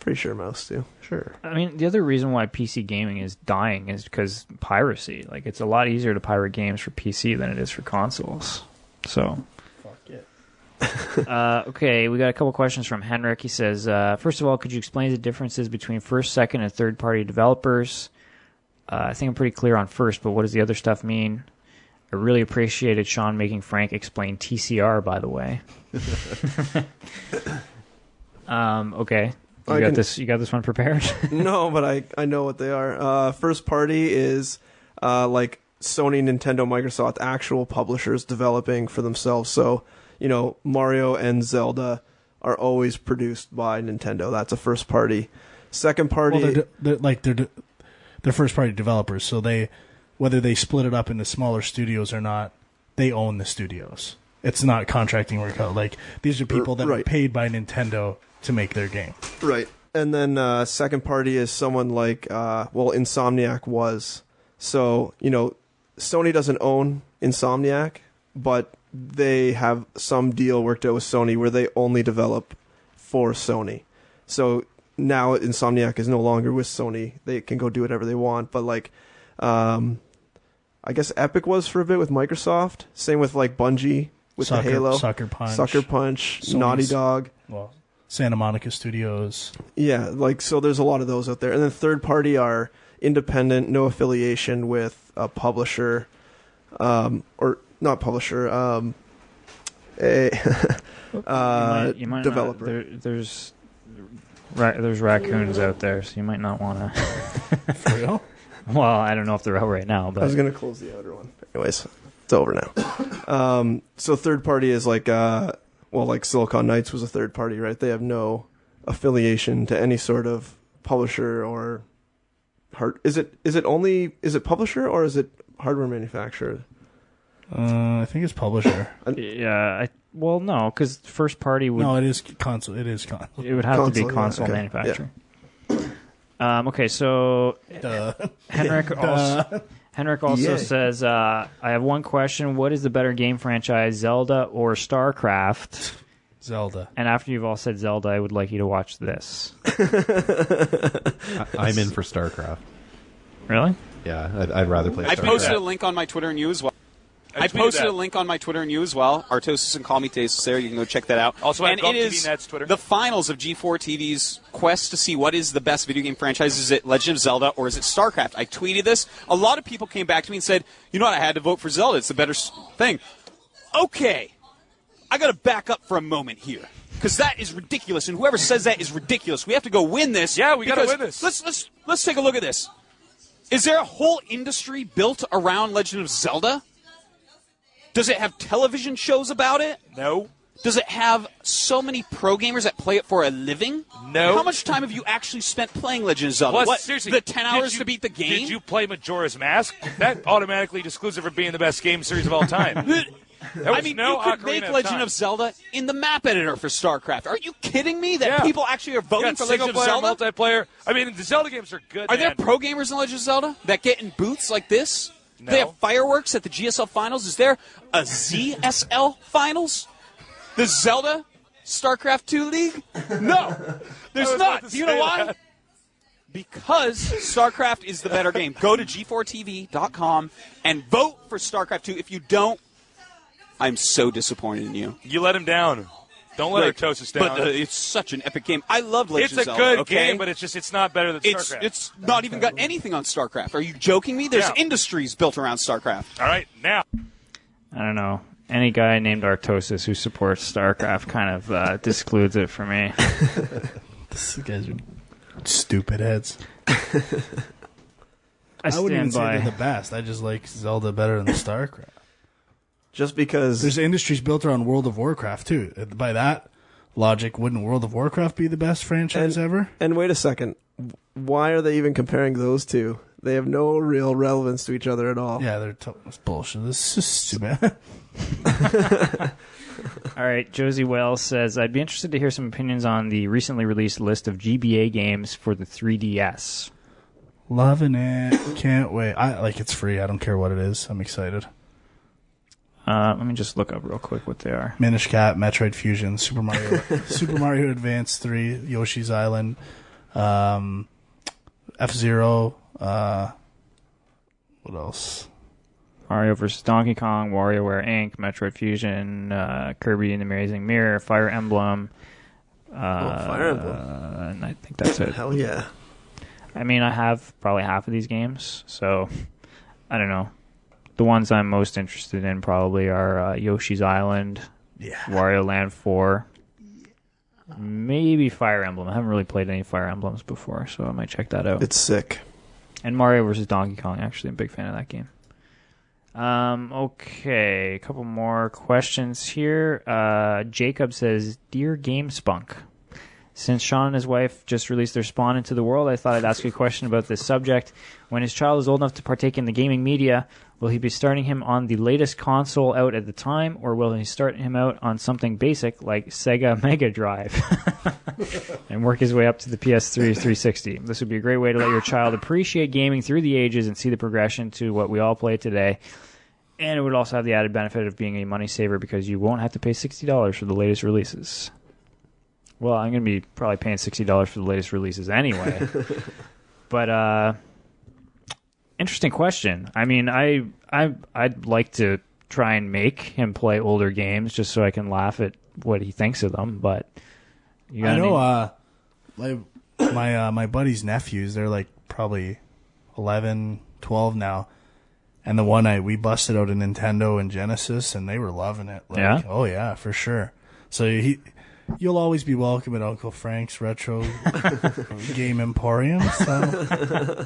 Pretty sure mouse too. Sure. I mean, the other reason why PC gaming is dying is because piracy. Like, it's a lot easier to pirate games for PC than it is for consoles. So. Okay, we got a couple questions from Henrik. He says, first of all, could you explain the differences between first, second, and third-party developers? I think I'm pretty clear on first, but what does the other stuff mean? I really appreciated Sean making Frank explain TCR, by the way. Okay. You got this one prepared? No, but I know what they are. First party is like Sony, Nintendo, Microsoft, actual publishers developing for themselves. So, Mario and Zelda are always produced by Nintendo. That's a first party. Second party, they're first party developers. So whether they split it up into smaller studios or not, they own the studios. It's not contracting work out. Like, these are people that are paid by Nintendo to make their game. Right. And then second party is someone like, Insomniac was. So, Sony doesn't own Insomniac, but they have some deal worked out with Sony where they only develop for Sony. So now Insomniac is no longer with Sony. They can go do whatever they want. But I guess Epic was for a bit with Microsoft. Same with Bungie with the Halo. Sucker Punch. Sony's, Naughty Dog. Well, Santa Monica Studios. Yeah, so there's a lot of those out there. And then third party are independent, no affiliation with a publisher, or not publisher, you might developer. There's raccoons out there, so you might not want to. For real? Well, I don't know if they're out right now, but I was going to close the outer one. Anyways, it's over now. So third party is like Silicon Knights was a third party, right? They have no affiliation to any sort of publisher or Is it publisher or is it hardware manufacturer? I think it's publisher. Yeah, no, because first party would... No, it is console. It is console. It would have to be console manufacturer. Yeah. Okay, so Henrik also says, I have one question. What is the better game franchise, Zelda or Starcraft? Zelda. And after you've all said Zelda, I would like you to watch this. I'm in for StarCraft. Really? Yeah, I'd rather play StarCraft. I posted a link on my Twitter and you as well. Artosis and Call Me Taste is there. You can go check that out. Also, and it is Twitter. The finals of G4 TV's quest to see what is the best video game franchise. Is it Legend of Zelda or is it StarCraft? I tweeted this. A lot of people came back to me and said, you know what, I had to vote for Zelda. It's the better thing. Okay. I got to back up for a moment here. Because that is ridiculous, and whoever says that is ridiculous. We have to go win this. Yeah, we got to win this. Let's take a look at this. Is there a whole industry built around Legend of Zelda? Does it have television shows about it? No. Does it have so many pro gamers that play it for a living? No. How much time have you actually spent playing Legend of Zelda? Plus, what, seriously, the 10 hours to beat the game? Did you play Majora's Mask? That automatically excludes it from being the best game series of all time. You could make Legend of Zelda in the map editor for StarCraft. Are you kidding me that people actually are voting for Legend of Zelda? Multiplayer. I mean, the Zelda games are good. Are there pro gamers in Legend of Zelda that get in booths like this? No. They have fireworks at the GSL Finals. Is there a ZSL Finals? The Zelda StarCraft 2 League? No, there's not. Do you know why? That. Because StarCraft is the better game. Go to g4tv.com and vote for StarCraft 2. If you don't, I'm so disappointed in you. You let him down. Don't let Artosis down. But it's such an epic game. I love Legend of Zelda. It's a good game, but it's not better than StarCraft. It's not even got anything on StarCraft. Are you joking me? There's industries built around StarCraft. All right, now. I don't know. Any guy named Artosis who supports StarCraft kind of discludes it for me. These guys are stupid heads. I wouldn't even say by they're the best. I just like Zelda better than StarCraft. Just because there's industries built around World of Warcraft too. By that logic, wouldn't World of Warcraft be the best franchise ever? And wait a second, why are they even comparing those two? They have no real relevance to each other at all. Yeah, it's bullshit. This is stupid. All right, Josie Wells says, I'd be interested to hear some opinions on the recently released list of GBA games for the 3DS. Loving it. Can't wait. It's free. I don't care what it is. I'm excited. Let me just look up real quick what they are. Minish Cap, Metroid Fusion, Super Mario Advance 3, Yoshi's Island, F-Zero, what else? Mario vs. Donkey Kong, WarioWare Inc., Metroid Fusion, Kirby and the Amazing Mirror, Fire Emblem. Fire Emblem. And I think that's it. Hell yeah. I mean, I have probably half of these games, so I don't know. The ones I'm most interested in probably are Yoshi's Island, Wario Land 4, maybe Fire Emblem. I haven't really played any Fire Emblems before, so I might check that out. It's sick. And Mario vs. Donkey Kong, actually. I'm a big fan of that game. Okay, a couple more questions here. Jacob says, Dear GameSpunk, since Sean and his wife just released their Spawn into the world, I thought I'd ask you a question about this subject. When his child is old enough to partake in the gaming media, will he be starting him on the latest console out at the time, or will he start him out on something basic like Sega Mega Drive and work his way up to the PS3 360? This would be a great way to let your child appreciate gaming through the ages and see the progression to what we all play today. And it would also have the added benefit of being a money saver because you won't have to pay $60 for the latest releases. Well, I'm going to be probably paying $60 for the latest releases anyway. But interesting question. I mean, I'd like to try and make him play older games just so I can laugh at what he thinks of them. But I know my buddy's nephews, they're like probably 11, 12 now. And the one night we busted out a Nintendo and Genesis, and they were loving it. Like, yeah? Oh, yeah, for sure. So you'll always be welcome at Uncle Frank's Retro Game Emporium. So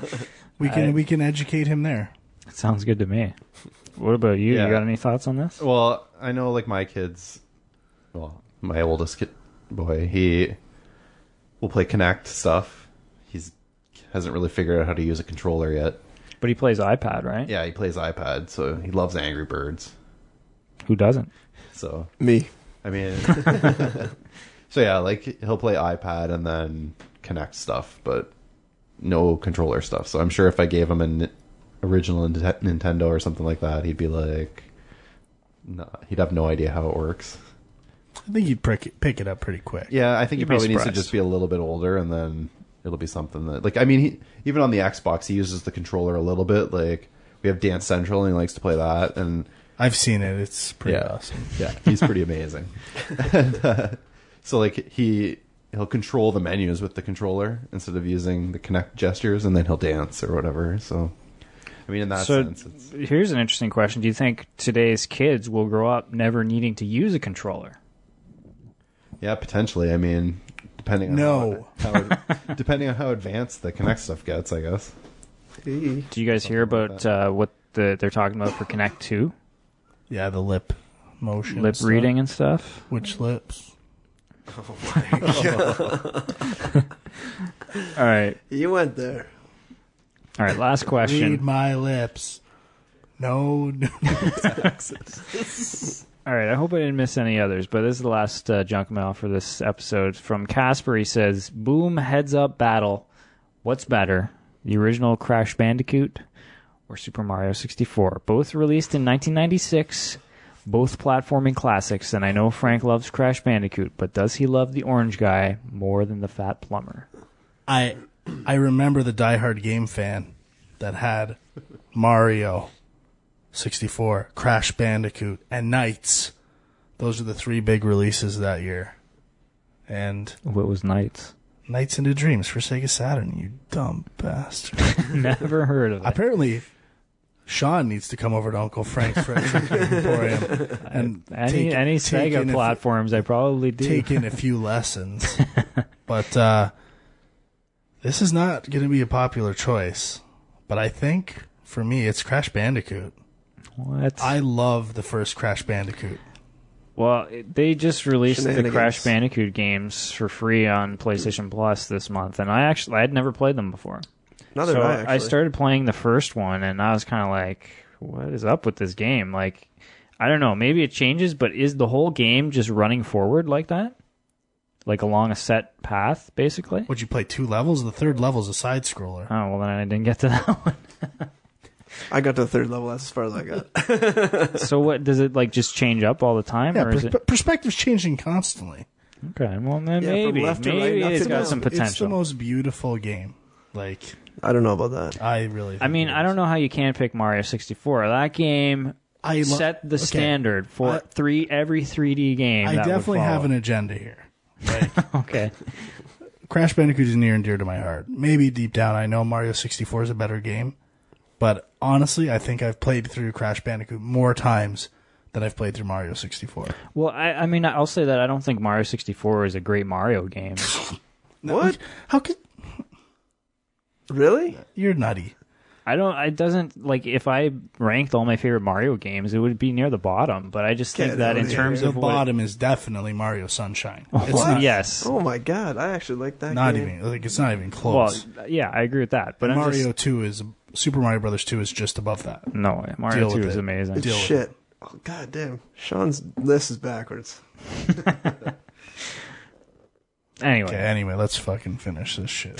we can educate him there. Sounds good to me. What about you? Yeah. You got any thoughts on this? Well, I know like my kids, well, my oldest boy, he will play Kinect stuff. Hasn't really figured out how to use a controller yet. But he plays iPad, right? Yeah, he plays iPad, so he loves Angry Birds. Who doesn't? So Me. I mean, so yeah, like he'll play iPad and then Kinect stuff, but no controller stuff. So I'm sure if I gave him an original Nintendo or something like that, he'd be like, nah, he'd have no idea how it works. I think you'd pick it up pretty quick. Yeah, I think he You'd be probably needs to surprised. just be a little bit older, and then it'll be something that, like, I mean, even on the Xbox, he uses the controller a little bit. Like, we have Dance Central, and he likes to play that, and I've seen it. It's pretty awesome. Yeah, he's pretty amazing. And, so, like, he'll control the menus with the controller instead of using the Kinect gestures, and then he'll dance or whatever. So, I mean, in that sense, it's... Here's an interesting question. Do you think today's kids will grow up never needing to use a controller? Yeah, potentially. I mean, depending on depending on how advanced the Kinect stuff gets, I guess. Do you guys hear about what they're talking about for Kinect 2? Yeah, the lip motion. Lip stuff. reading and stuff? Which lips? Oh my god. All right. You went there. All right, last question. Read my lips. No. All right, I hope I didn't miss any others, but this is the last junk mail for this episode. From Casper, he says, Boom, heads up battle. What's better, the original Crash Bandicoot or Super Mario 64? Both released in 1996, both platforming classics, and I know Frank loves Crash Bandicoot, but does he love the orange guy more than the fat plumber? I remember the diehard game fan that had Mario 64, Crash Bandicoot, and Knights. Those are the three big releases that year. And What was Knights? Knights into Dreams for Sega Saturn, you dumb bastard. Never heard of it. Apparently, Sean needs to come over to Uncle Frank's Retro Game Emporium and Any take Sega in platforms, I probably do. take in a few lessons. But this is not going to be a popular choice. But I think, for me, it's Crash Bandicoot. What? I love the first Crash Bandicoot. Well, they just released the Shenanigans. Crash Bandicoot games for free on PlayStation Plus this month, and I had never played them before. Neither So did I, actually. I started playing the first one, and I was kind of like, what is up with this game? Like, I don't know, maybe it changes, but is the whole game just running forward like that? Like along a set path, basically? Would you play 2 levels? The third level's a side-scroller. Oh, well, then I didn't get to that one. I got to the third level. That's as far as I got. So what, does it like just change up all the time? Yeah, or is it... perspective's changing constantly. Okay, well, then Yeah, from maybe. left to right, Maybe up it's to got down. some It's the potential. most beautiful game. Like, I don't know about that. I really. I mean, I don't know how you can pick Mario 64. That game set the standard for every 3D game. I definitely have an agenda here. Right? Okay. Crash Bandicoot is near and dear to my heart. Maybe deep down I know Mario 64 is a better game, but honestly, I think I've played through Crash Bandicoot more times than I've played through Mario 64. Well, I mean, I'll say that I don't think Mario 64 is a great Mario game. What? How could... Really? You're nutty. It doesn't, like, if I ranked all my favorite Mario games, it would be near the bottom, but I just think that in terms of the bottom is definitely Mario Sunshine. Yes. Oh my god, I actually like that not game. even, like, it's not even close. Well, yeah, I agree with that. But Mario 2 is, Super Mario Brothers 2 is just above that. No way. Mario 2 is amazing. It's shit. Oh god damn. Sean's list is backwards. Anyway, let's fucking finish this shit.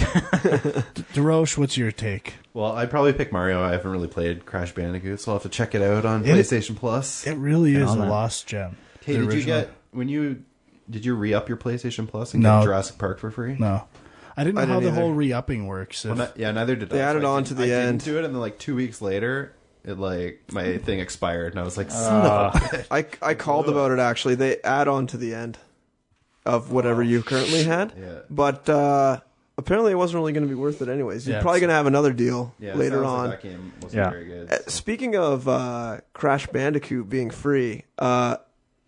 DeRoche, what's your take? Well, I'd probably pick Mario. I haven't really played Crash Bandicoot, so I'll have to check it out on PlayStation Plus. It really is a lost gem. Hey, did you re-up your PlayStation Plus and get Jurassic Park for free? No. I didn't know how the whole re-upping works. Neither did I. They added on to the end. I didn't do it, and then like 2 weeks later, my thing expired, and I was like, I called about it actually. They add on to the end of whatever you currently had. Yeah. But apparently it wasn't really going to be worth it anyways. You're probably going to have another deal later on. Like that game wasn't very good. Speaking of Crash Bandicoot being free, a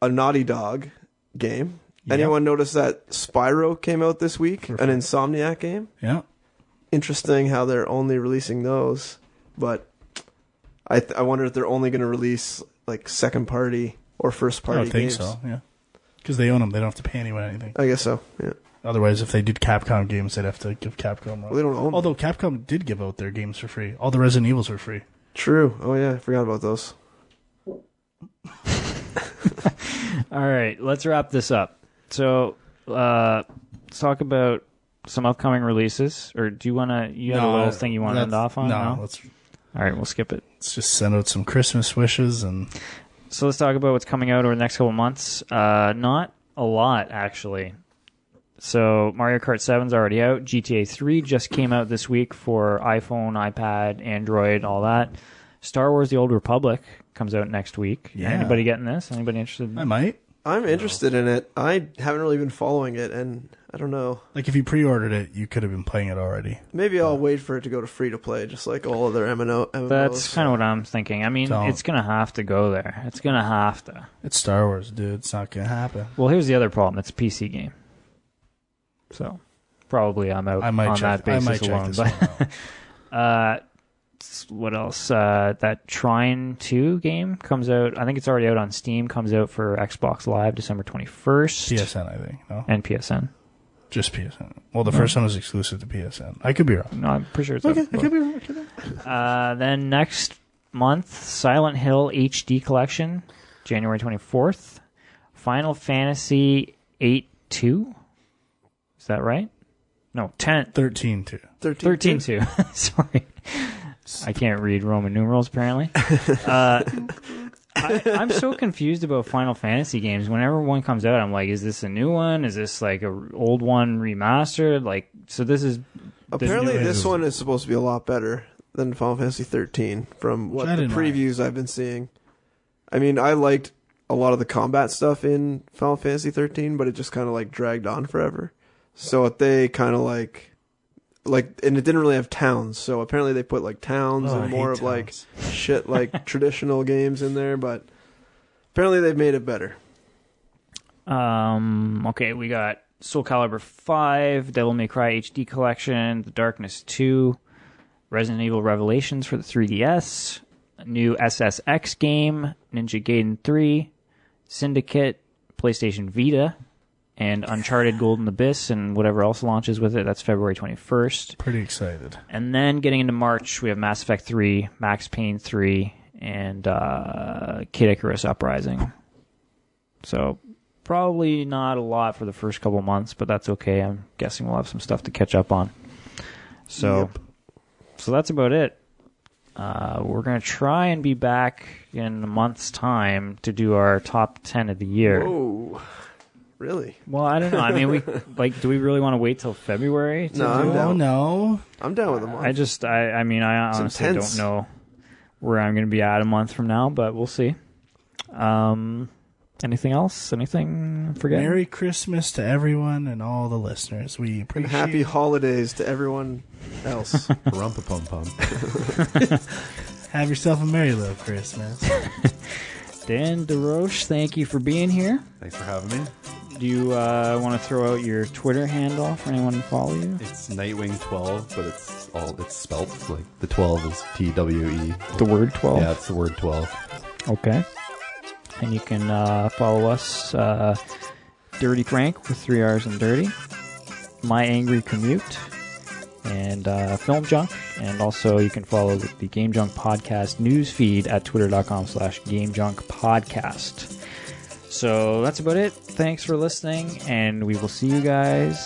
Naughty Dog game. Yep. Anyone notice that Spyro came out this week? An Insomniac game? Yeah. Interesting how they're only releasing those. But I wonder if they're only going to release like second party or first party games. I think so, yeah. Because they own them. They don't have to pay anyone anything. I guess so, yeah. Otherwise, if they did Capcom games, they'd have to give Capcom... Well, they don't own them. Although Capcom did give out their games for free. All the Resident Evils were free. True. Oh, yeah. I forgot about those. All right. Let's wrap this up. So, let's talk about some upcoming releases. Or do you want to... You have a little thing you want to end off on? No, let's... All right, we'll skip it. Let's just send out some Christmas wishes and... So let's talk about what's coming out over the next couple months. Not a lot, actually. So Mario Kart 7's already out. GTA 3 just came out this week for iPhone, iPad, Android, all that. Star Wars The Old Republic comes out next week. Yeah. Anybody getting this? Anybody interested? I might. I'm interested in it. I haven't really been following it, and I don't know. Like, if you pre-ordered it, you could have been playing it already. Maybe I'll wait for it to go to free-to-play, just like all other MMOs. That's kind of what I'm thinking. I mean, it's going to have to go there. It's going to have to. It's Star Wars, dude. It's not going to happen. Well, here's the other problem. It's a PC game. So, probably I'm out on that basis alone. But, what else? That Trine 2 game comes out. I think it's already out on Steam. Comes out for Xbox Live December 21st. PSN, I think. No? And PSN. Just PSN. Well, the first one was exclusive to PSN. I could be wrong. No, I'm pretty sure it's okay. out. I could be wrong. Then next month, Silent Hill HD Collection, January 24th. Final Fantasy 8-2. Is that right? No, 13-2. 13-2. Sorry. I can't read Roman numerals, apparently. I'm so confused about Final Fantasy games. Whenever one comes out, I'm like, is this a new one? Is this like an old one remastered? Like, so this is... Apparently this one is supposed to be a lot better than Final Fantasy 13 from what the previews I've been seeing. I mean, I liked a lot of the combat stuff in Final Fantasy 13, but it just kind of like dragged on forever. So they kind of like, and it didn't really have towns. So apparently they put like towns and more of like shit like traditional games in there. But apparently they've made it better. Okay, we got Soul Calibur 5, Devil May Cry HD Collection, The Darkness 2, Resident Evil Revelations for the 3DS, a new SSX game, Ninja Gaiden 3, Syndicate, PlayStation Vita, and Uncharted Golden Abyss and whatever else launches with it. That's February 21st. Pretty excited. And then getting into March, we have Mass Effect 3, Max Payne 3, and Kid Icarus Uprising. So probably not a lot for the first couple months, but that's okay. I'm guessing we'll have some stuff to catch up on. So, so that's about it. We're going to try and be back in a month's time to do our top 10 of the year. Whoa. Really? Well, I don't know. I mean, do we really want to wait till February? No, I'm down. No. I'm down with a month. I honestly intense. don't know where I'm going to be at a month from now, but we'll see. Anything else? Anything I'm forgetting? Merry Christmas to everyone and all the listeners. We And appreciate happy holidays to everyone else. Rumpa-pum-pum. Have yourself a merry little Christmas. Dan DeRoche, thank you for being here. Thanks for having me. Do you want to throw out your Twitter handle for anyone to follow you? It's Nightwing12, but it's spelled like the 12 is TWE. The word 12? Yeah, it's the word 12. Okay. And you can follow us, Dirty Frank with 3 R's and Dirty, My Angry Commute, and Film Junk. And also you can follow the Game Junk Podcast news feed at twitter.com/GameJunkPodcast. So that's about it. Thanks for listening, and we will see you guys